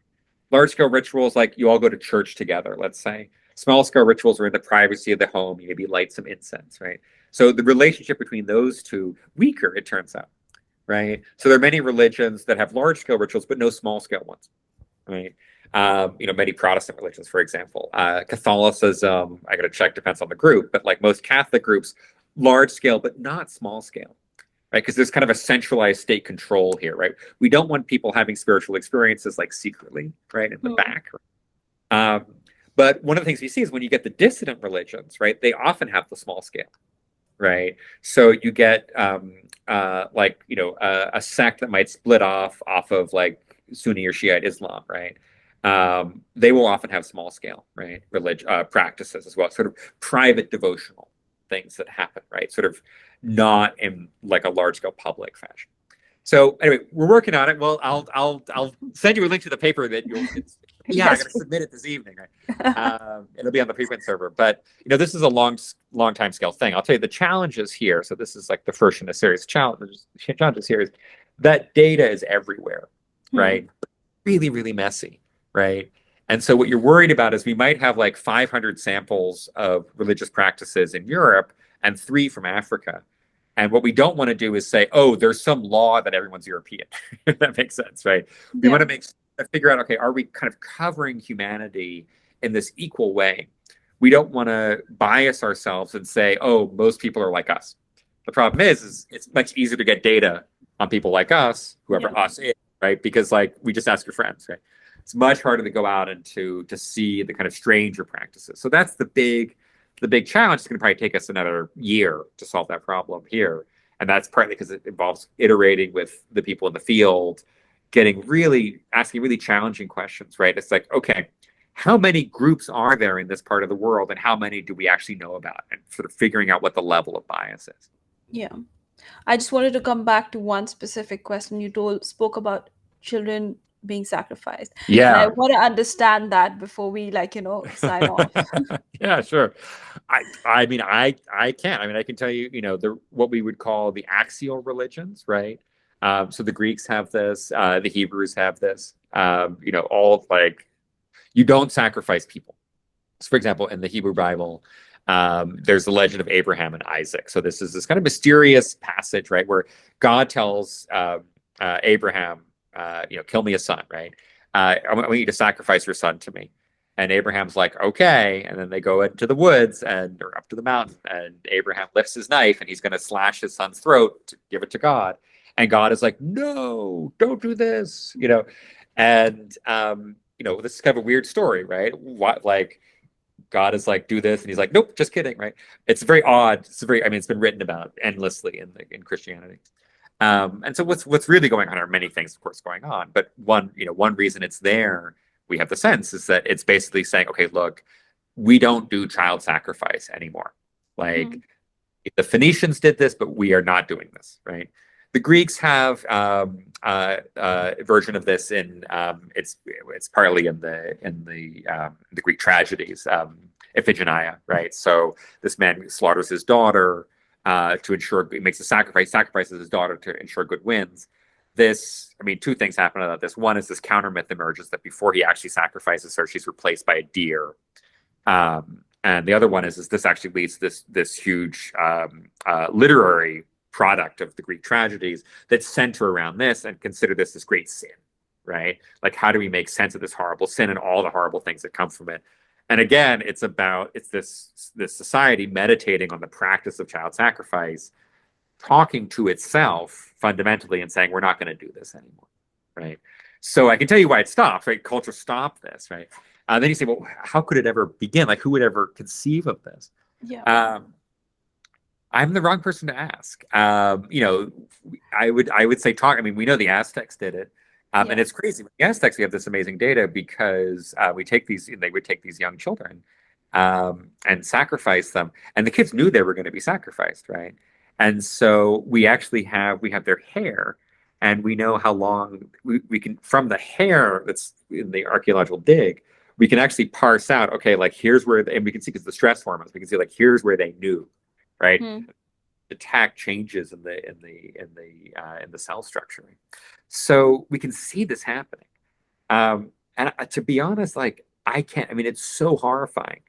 [SPEAKER 2] Large scale rituals, like you all go to church together, let's say. Small scale rituals are in the privacy of the home. You maybe light some incense, right? So the relationship between those two, weaker, it turns out, right? So there are many religions that have large scale rituals, but no small scale ones, right? Many Protestant religions, for example, Catholicism, I got to check, depends on the group, but like most Catholic groups, large scale, but not small scale, right? Because there's kind of a centralized state control here, right? We don't want people having spiritual experiences like secretly, right, in the back. But one of the things we see is when you get the dissident religions, right, they often have the small scale, right? So you get a sect that might split off of like Sunni or Shiite Islam, right? They will often have small scale, right, practices as well, sort of private devotional things that happen, right? Sort of not in like a large scale public fashion. So anyway, we're working on it. Well, I'll send you a link to the paper that you'll. Yeah, I'm going to submit it this evening. Right? It'll be on the preprint server. But this is a long time scale thing. I'll tell you the challenges here. So this is like the first in a series challenges here is that data is everywhere, right? Really, really messy, right? And so what you're worried about is we might have like 500 samples of religious practices in Europe and 3 from Africa. And what we don't want to do is say, oh, there's some law that everyone's European. If that makes sense, right? We want to figure out, okay, are we kind of covering humanity in this equal way? We don't want to bias ourselves and say, oh, most people are like us. The problem is it's much easier to get data on people like us, whoever us is, right? Because like we just ask your friends, right? It's much harder to go out and to see the kind of stranger practices. So that's the big challenge. It's going to probably take us another year to solve that problem here. And that's partly because it involves iterating with the people in the field, asking really challenging questions, right? It's like, okay, how many groups are there in this part of the world and how many do we actually know about, and sort of figuring out what the level of bias is.
[SPEAKER 1] Yeah. I just wanted to come back to one specific question. You spoke about children being sacrificed. And I
[SPEAKER 2] Yeah.
[SPEAKER 1] want to understand that before we sign off.
[SPEAKER 2] Yeah, sure. I mean, I can't. I mean, I can tell you, what we would call the axial religions, right? So the Greeks have this, the Hebrews have this, all like you don't sacrifice people. So for example, in the Hebrew Bible, there's the legend of Abraham and Isaac. So this is this kind of mysterious passage, right, where God tells Abraham, kill me a son, right? I want you to sacrifice your son to me. And Abraham's like, okay. And then they go into the woods or up to the mountain, and Abraham lifts his knife and he's going to slash his son's throat to give it to God. And God is like, no, don't do this, And, this is kind of a weird story, right? Like, God is like, do this, and he's like, nope, just kidding, right? It's very odd. It's been written about endlessly in Christianity. And so what's really going on are many things, of course, going on. But one reason it's there, we have the sense, is that it's basically saying, okay, look, we don't do child sacrifice anymore. Like the Phoenicians did this, but we are not doing this, right? The Greeks have a version of this in it's partly in the Greek tragedies, Iphigenia, right? So this man slaughters his daughter to ensure he makes a sacrifices his daughter to ensure good wins. Two things happen about this. One is this counter myth emerges that before he actually sacrifices her, she's replaced by a deer. And the other one is this actually leads to this huge literary product of the Greek tragedies that center around this and consider this great sin, right? Like, how do we make sense of this horrible sin and all the horrible things that come from it? And again, it's this society meditating on the practice of child sacrifice, talking to itself fundamentally and saying, we're not going to do this anymore, right? So I can tell you why it stopped, right? Culture stopped this, right? Then you say, well, how could it ever begin? Like, who would ever conceive of this?
[SPEAKER 1] Yeah.
[SPEAKER 2] I'm the wrong person to ask. I would say talk. I mean, we know the Aztecs did it. And it's crazy. With the Aztecs, we have this amazing data because they would take these young children and sacrifice them. And the kids knew they were going to be sacrificed, right? And so we have their hair, and we know how long we can, from the hair that's in the archaeological dig, we can actually parse out, okay, like here's where, and we can see because the stress hormones, we can see like here's where they knew, right?
[SPEAKER 1] Hmm.
[SPEAKER 2] Attack changes in the cell structure. So we can see this happening. And to be honest, like I can't. I mean, it's so horrifying,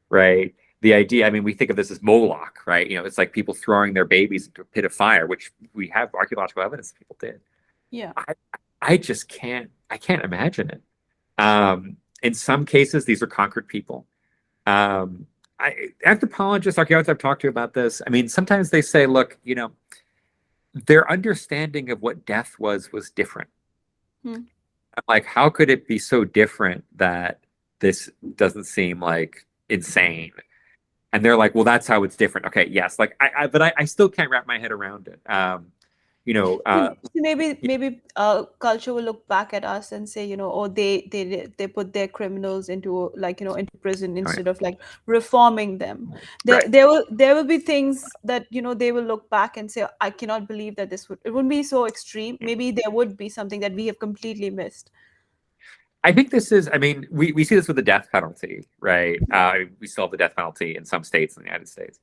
[SPEAKER 2] right? The idea. I mean, we think of this as Moloch, right? You know, it's like people throwing their babies into a pit of fire, which we have archaeological evidence that people did.
[SPEAKER 1] Yeah.
[SPEAKER 2] I just can't. I can't imagine it. In some cases, these are conquered people. Anthropologists, archaeologists I've talked to about this, I mean, sometimes they say, look, you know, their understanding of what death was different.
[SPEAKER 1] Hmm.
[SPEAKER 2] I'm like, how could it be so different that this doesn't seem like insane? And they're like, well, that's how it's different. Okay, yes, like but I still can't wrap my head around it. You know,
[SPEAKER 1] Maybe culture will look back at us and say, oh, they put their criminals into, like, into prison
[SPEAKER 2] oh, yeah,
[SPEAKER 1] instead of like reforming them.
[SPEAKER 2] right.
[SPEAKER 1] There will be things that, they will look back and say, I cannot believe that it wouldn't be so extreme. Maybe there would be something that we have completely missed.
[SPEAKER 2] I think this is, I mean, we see this with the death penalty, right? We still have the death penalty in some states in the United States.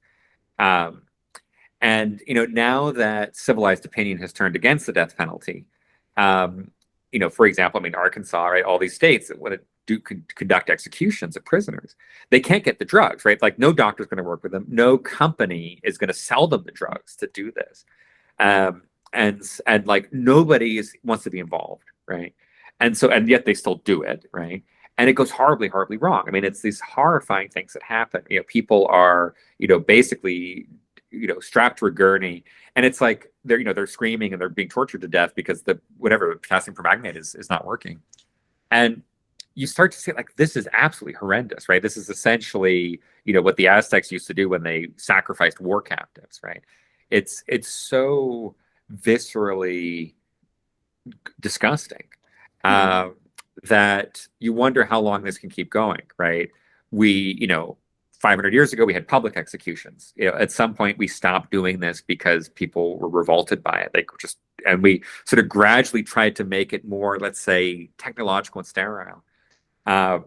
[SPEAKER 2] Um, And you know, now that civilized opinion has turned against the death penalty, you know, for example, I mean, Arkansas, right? All these states that want to conduct executions of prisoners, they can't get the drugs, right? Like, no doctor's going to work with them. No company is going to sell them the drugs to do this, um, and like nobody wants to be involved, right? And so, and yet they still do it, right? And it goes horribly, horribly wrong. I mean, it's these horrifying things that happen. You know, people are, you know, basically, you know, strapped to a gurney, and it's like they're, you know, they're screaming and they're being tortured to death because the whatever potassium permanganate is not working. And you start to see like this is absolutely horrendous, right? This is essentially, you know, what the Aztecs used to do when they sacrificed war captives, right? It's so viscerally disgusting,
[SPEAKER 1] Hmm.
[SPEAKER 2] uh, that you wonder how long this can keep going, right? You know, 500 years ago, we had public executions. You know, at some point, we stopped doing this because people were revolted by it. They just, and we sort of gradually tried to make it more, let's say, technological and sterile. Uh,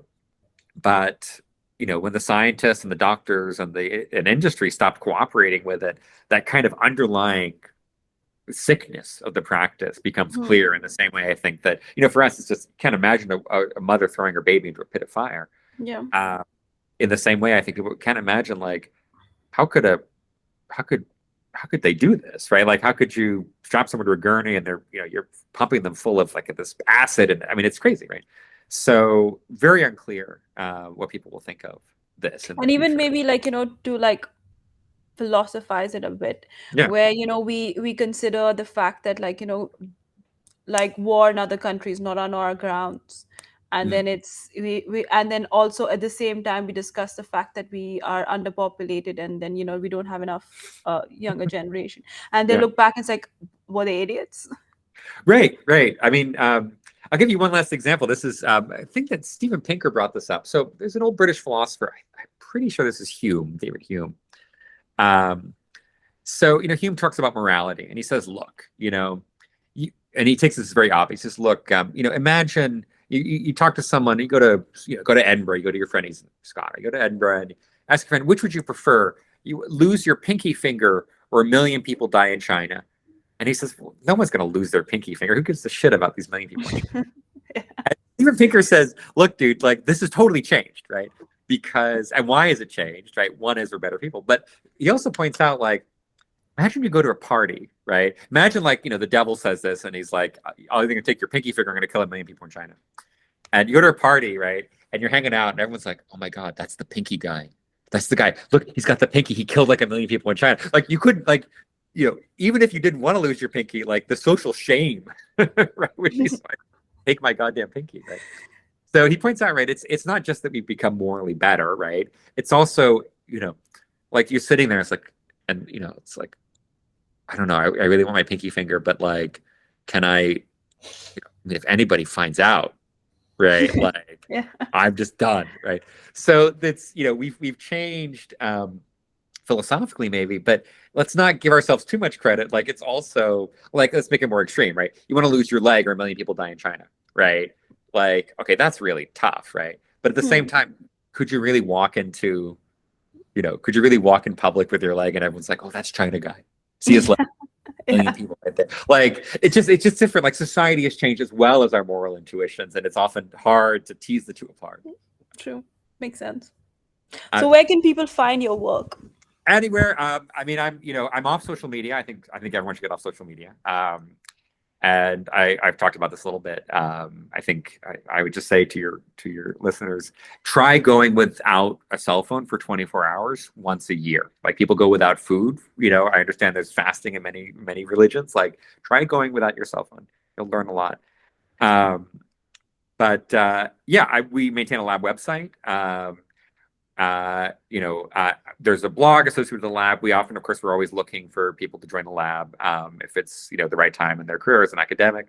[SPEAKER 2] but you know, when the scientists and the doctors and the industry stopped cooperating with it, that kind of underlying sickness of the practice becomes
[SPEAKER 1] Hmm.
[SPEAKER 2] clear. In the same way, I think that, you know, for us, it's just can't imagine a mother throwing her baby into a pit of fire.
[SPEAKER 1] Yeah.
[SPEAKER 2] Uh, in the same way, I think people can't imagine like how could a how could how could they do this, right? Like how could you strap someone to a gurney and they're, you know, you're pumping them full of like this acid, and I mean it's crazy, right? So very unclear what people will think of this in the
[SPEAKER 1] And even
[SPEAKER 2] future.
[SPEAKER 1] maybe, like, to like philosophize it a bit,
[SPEAKER 2] Yeah.
[SPEAKER 1] where, we consider the fact that, like, like war in other countries not on our grounds, and
[SPEAKER 2] Mm.
[SPEAKER 1] then we and then also at the same time we discuss the fact that we are underpopulated, and then, we don't have enough younger generation, and they
[SPEAKER 2] Yeah.
[SPEAKER 1] look back and it's like, were they idiots?
[SPEAKER 2] Right, right. I mean, I'll give you one last example. This is, I think that Steven Pinker brought this up. So there's an old British philosopher. I'm pretty sure this is Hume, David Hume. Um, so, you know, Hume talks about morality, and he says, look, you know, and he takes this very obvious. He says, look, you know, imagine you talk to someone, you go to, you know, go to Edinburgh, you go to your friend, he's in Scotland, you go to Edinburgh and ask your friend, which would you prefer? You lose your pinky finger or a million people die in China? And he says, well, no one's going to lose their pinky finger. Who gives a shit about these million people? And Steven Pinker says, look, dude, like this has totally changed, right? Because, and why has it changed, right? One is we're better people. But he also points out, like, imagine you go to a party, right? Imagine, like, you know, the devil says this and he's like, I'm going to take your pinky finger, I'm going to kill a million people in China. And you go to a party, right? And you're hanging out and everyone's like, oh my God, that's the pinky guy. That's the guy. Look, he's got the pinky. He killed like a million people in China. Like you couldn't, like, you know, even if you didn't want to lose your pinky, like the social shame, right, would be like, take my goddamn pinky, right? So he points out, right, it's not just that we become morally better, right? It's also, you know, like you're sitting there, it's like, and you know, it's like, I don't know, I really want my pinky finger, but like, can I, you know, if anybody finds out, right? Like
[SPEAKER 1] Yeah.
[SPEAKER 2] I'm just done, right? So that's, we've changed philosophically maybe, but let's not give ourselves too much credit. Like it's also like, let's make it more extreme, right? You want to lose your leg or a million people die in China, right? Like, okay, that's really tough, right? But at the same
[SPEAKER 1] Hmm.
[SPEAKER 2] time, could you really walk into, could you really walk in public with your leg and everyone's like, oh, that's China guy. See his leg, a million
[SPEAKER 1] Yeah.
[SPEAKER 2] people right there. Like it's just different. Like society has changed as well as our moral intuitions, and it's often hard to tease the two apart.
[SPEAKER 1] True. Makes sense.
[SPEAKER 2] Uh,
[SPEAKER 1] So where can people find your work?
[SPEAKER 2] Anywhere. I mean, I'm off social media. I think everyone should get off social media. And I've talked about this a little bit. I think I would just say to your listeners, try going without a cell phone for 24 hours once a year. Like people go without food. I understand there's fasting in many religions. Like try going without your cell phone. You'll learn a lot. Um, but yeah, we maintain a lab website. There's a blog associated with the lab. We often, of course, we're always looking for people to join the lab if it's the right time in their career as an academic.